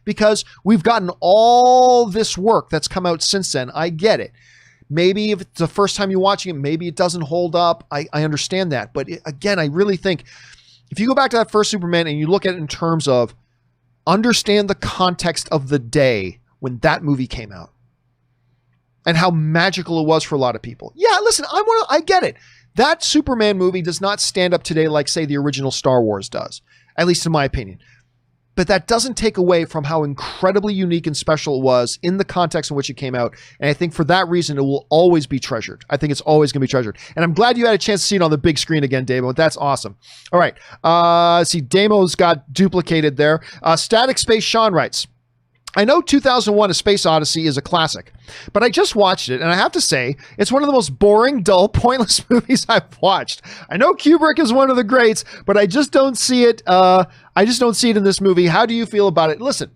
Because we've gotten all this work that's come out since then. I get it. Maybe if it's the first time you're watching it, maybe it doesn't hold up. I understand that. But again, I really think if you go back to that first Superman and you look at it in terms of understand the context of the day when that movie came out, and how magical it was for a lot of people. Yeah, listen, I get it. That Superman movie does not stand up today like, say, the original Star Wars does, at least in my opinion. But that doesn't take away from how incredibly unique and special it was in the context in which it came out. And I think for that reason, it will always be treasured. I think it's always going to be treasured. And I'm glad you had a chance to see it on the big screen again, Damo. That's awesome. All right. See, Damo's got duplicated there. Static Space Sean writes, I know 2001 A Space Odyssey is a classic, but I just watched it and I have to say it's one of the most boring, dull, pointless movies I've watched. I know Kubrick is one of the greats, but I just don't see it. I just don't see it in this movie. How do you feel about it? Listen,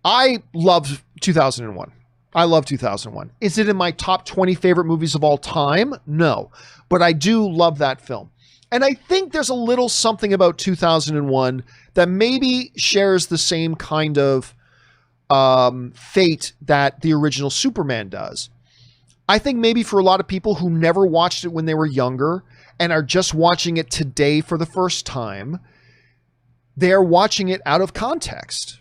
I love 2001. I love 2001. Is it in my top 20 favorite movies of all time? No, but I do love that film. And I think there's a little something about 2001 that maybe shares the same kind of fate that the original Superman does. I think maybe for a lot of people who never watched it when they were younger and are just watching it today for the first time, they're watching it out of context,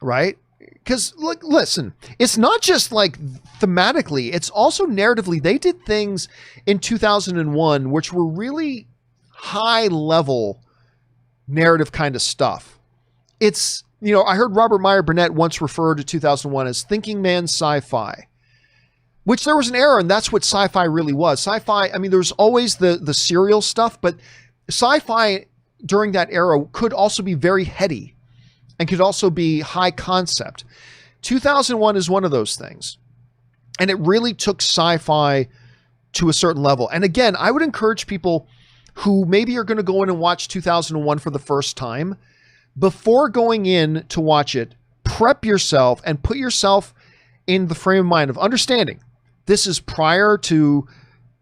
right? Because look, listen, it's not just like thematically, it's also narratively. They did things in 2001 which were really high level narrative kind of stuff. It's, you know, I heard Robert Meyer Burnett once refer to 2001 as thinking man sci-fi, which there was an era, and that's what sci-fi really was. Sci-fi, I mean, there was always the serial stuff, but sci-fi during that era could also be very heady and could also be high concept. 2001 is one of those things. And it really took sci-fi to a certain level. And again, I would encourage people who maybe are going to go in and watch 2001 for the first time, before going in to watch it, prep yourself and put yourself in the frame of mind of understanding this is prior to,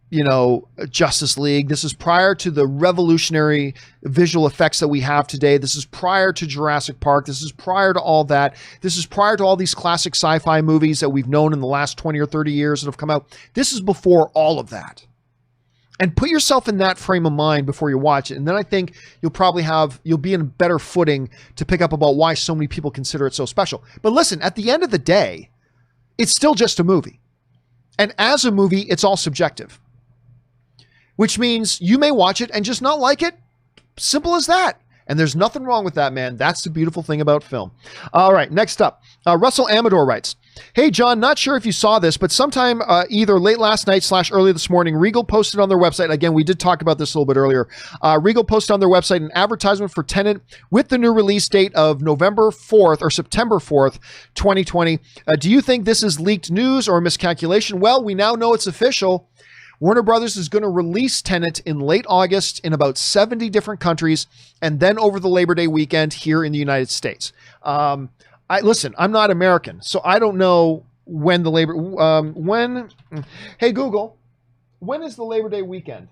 you know, Justice League. This is prior to the revolutionary visual effects that we have today. This is prior to Jurassic Park. This is prior to all that. This is prior to all these classic sci-fi movies that we've known in the last 20 or 30 years that have come out. This is before all of that. And put yourself in that frame of mind before you watch it. And then I think you'll be in a better footing to pick up about why so many people consider it so special. But listen, at the end of the day, it's still just a movie. And as a movie, it's all subjective. Which means you may watch it and just not like it. Simple as that. And there's nothing wrong with that, man. That's the beautiful thing about film. All right, next up. Russell Amador writes, hey, John, not sure if you saw this, but sometime either late last night / early this morning, Regal posted on their website. Again, we did talk about this a little bit earlier. Regal posted on their website an advertisement for Tenet with the new release date of November 4th or September 4th, 2020. Do you think this is leaked news or a miscalculation? Well, we now know it's official. Warner Brothers is going to release Tenet in late August in about 70 different countries, and then over the Labor Day weekend here in the United States. Listen, I'm not American, so I don't know when the hey, Google, when is the Labor Day weekend?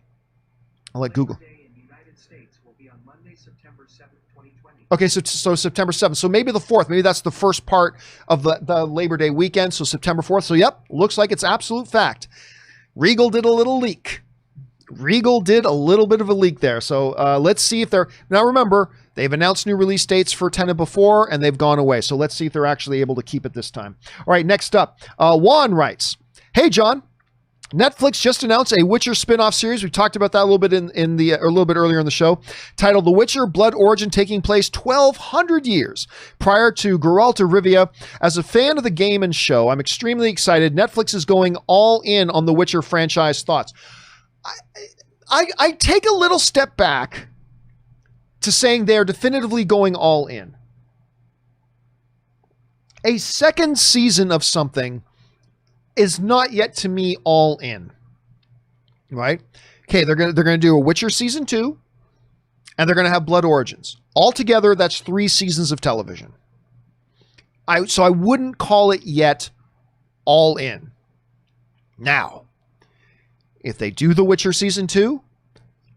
I'll let Google. Labor Day in the United States will be on Monday, September 7th, 2020. Okay, so September 7th. So maybe the 4th. Maybe that's the first part of the Labor Day weekend. So September 4th. So yep, looks like it's absolute fact. Regal did a little leak. Regal did a little bit of a leak there. So let's see if they're... Now remember, they've announced new release dates for Tenet before, and they've gone away. So let's see if they're actually able to keep it this time. All right, next up. Juan writes, "Hey, John. Netflix just announced a Witcher spin-off series. We talked about that a little bit a little bit earlier in the show, titled The Witcher: Blood Origin, taking place 1,200 years prior to Geralt of Rivia. As a fan of the game and show, I'm extremely excited. Netflix is going all in on the Witcher franchise. Thoughts?" I take a little step back to saying they're definitively going all in. A second season of something is not yet to me all in, right? Okay, they're gonna do a Witcher season 2, and they're gonna have Blood Origins. Altogether, that's 3 seasons of television. So I wouldn't call it yet all in. Now, if they do The Witcher season 2,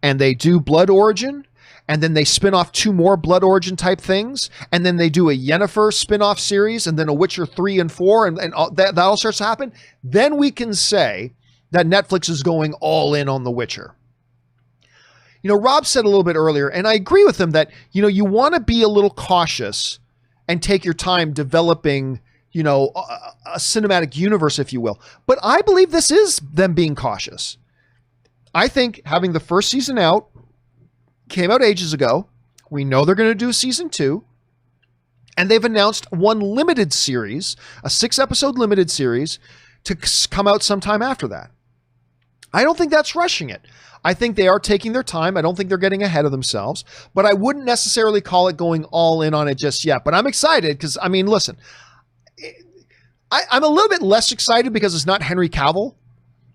and they do Blood Origin, and then they spin off 2 more Blood Origin type things, and then they do a Yennefer spin-off series, and then a Witcher 3 and 4, and that all starts to happen, then we can say that Netflix is going all in on The Witcher. You know, Rob said a little bit earlier, and I agree with him that, you know, you want to be a little cautious and take your time developing, you know, a cinematic universe, if you will. But I believe this is them being cautious. I think having the first season out, came out ages ago. We know they're going to do season 2. And they've announced one limited series, a 6-episode limited series, to come out sometime after that. I don't think that's rushing it. I think they are taking their time. I don't think they're getting ahead of themselves. But I wouldn't necessarily call it going all in on it just yet. But I'm excited because, I mean, listen, I'm a little bit less excited because it's not Henry Cavill,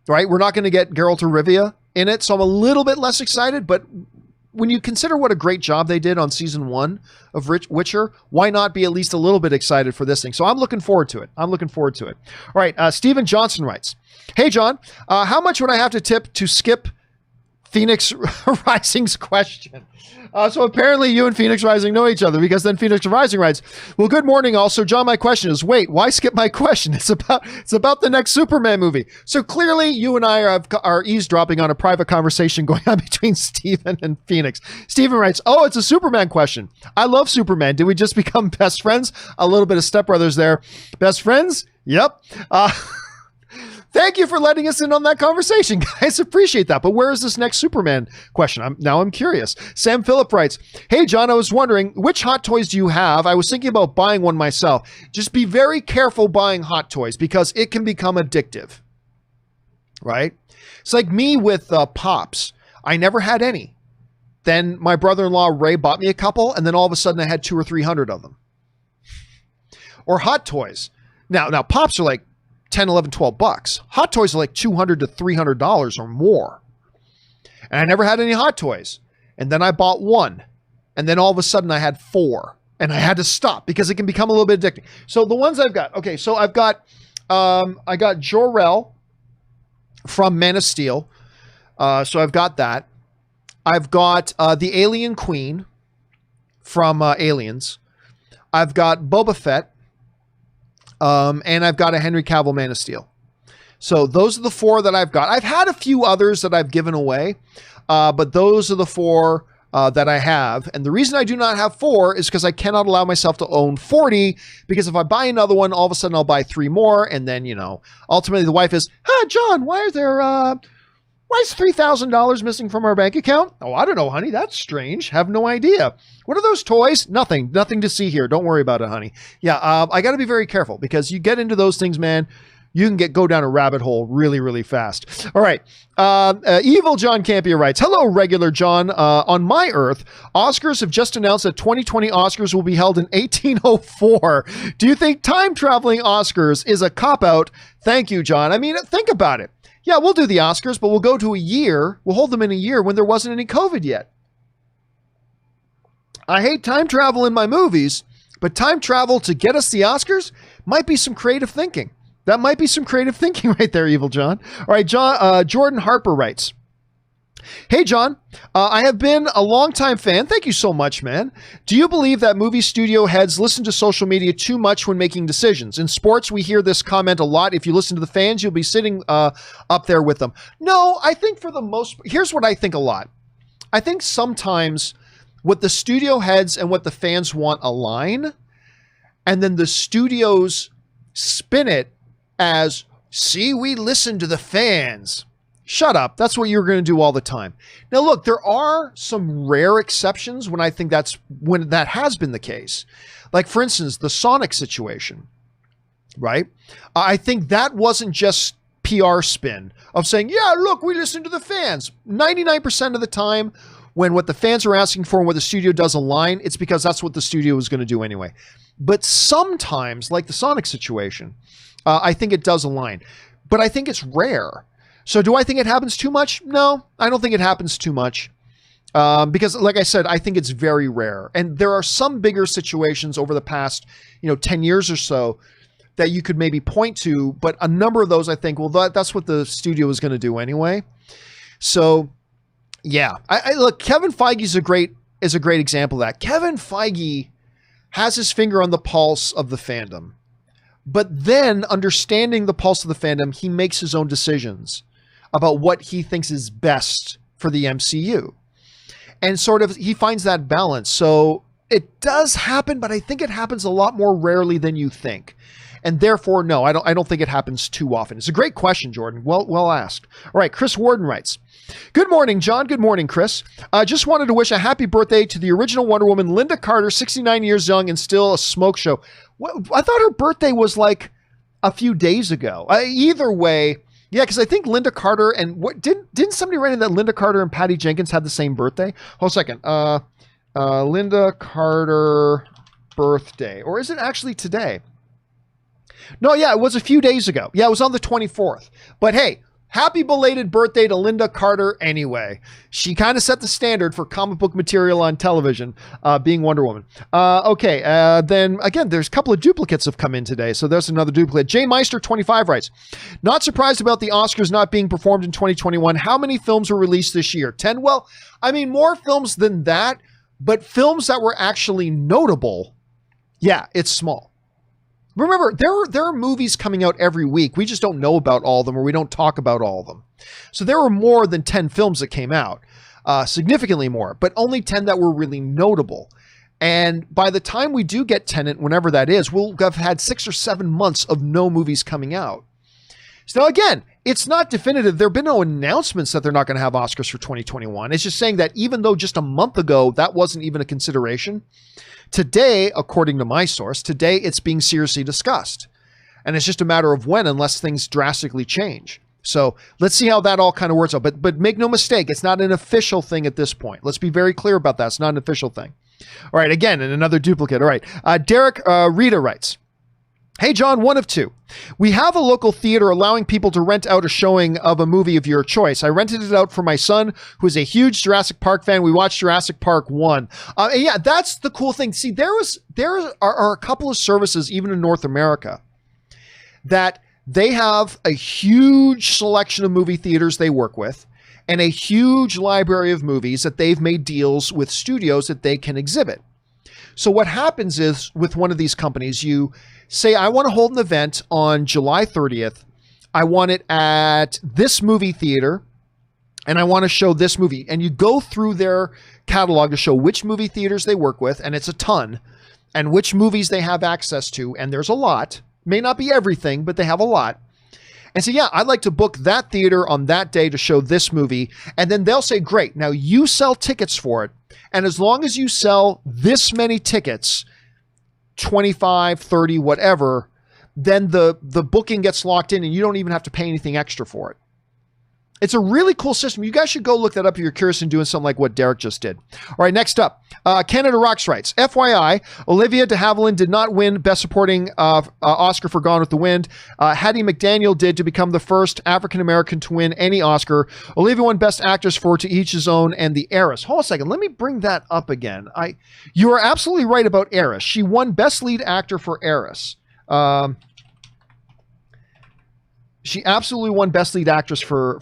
right? We're not going to get Geralt of Rivia in it. So I'm a little bit less excited. But when you consider what a great job they did on season 1 of Witcher, why not be at least a little bit excited for this thing? So I'm looking forward to it. All right. Stephen Johnson writes, "Hey, John, how much would I have to tip to skip Phoenix Rising's question?" So apparently you and Phoenix Rising know each other, because then Phoenix Rising writes, "Well, good morning. Also, John, my question is, wait, why skip my question? It's about the next Superman movie." So clearly you and I are eavesdropping on a private conversation going on between Stephen and Phoenix. Stephen writes, "Oh, it's a Superman question. I love Superman. Did we just become best friends?" A little bit of Step Brothers there. Best friends? Yep. Thank you for letting us in on that conversation, guys. Appreciate that. But where is this next Superman question? I'm curious. Sam Phillip writes, "Hey, John, I was wondering, which hot toys do you have? I was thinking about buying one myself. Just be very careful buying hot toys because it can become addictive." Right? It's like me with Pops. I never had any. Then my brother-in-law, Ray, bought me a couple, and then all of a sudden I had 200 or 300 of them. Or hot toys. Now Pops are like 10, 11, 12 bucks. Hot toys are like $200 to $300 or more. And I never had any hot toys. And then I bought one. And then all of a sudden I had 4. And I had to stop because it can become a little bit addicting. So the ones I've got. Okay, so I got Jor-El from Man of Steel. So I've got that. I've got the Alien Queen from Aliens. I've got Boba Fett. And I've got a Henry Cavill Man of Steel. So those are the 4 that I've got. I've had a few others that I've given away, but those are the 4 that I have. And the reason I do not have 4 is because I cannot allow myself to own 40, because if I buy another one, all of a sudden I'll buy 3 more. And then, you know, ultimately the wife is, John, why is $3,000 missing from our bank account? Oh, I don't know, honey. That's strange. Have no idea. What are those toys? Nothing to see here. Don't worry about it, honey. Yeah, I got to be very careful because you get into those things, man. You can go down a rabbit hole really, really fast. All right. Evil John Campea writes, "Hello, regular John. On my Earth, Oscars have just announced that 2020 Oscars will be held in 1804. Do you think time traveling Oscars is a cop-out? Thank you, John." I mean, think about it. Yeah, we'll do the Oscars, but we'll go to a year. We'll hold them in a year when there wasn't any COVID yet. I hate time travel in my movies, but time travel to get us the Oscars might be some creative thinking. That might be some creative thinking right there, Evil John. All right, Jordan Harper writes, Hey, John, I have been a longtime fan. Thank you so much, man. Do you believe that movie studio heads listen to social media too much when making decisions? In sports, we hear this comment a lot. If you listen to the fans, you'll be sitting up there with them. No, I think for the most, here's what I think a lot. I think sometimes what the studio heads and what the fans want align, and then the studios spin it as, see, we listen to the fans. Shut up. That's what you're going to do all the time. Now, look, there are some rare exceptions when I think when that has been the case. Like, for instance, the Sonic situation, right? I think that wasn't just PR spin of saying, yeah, look, we listen to the fans. 99% of the time, when what the fans are asking for and what the studio does align, it's because that's what the studio is going to do anyway. But sometimes, like the Sonic situation, I think it does align. But I think it's rare. So do I think it happens too much? No, I don't think it happens too much. Because like I said, I think it's very rare. And there are some bigger situations over the past, 10 years or so that you could maybe point to, but a number of those I think, well, that's what the studio is going to do anyway. So yeah, I look, Kevin Feige is a great example of that. Kevin Feige has his finger on the pulse of the fandom, but then understanding the pulse of the fandom, he makes his own decisions about what he thinks is best for the MCU. And sort of, he finds that balance. So it does happen, but I think it happens a lot more rarely than you think. And therefore, no, I don't think it happens too often. It's a great question, Jordan. Well asked. All right, Chris Warden writes, good morning, John. Good morning, Chris. Just wanted to wish a happy birthday to the original Wonder Woman, Linda Carter, 69 years young and still a smoke show. I thought her birthday was like a few days ago. Either way, yeah, because I think Linda Carter and didn't somebody write in that Linda Carter and Patty Jenkins had the same birthday? Hold a second. Linda Carter birthday, or is it actually today? No, yeah, it was a few days ago. Yeah, it was on the 24th. But hey, happy belated birthday to Linda Carter anyway. She kind of set the standard for comic book material on television, being Wonder Woman. Okay, then again, there's a couple of duplicates have come in today. So there's another duplicate. Jay Meister 25 writes, not surprised about the Oscars not being performed in 2021. How many films were released this year? 10? Well, I mean, more films than that, but films that were actually notable, yeah, it's small. Remember, there are movies coming out every week. We just don't know about all of them, or we don't talk about all of them. So there were more than 10 films that came out, significantly more, but only 10 that were really notable. And by the time we do get Tenet, whenever that is, we'll have had 6 or 7 months of no movies coming out. So now again, it's not definitive. There have been no announcements that they're not going to have Oscars for 2021. It's just saying that even though just a month ago, that wasn't even a consideration, today, according to my source, today it's being seriously discussed. And it's just a matter of when, unless things drastically change. So let's see how that all kind of works out. But make no mistake, it's not an official thing at this point. Let's be very clear about that. It's not an official thing. All right, again, and another duplicate. All right, Derek Rita writes, hey, John, one of two. We have a local theater allowing people to rent out a showing of a movie of your choice. I rented it out for my son, who is a huge Jurassic Park fan. We watched Jurassic Park 1. Yeah, that's the cool thing. See, there are a couple of services, even in North America, that they have a huge selection of movie theaters they work with and a huge library of movies that they've made deals with studios that they can exhibit. So what happens is, with one of these companies, you say, I want to hold an event on July 30th. I want it at this movie theater, and I want to show this movie. And you go through their catalog to show which movie theaters they work with, and it's a ton, and which movies they have access to, and there's a lot. May not be everything, but they have a lot. And so, yeah, I'd like to book that theater on that day to show this movie. And then they'll say, great, now you sell tickets for it. And as long as you sell this many tickets, 25, 30, whatever, then the booking gets locked in and you don't even have to pay anything extra for it. It's a really cool system. You guys should go look that up if you're curious in doing something like what Derek just did. All right, next up, Canada Rocks writes, FYI, Olivia de Havilland did not win Best Supporting Oscar for Gone with the Wind. Hattie McDaniel did to become the first African-American to win any Oscar. Olivia won Best Actress for To Each His Own and The Heiress. Hold on a second. Let me bring that up again. You are absolutely right about Heiress. She won Best Lead Actor for Heiress. She absolutely won Best Lead Actress for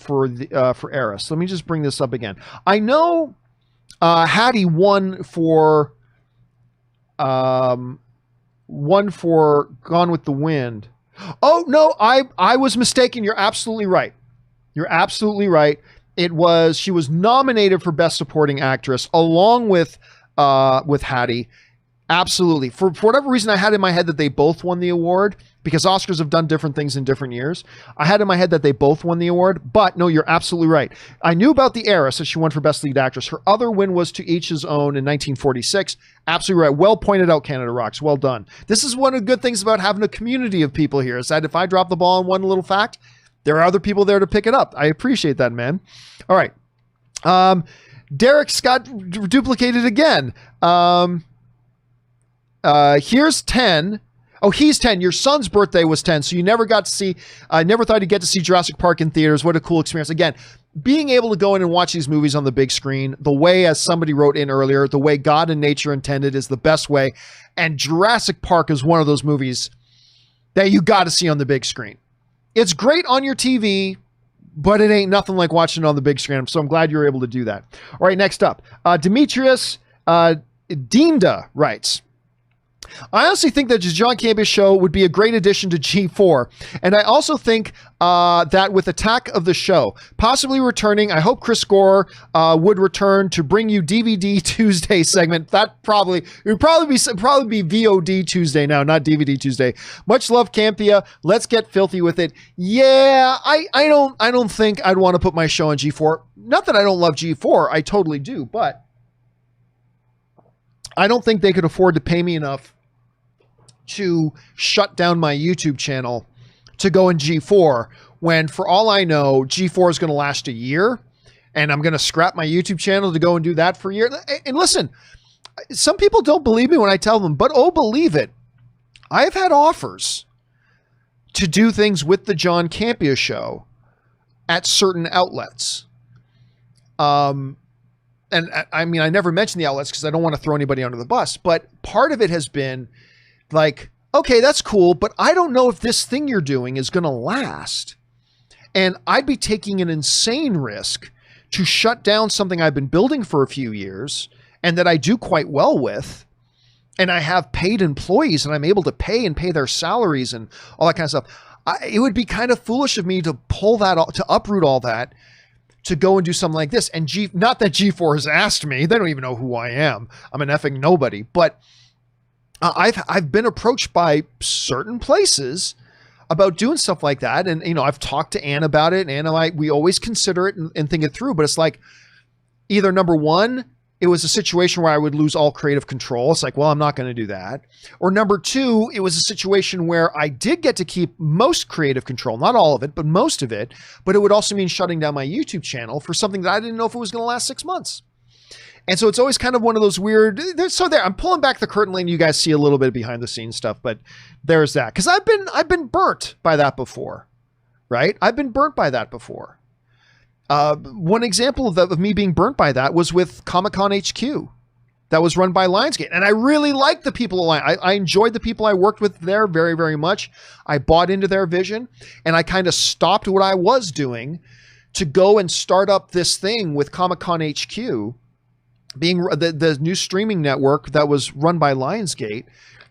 Eris. Let me just bring this up again. I know Hattie won for Gone with the Wind. Oh no, I was mistaken. You're absolutely right. You're absolutely right. She was nominated for Best Supporting Actress along with Hattie. Absolutely. For whatever reason, I had in my head that they both won the award because Oscars have done different things in different years. I had in my head that they both won the award, but no, you're absolutely right. I knew about the Heiress that she won for Best Lead Actress. Her other win was To Each His Own in 1946. Absolutely right. Well pointed out, Canada Rocks. Well done. This is one of the good things about having a community of people here is that if I drop the ball on one little fact, there are other people there to pick it up. I appreciate that, man. All right. Derek's got duplicated again. Here's 10. Oh, he's 10. Your son's birthday was 10, so you never got to see, I never thought you'd get to see Jurassic Park in theaters. What a cool experience. Again, being able to go in and watch these movies on the big screen, the way, as somebody wrote in earlier, the way God and nature intended is the best way. And Jurassic Park is one of those movies that you got to see on the big screen. It's great on your TV, but it ain't nothing like watching it on the big screen. So I'm glad you were able to do that. All right, next up, Demetrius Dinda writes, I honestly think that the John Campea Show would be a great addition to G4. And I also think that with Attack of the Show possibly returning, I hope Chris Gore would return to bring you DVD Tuesday segment. It would probably be VOD Tuesday now, not DVD Tuesday. Much love, Campea. Let's get filthy with it. Yeah, I don't think I'd want to put my show on G4. Not that I don't love G4, I totally do, but I don't think they could afford to pay me enough to shut down my YouTube channel to go in G4 when, for all I know, G4 is going to last a year and I'm going to scrap my YouTube channel to go and do that for a year. And listen, some people don't believe me when I tell them, but oh, believe it. I've had offers to do things with the John Campea Show at certain outlets. And I mean, I never mention the outlets because I don't want to throw anybody under the bus, but part of it has been like, okay, that's cool, but I don't know if this thing you're doing is going to last. And I'd be taking an insane risk to shut down something I've been building for a few years and that I do quite well with. And I have paid employees and I'm able to pay their salaries and all that kind of stuff. It would be kind of foolish of me to pull that, to uproot all that, to go and do something like this. And not that G4 has asked me, they don't even know who I am. I'm an effing nobody, but I've been approached by certain places about doing stuff like that. And, you know, I've talked to Ann about it, and Ann and I, we always consider it and think it through, but it's like either number one, it was a situation where I would lose all creative control. It's like, well, I'm not going to do that. Or number two, it was a situation where I did get to keep most creative control, not all of it, but most of it. But it would also mean shutting down my YouTube channel for something that I didn't know if it was going to last 6 months. And so it's always kind of one of those weird, so there, I'm pulling back the curtain letting you guys see a little bit of behind the scenes stuff, but there's that. Cause I've been burnt by that before, right? I've been burnt by that before. One example of me being burnt by that was with Comic-Con HQ that was run by Lionsgate. And I really liked the people at I enjoyed the people I worked with there very, very much. I bought into their vision and I kind of stopped what I was doing to go and start up this thing with Comic-Con HQ, being the new streaming network that was run by Lionsgate.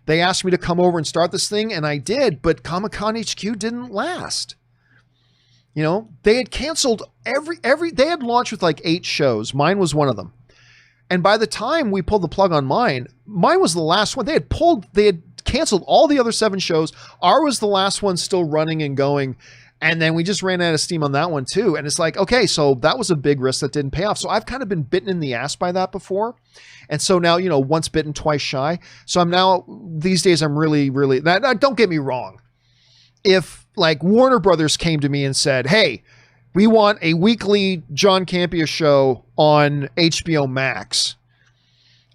They asked me to come over and start this thing, and I did, but Comic-Con HQ didn't last. You know, they had canceled they had launched with like 8 shows. Mine was one of them. And by the time we pulled the plug on mine was the last one. They had canceled all the other 7 shows. Ours was the last one still running and going. And then we just ran out of steam on that one too. And it's like, okay, so that was a big risk that didn't pay off. So I've kind of been bitten in the ass by that before. And so now, you know, once bitten, twice shy. So I'm now, these days, I'm really, really, don't get me wrong. If like Warner Brothers came to me and said, hey, we want a weekly John Campea show on HBO Max,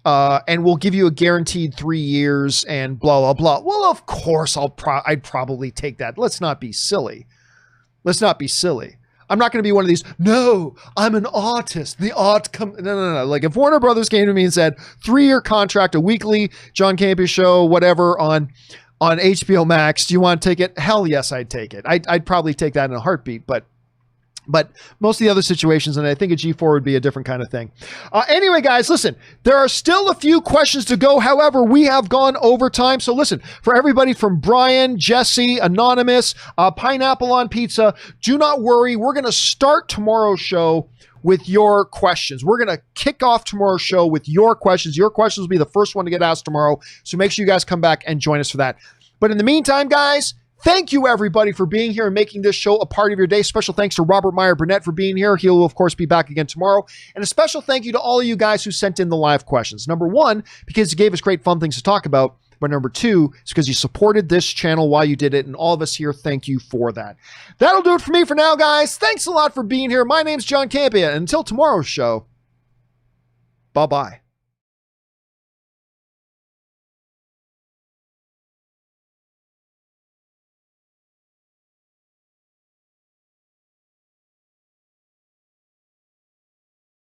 and we'll give you a guaranteed 3 years and blah, blah, blah. Well, of course, I'd probably take that. Let's not be silly. Let's not be silly. I'm not going to be one of these, no, I'm an artist. The art no. Like if Warner Brothers came to me and said 3-year contract, a weekly John Campea show, whatever on on HBO Max. Do you want to take it? Hell yes, I'd take it. I'd probably take that in a heartbeat, but most of the other situations, and I think a G4 would be a different kind of thing. Anyway, guys, listen, there are still a few questions to go. However, we have gone over time. So listen, for everybody from Brian, Jesse, Anonymous, Pineapple on Pizza, do not worry. We're going to start tomorrow's show with your questions. We're going to kick off tomorrow's show with your questions. Your questions will be the first one to get asked tomorrow. So make sure you guys come back and join us for that. But in the meantime, guys, thank you, everybody, for being here and making this show a part of your day. Special thanks to Robert Meyer Burnett for being here. He'll, of course, be back again tomorrow. And a special thank you to all of you guys who sent in the live questions. Number one, because you gave us great fun things to talk about. But number two, it's because you supported this channel while you did it. And all of us here, thank you for that. That'll do it for me for now, guys. Thanks a lot for being here. My name's John Campea. And until tomorrow's show, bye-bye.